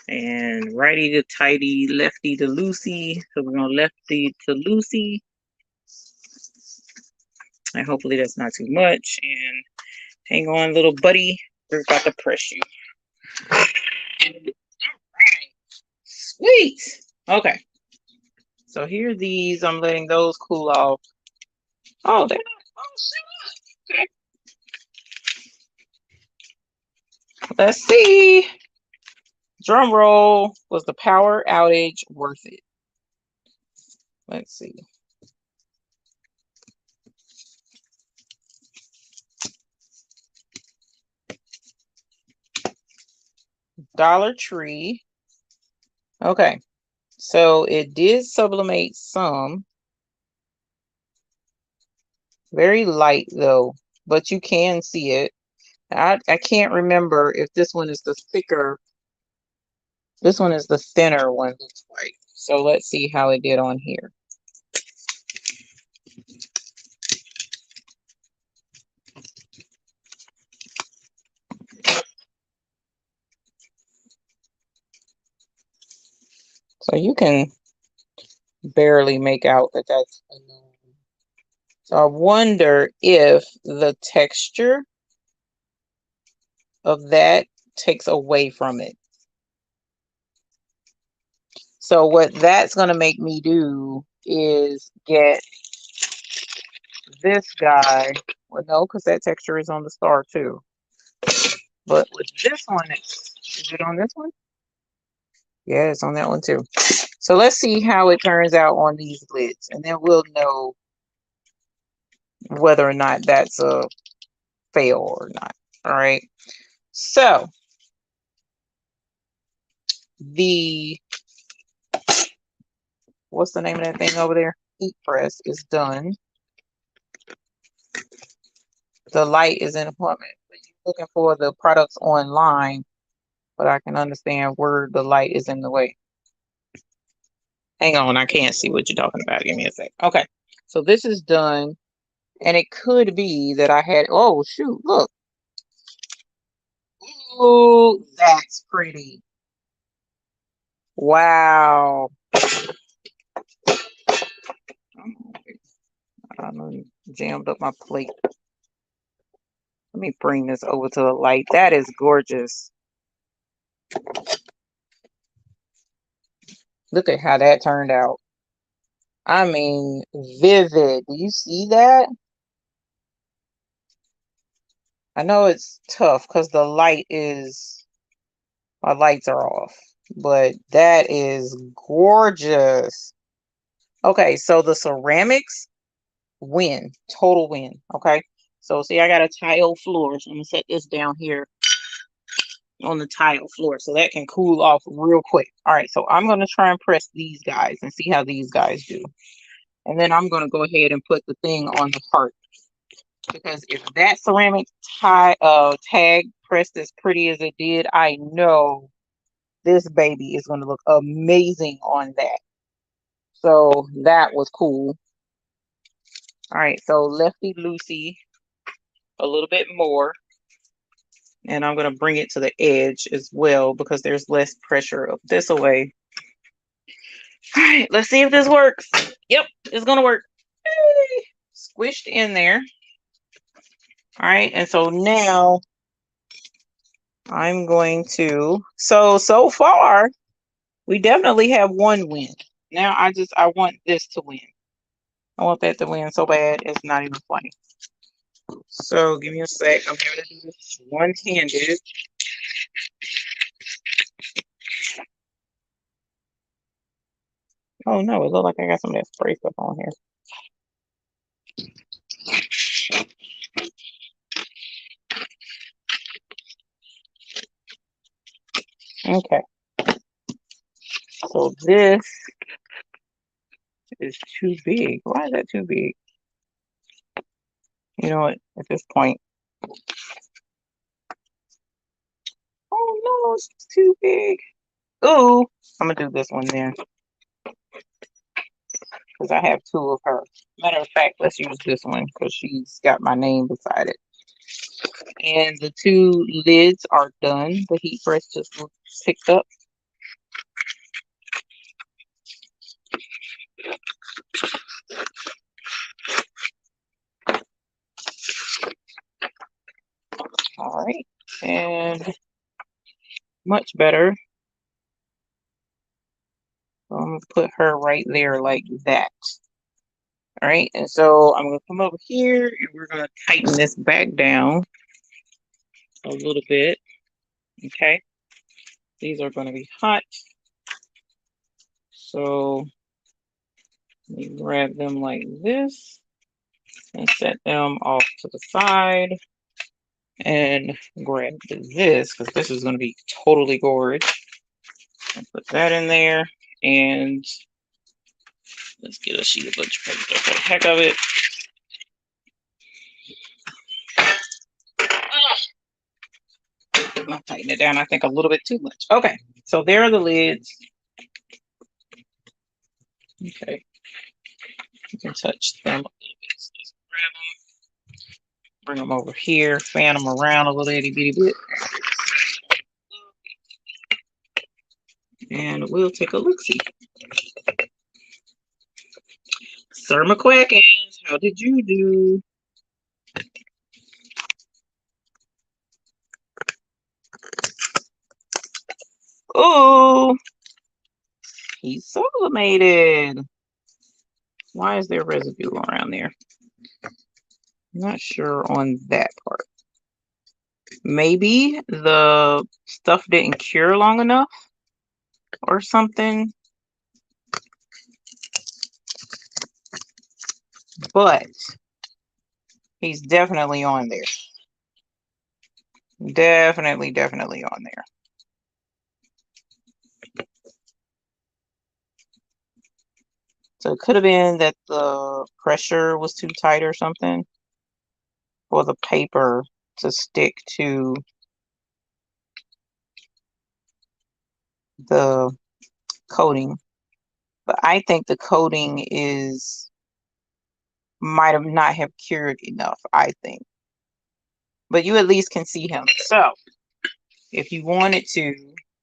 And righty to tighty, lefty to loosey. So we're going to lefty to loosey. And hopefully that's not too much. And hang on, little buddy. We're about to press you. All right. Sweet. Okay. So here are these. I'm letting those cool off. Oh, they're not. Oh, shit. Okay. Let's see. Drum roll. Was the power outage worth it? Let's see. Dollar Tree. Okay. So it did sublimate some. Very light though, but you can see it. I can't remember if this one is the thicker. This one is the thinner one, looks like. So let's see how it did on here. So you can barely make out that that's enough. So I wonder if the texture of that takes away from it. So what that's going to make me do is get this guy. Well, no, because that texture is on the star too. But with this one, is it on this one? Yeah, it's on that one too. So let's see how it turns out on these lids, and then we'll know whether or not that's a fail or not. All right. So what's the name of that thing over there? Heat press is done. The light is in appointment. You're looking for the products online, but I can understand where the light is in the way. Hang on, I can't see what you're talking about. Give me a sec. Okay, so this is done, and it could be that I had, oh shoot, look. Oh, that's pretty. Wow. I jammed up my plate. Let me bring this over to the light. That is gorgeous. Look at how that turned out. I mean, vivid. Do you see that? I know it's tough because my lights are off, but that is gorgeous. Okay, so the ceramics win, total win. Okay, so see, I got a tile floor, so I'm gonna set this down here on the tile floor so that can cool off real quick. All right, so I'm gonna try and press these guys and see how these guys do. And then I'm gonna go ahead and put the thing on the heart. Because if that ceramic tag pressed as pretty as it did, I know this baby is gonna look amazing on that. So that was cool. All right, so lefty loosey a little bit more. And I'm gonna bring it to the edge as well because there's less pressure up this way. All right, let's see if this works. Yep, it's gonna work. Yay! Squished in there. All right, and so now I'm going to, so far, we definitely have one win. Now I want this to win. I want that to win so bad, it's not even funny. So give me a sec. I'm going to do this one-handed. Oh no, it looks like I got some of that spray stuff on here. Okay. So this is too big. Why is that too big? You know what? At this point. Oh no, it's too big. Ooh, I'm gonna do this one then. Because I have two of her. Matter of fact, let's use this one because she's got my name beside it. And the two lids are done. The heat press just picked up. All right, and much better. So I'm gonna put her right there like that. All right, and so I'm gonna come over here and we're gonna tighten this back down a little bit. Okay, these are gonna be hot. So let me grab them like this and set them off to the side. And grab this because this is going to be totally gorgeous. And put that in there, and let's get a sheet of butcher paper for the heck of it. I'll tighten it down, I think, a little bit too much. Okay, so there are the lids. Okay, you can touch them a little bit. So just grab them, bring them over here, fan them around a little itty bitty bit. And we'll take a look-see. Sir McQuackins, how did you do? Oh, he's sublimated. Why is there residue around there? I'm not sure on that part. Maybe the stuff didn't cure long enough or something. But he's definitely on there. Definitely on there. So it could have been that the pressure was too tight or something for the paper to stick to the coating. But I think the coating might have not have cured enough, I think. But you at least can see him. So if you wanted to,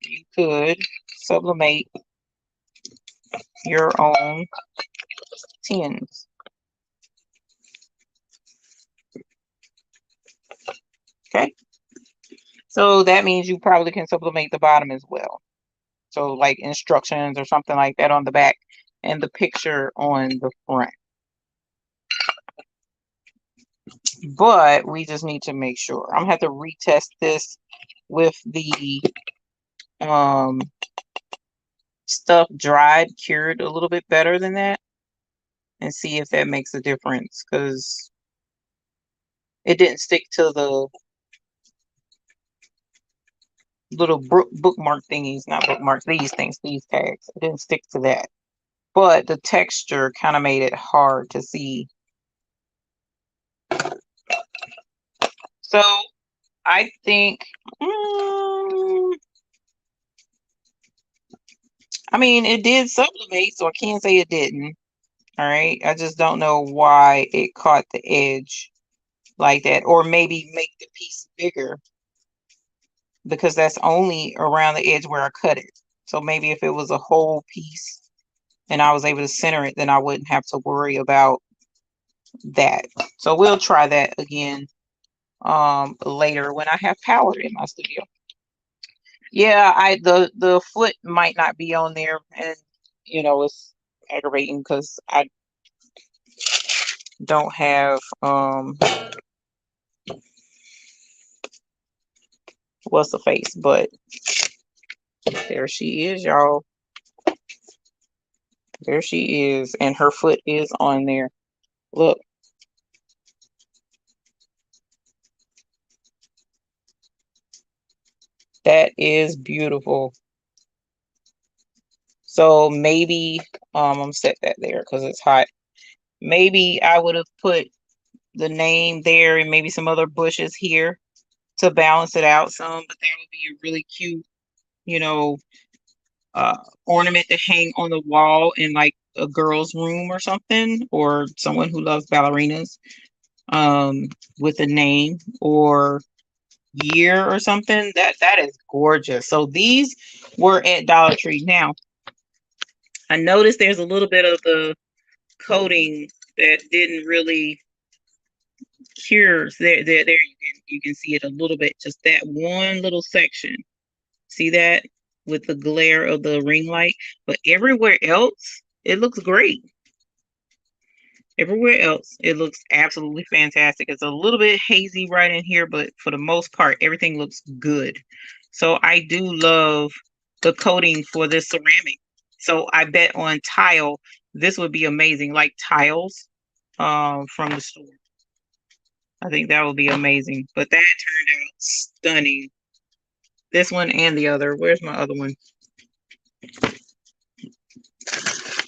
you could sublimate your own tins. Okay. So that means you probably can sublimate the bottom as well. So like instructions or something like that on the back and the picture on the front. But we just need to make sure. I'm gonna have to retest this with the stuff dried, cured a little bit better than that and see if that makes a difference, because it didn't stick to the little bookmark thingies, not bookmarks, these things, these tags. It didn't stick to that. But the texture kind of made it hard to see. So I think, I mean, it did sublimate, so I can't say it didn't. All right. I just don't know why it caught the edge like that, or maybe make the piece bigger, because that's only around the edge where I cut it. So maybe if it was a whole piece and I was able to center it, then I wouldn't have to worry about that. So we'll try that again later when I have power in my studio. Yeah, the foot might not be on there, and you know, it's aggravating because I don't have what's the face, but there she is, y'all. There she is, and her foot is on there. Look. That is beautiful. So maybe I'm gonna set that there because it's hot. Maybe I would have put the name there and maybe some other bushes here to balance it out some, but that would be a really cute, you know, ornament to hang on the wall in like a girl's room or something, or someone who loves ballerinas, with a name or year or something. That is gorgeous. So these were at Dollar Tree. Now I noticed there's a little bit of the coating that didn't really cure. There you can see it a little bit, just that one little section. See that with the glare of the ring light? But everywhere else, it looks great. Everywhere else, it looks absolutely fantastic. It's a little bit hazy right in here, but for the most part, everything looks good. So I do love the coating for this ceramic. So I bet on tile, this would be amazing, like tiles from the store. I think that would be amazing. But that turned out stunning. This one and the other. Where's my other one?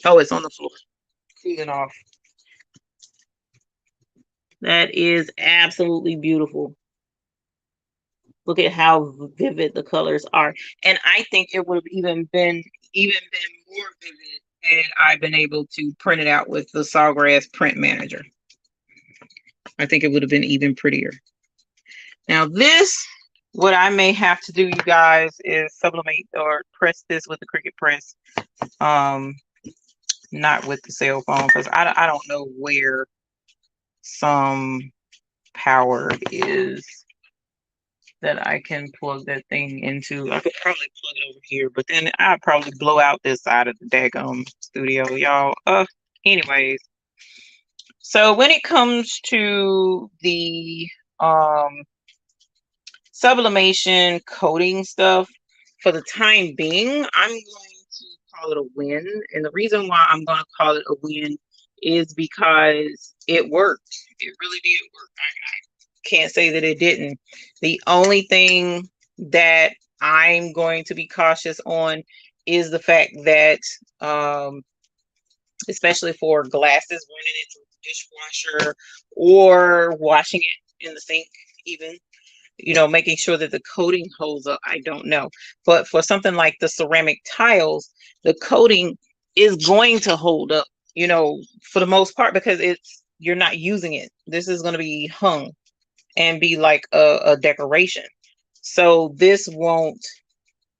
Oh, it's on the floor. Cooling off. That is absolutely beautiful. Look at how vivid the colors are. And I think it would have even been more vivid had I been able to print it out with the Sawgrass Print Manager. I think it would have been even prettier. Now this, what I may have to do, you guys, is sublimate or press this with the Cricut press. Not with the cell phone, because I don't know where some power is that I can plug that thing into. I could probably plug it over here, but then I'd probably blow out this side of the daggum studio, y'all. Anyways, so when it comes to the sublimation coating stuff, for the time being, I'm going to call it a win. And the reason why I'm going to call it a win is because it worked. It really did work. I can't say that it didn't. The only thing that I'm going to be cautious on is the fact that, especially for glasses, running it through the dishwasher or washing it in the sink, even, you know, making sure that the coating holds up, I don't know. But for something like the ceramic tiles, the coating is going to hold up, you know, for the most part, because you're not using it. This is going to be hung and be like a decoration. So this won't,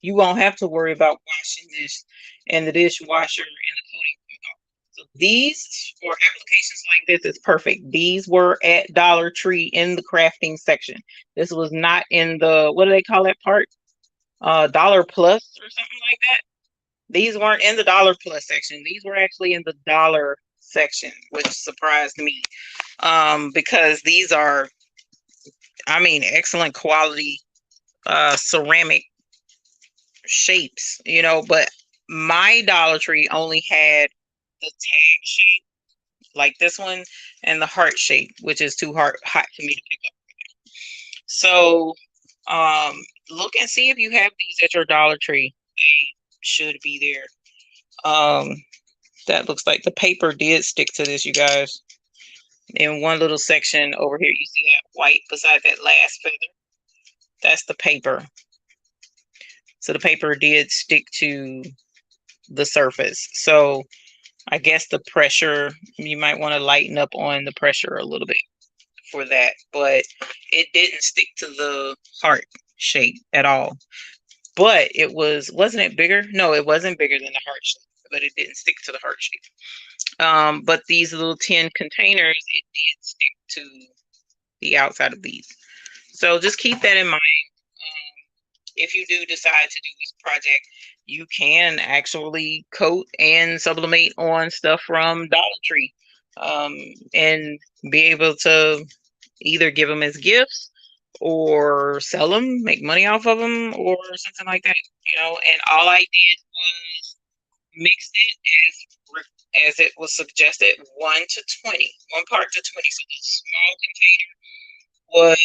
you won't have to worry about washing this in the dishwasher and the coating. So these for applications like this is perfect. These were at Dollar Tree in the crafting section. This was not in the, what do they call that part? Dollar Plus or something like that. These weren't in the Dollar Plus section. These were actually in the dollar section, which surprised me. Because these are, I mean, excellent quality ceramic shapes, you know, but my Dollar Tree only had the tag shape like this one and the heart shape, which is too hot for me to pick up. So look and see if you have these at your Dollar Tree. They should be there. That looks like the paper did stick to this, you guys. In one little section over here, you see that white beside that last feather? That's the paper. So the paper did stick to the surface. So I guess the pressure, you might want to lighten up on the pressure a little bit for that, but it didn't stick to the heart shape at all. But it wasn't it bigger? No, it wasn't bigger than the heart shape, but it didn't stick to the heart shape. But these little tin containers, it did stick to the outside of these. So just keep that in mind. If you do decide to do this project, you can actually coat and sublimate on stuff from Dollar Tree, and be able to either give them as gifts or sell them, make money off of them, or something like that. You know, and all I did was mixed it as it was suggested, 1 to 20, 1 part to 20. So the small container was,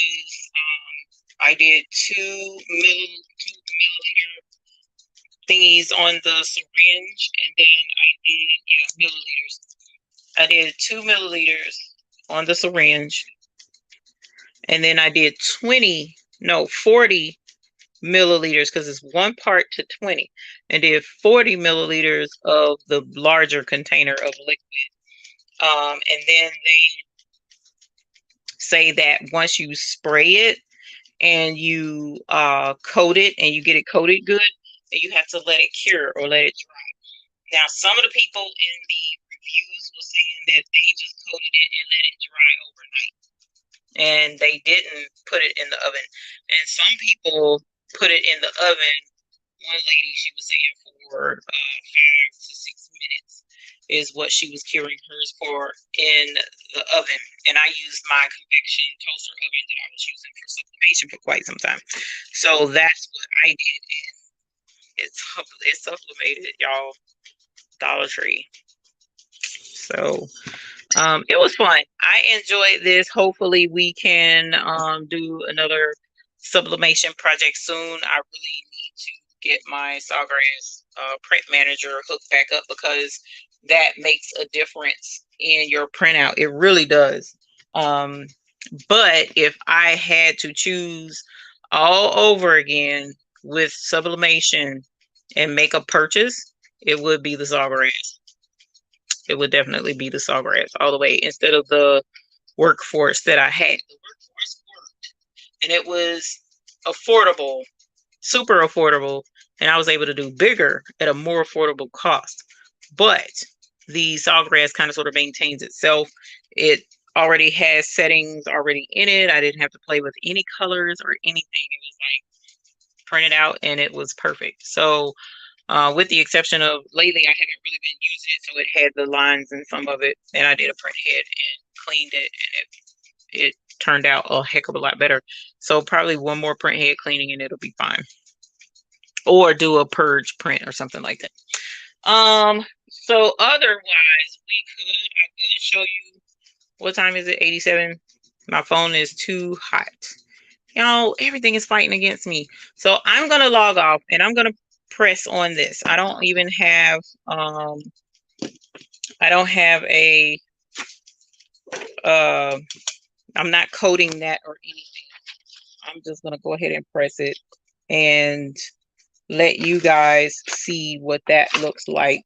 I did 2 milliliter thingies on the syringe, and then I did, milliliters. I did 2 milliliters on the syringe, and then I did 40 milliliters, because it's 1 part to 20, and did 40 milliliters of the larger container of liquid. And then they say that once you spray it and you coat it and you get it coated good, and you have to let it cure or let it dry. Now, some of the people in the reviews were saying that they just coated it and let it dry overnight, and they didn't put it in the oven. And some people put it in the oven. One lady, she was saying for 5 to 6 minutes is what she was curing hers for in the oven. And I used my convection toaster oven that I was using for sublimation for quite some time. So that's what I did. And it's sublimated, y'all. Dollar Tree. So it was fun. I enjoyed this. Hopefully we can do another sublimation project soon. I really need to get my Sawgrass print manager hooked back up, because that makes a difference in your printout. It really does. But if I had to choose all over again with sublimation and make a purchase, it would be the Sawgrass. It would definitely be the Sawgrass all the way, instead of the Workforce that I had. The Workforce worked, and it was affordable, super affordable, and I was able to do bigger at a more affordable cost. But the Sawgrass kind of sort of maintains itself. It already has settings already in it. I didn't have to play with any colors or anything. It was like printed out, and it was perfect. So with the exception of lately, I haven't really been using it, so it had the lines in some of it, and I did a print head and cleaned it, and it turned out a heck of a lot better. So probably one more print head cleaning and it'll be fine, or do a purge print or something like that. So otherwise, I could show you, what time is it? 87. My phone is too hot. Y'all, everything is fighting against me. So I'm gonna log off, and I'm gonna press on this. I don't even have I don't have a I'm not coding that or anything. I'm just gonna go ahead and press it and let you guys see what that looks like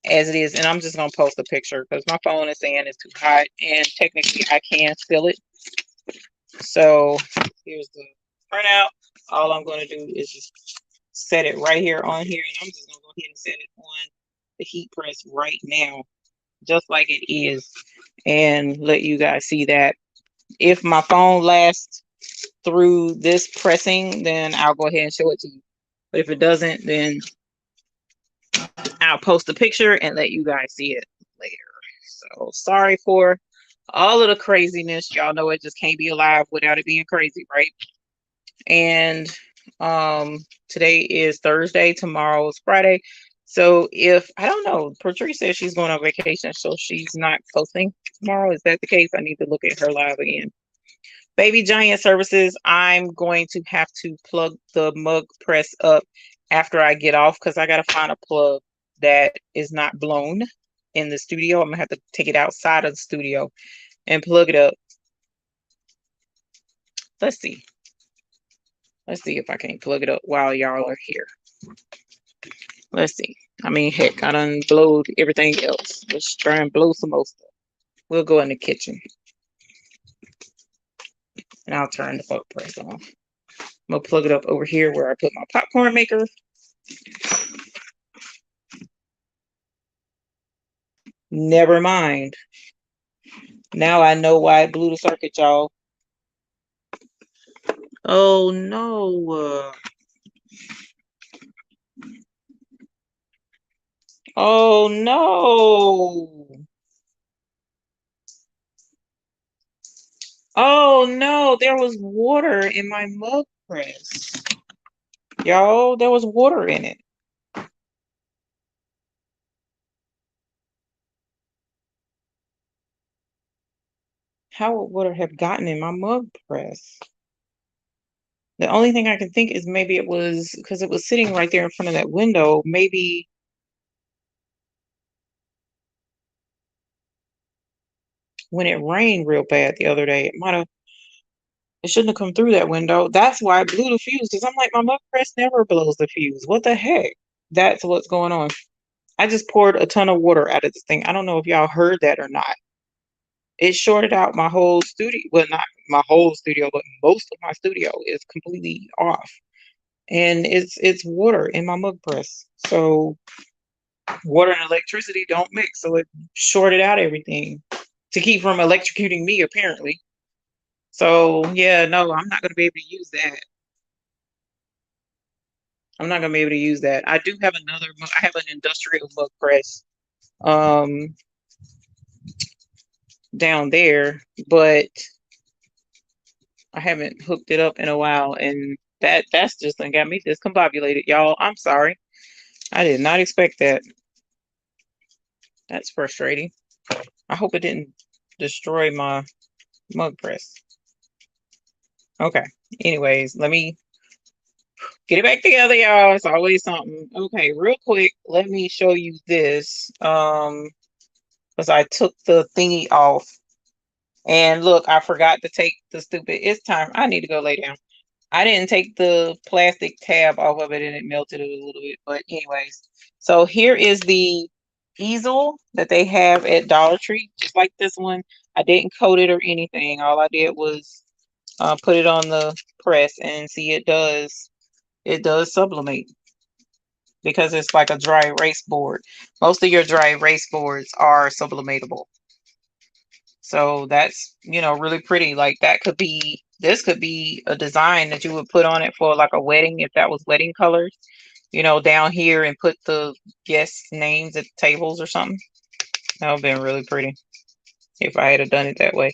as it is. And I'm just gonna post a picture because my phone is saying it's too hot, and technically I can still it. So here's the printout. All I'm going to do is just set it right here on here, and I'm just going to go ahead and set it on the heat press right now, just like it is, and let you guys see that. If my phone lasts through this pressing, then I'll go ahead and show it to you. But if it doesn't, then I'll post a picture and let you guys see it later. So sorry for all of the craziness. Y'all know it just can't be alive without it being crazy, right? And today is Thursday, tomorrow is Friday. So if I don't know, Patrice says she's going on vacation, so she's not posting tomorrow. Is that the case? I need to look at her live again. Baby Giant Services, I'm going to have to plug the mug press up after I get off, because I got to find a plug that is not blown in the studio. I'm going to have to take it outside of the studio and plug it up. Let's see. Let's see if I can plug it up while y'all are here. Let's see. I mean, heck, I done blowed everything else. Let's try and blow some more stuff. We'll go in the kitchen. And I'll turn the mug press on. I'm going to plug it up over here where I put my popcorn maker. Never mind. Now I know why it blew the circuit, y'all. Oh no. Oh no. Oh no, there was water in my mug press. Y'all, there was water in it. How would water have gotten in my mug press? The only thing I can think is maybe it was because it was sitting right there in front of that window. Maybe when it rained real bad the other day, it shouldn't have come through that window. That's why I blew the fuse, because I'm like, my mug press never blows the fuse. What the heck? That's what's going on. I just poured a ton of water out of this thing. I don't know if y'all heard that or not. It shorted out my whole studio. Well, not my whole studio, but most of my studio is completely off. And it's water in my mug press. So water and electricity don't mix. So it shorted out everything to keep from electrocuting me, apparently. So yeah, no, I'm not gonna be able to use that. I'm not gonna be able to use that. I do have another I have an industrial mug press down there, but I haven't hooked it up in a while, and that's just got me discombobulated, y'all. I'm sorry. I did not expect that. That's frustrating. I hope it didn't destroy my mug press. Okay. Anyways, let me get it back together, y'all. It's always something. Okay, real quick, let me show you this. Because I took the thingy off. And look, I forgot to take the stupid, it's time. I need to go lay down. I didn't take the plastic tab off of it, and it melted it a little bit. But anyways, so here is the easel that they have at Dollar Tree, just like this one. I didn't coat it or anything. All I did was put it on the press, and see, it does sublimate, because it's like a dry erase board. Most of your dry erase boards are sublimatable. So that's, really pretty. Like this could be a design that you would put on it for like a wedding, if that was wedding colors, down here, and put the guest names at the tables or something. That would have been really pretty if I had done it that way.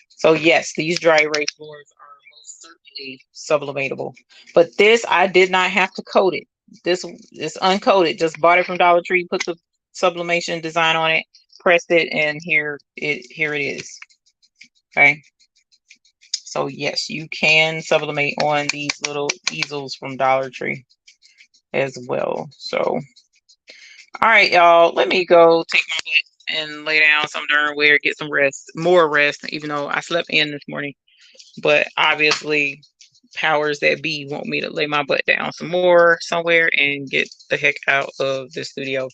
So yes, these dry erase boards are most certainly sublimatable. But this, I did not have to coat it. This is uncoated. Just bought it from Dollar Tree, put the sublimation design on it, pressed it, and here it is. Okay. So yes, you can sublimate on these little easels from Dollar Tree as well. So all right, y'all, let me go take my butt and lay down some darn where, get some rest, more rest, even though I slept in this morning. But obviously, powers that be want me to lay my butt down some more somewhere and get the heck out of the studio.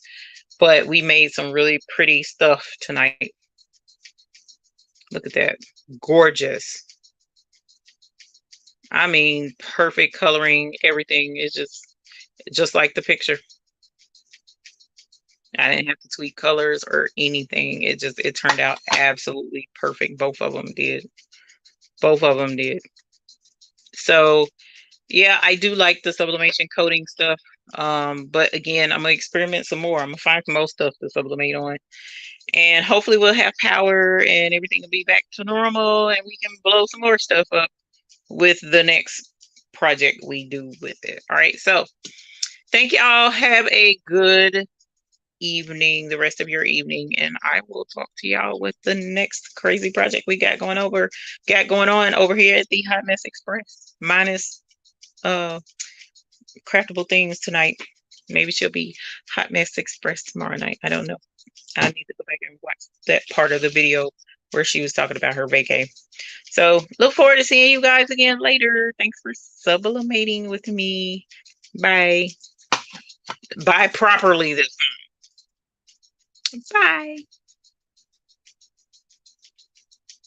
But we made some really pretty stuff tonight. Look at that. Gorgeous. I mean, perfect coloring. Everything is just like the picture. I didn't have to tweak colors or anything. It turned out absolutely perfect. Both of them did. Both of them did. So yeah, I do like the sublimation coating stuff. But again, I'm gonna experiment some more. I'm gonna find some more stuff to sublimate on. And hopefully we'll have power and everything will be back to normal and we can blow some more stuff up with the next project we do with it. All right. So thank y'all. Have a good evening, the rest of your evening, and I will talk to y'all with the next crazy project we got going on over here at the Hot Mess Express. Minus craftable things tonight. Maybe she'll be Hot Mess Express tomorrow night. I don't know. I need to go back and watch that part of the video where she was talking about her vacay. So look forward to seeing you guys again later. Thanks for sublimating with me. Bye. Bye properly this time. Bye.